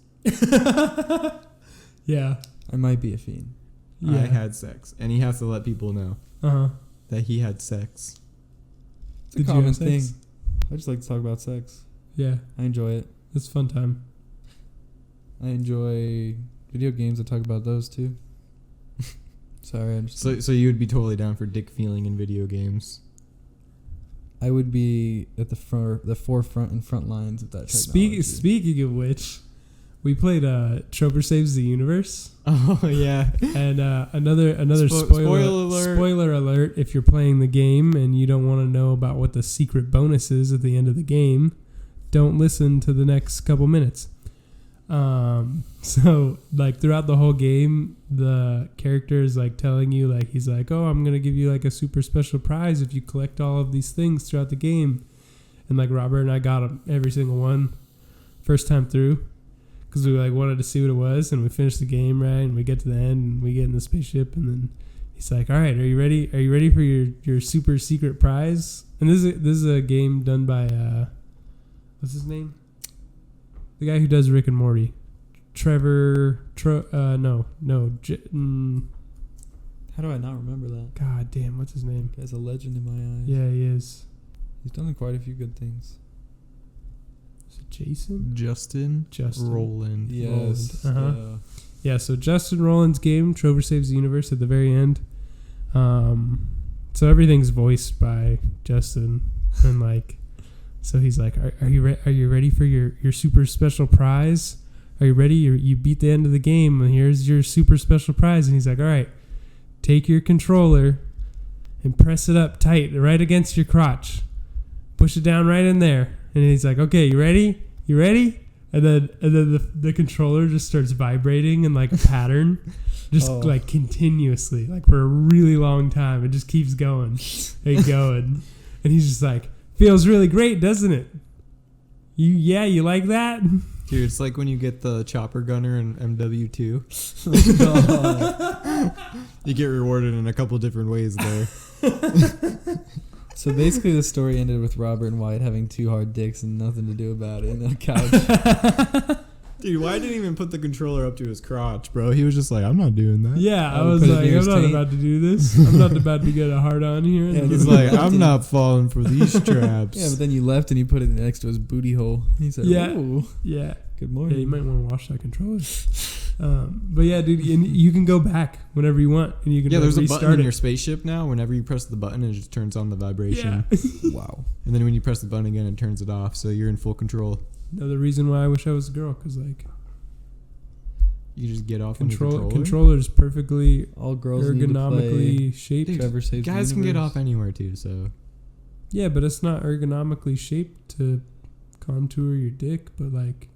yeah, I might be a fiend. yeah. I had sex, and he has to let people know Uh-huh. that he had sex. It's a Did you common have sex? thing. I just like to talk about sex. Yeah, I enjoy it. it's a fun time. I enjoy video games. I talk about those too. Sorry, I'm just. So you would be totally down for dick feeling in video games. I would be at the forefront and front lines of that technology. Speaking of which, we played Trover Saves the Universe. Oh yeah. And another Spoiler spoiler alert, if you're playing the game and you don't want to know about what the secret bonus is at the end of the game, don't listen to the next couple minutes. So like throughout the whole game, the character is like telling you, like, he's like, oh, I'm gonna give you like a super special prize if you collect all of these things throughout the game. And like Robert and I got them, every single one, first time through, because we like wanted to see what it was. And we finished the game, right, and we get to the end and we get in the spaceship, and then he's like, all right, are you ready for your super secret prize? And this is a game done by what's his name, the guy who does Rick and Morty, Trevor How do I not remember that? God damn, what's his name? Guy's a legend in my eyes. Yeah, he is. He's done quite a few good things. Is it Jason? Justin Roland. Yes. Uh-huh. Yeah, so Justin Roland's game, Trover Saves the Universe, at the very end. So everything's voiced by Justin, and like, so he's like, are you ready for your super special prize? Are you ready? You beat the end of the game, and here's your super special prize. And he's like, all right, take your controller and press it up tight, right against your crotch. Push it down right in there. And he's like, okay, you ready? You ready? And then the controller just starts vibrating in like a pattern, just like continuously, like for a really long time. It just keeps going and going. And he's just like, Feels really great, doesn't it? You like that? Dude, it's like when you get the chopper gunner in MW2. You get rewarded in a couple different ways there. So basically, the story ended with Robert and Wyatt having two hard dicks and nothing to do about it, and on a couch. Dude, Wyatt didn't even put the controller up to his crotch, bro. He was just like, I'm not doing that. Yeah, I would was put it like, near I'm his not taint. about to do this. I'm not about to get a hard on here. Yeah, He's like, I'm not falling for these traps. Yeah, but then you left and you put it next to his booty hole. He said, Yeah. "Ooh, Yeah. good Yeah, morning." you might want to wash that controller. But yeah, dude, and you can go back whenever you want, and you can Yeah, there's a restart button in it. your spaceship now. Whenever you press the button, it just turns on the vibration. Yeah. Wow. And then when you press the button again, it turns it off. So you're in full control. Another reason why I wish I was a girl, because like You just get off on your controller. controller's perfectly All girls need to ergonomically shaped. Dude, Trevor Saves the Guys can get Universe. off anywhere too. So Yeah, but it's not ergonomically shaped to contour your dick, but like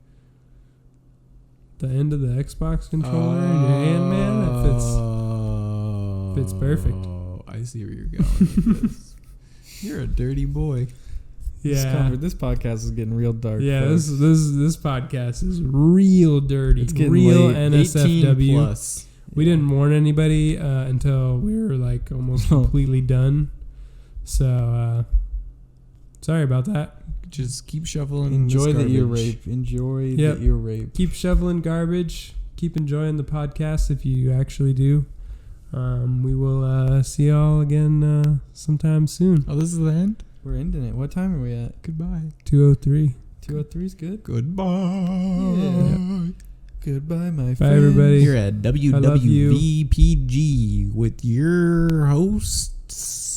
the end of the Xbox controller in your hand, man, that fits perfect. Oh, I see where you're going with this. You're a dirty boy. Yeah. This podcast is getting real dark. Yeah, folks. this podcast is real dirty. It's getting real late. 18 NSFW. plus. We didn't warn anybody until we were like almost completely done. So sorry about that. Just keep shoveling. Enjoy this the ear garbage. rape. Enjoy Yep. the ear rape. Keep shoveling garbage. Keep enjoying the podcast if you actually do. We will see y'all again sometime soon. Oh, this is the end. We're ending it. What time are we at? Goodbye. 2:03. 2:03 is good. Goodbye. Yeah. Goodbye, my friend. Bye, everybody. You're at love you. WWVPG with your hosts.